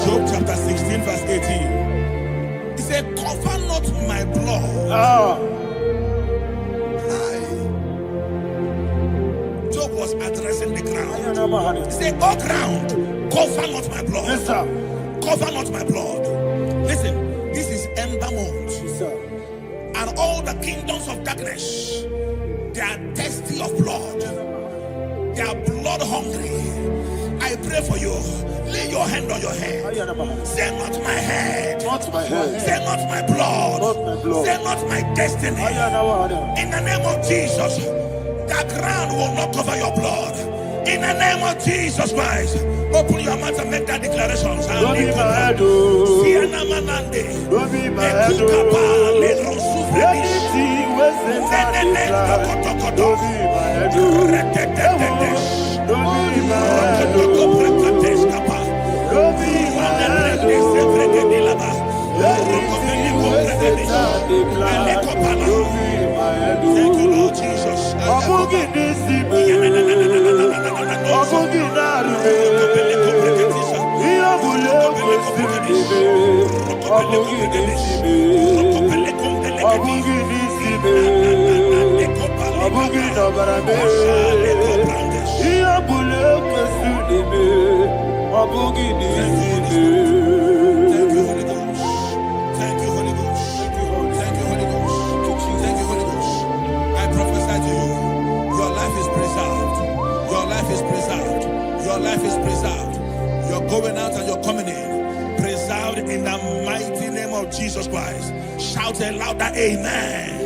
Job chapter 16 verse 18. He said, cover not my blood. Job was addressing the ground. He said, oh ground, cover not my blood. Yes, sir. Cover not my blood. Listen, this is ember month. Yes, sir. And all the kingdoms of darkness, they are thirsty of blood. They are blood hungry. I pray for you. Lay your hand on your head. Say not my head. Not my head. Say not my blood. Not my blood. Say not my destiny. In the name of Jesus, the ground will not cover your blood. In the name of Jesus Christ, open your mouth and make that declaration. Don't be my head. Don't be my head. Anything was in that decline. Don't be my head. Don't be my head. Don't be my head. Thank you, Lord Jesus. Your life is preserved. You're going out and you're coming in. Preserved in the mighty name of Jesus Christ. Shout a louder amen.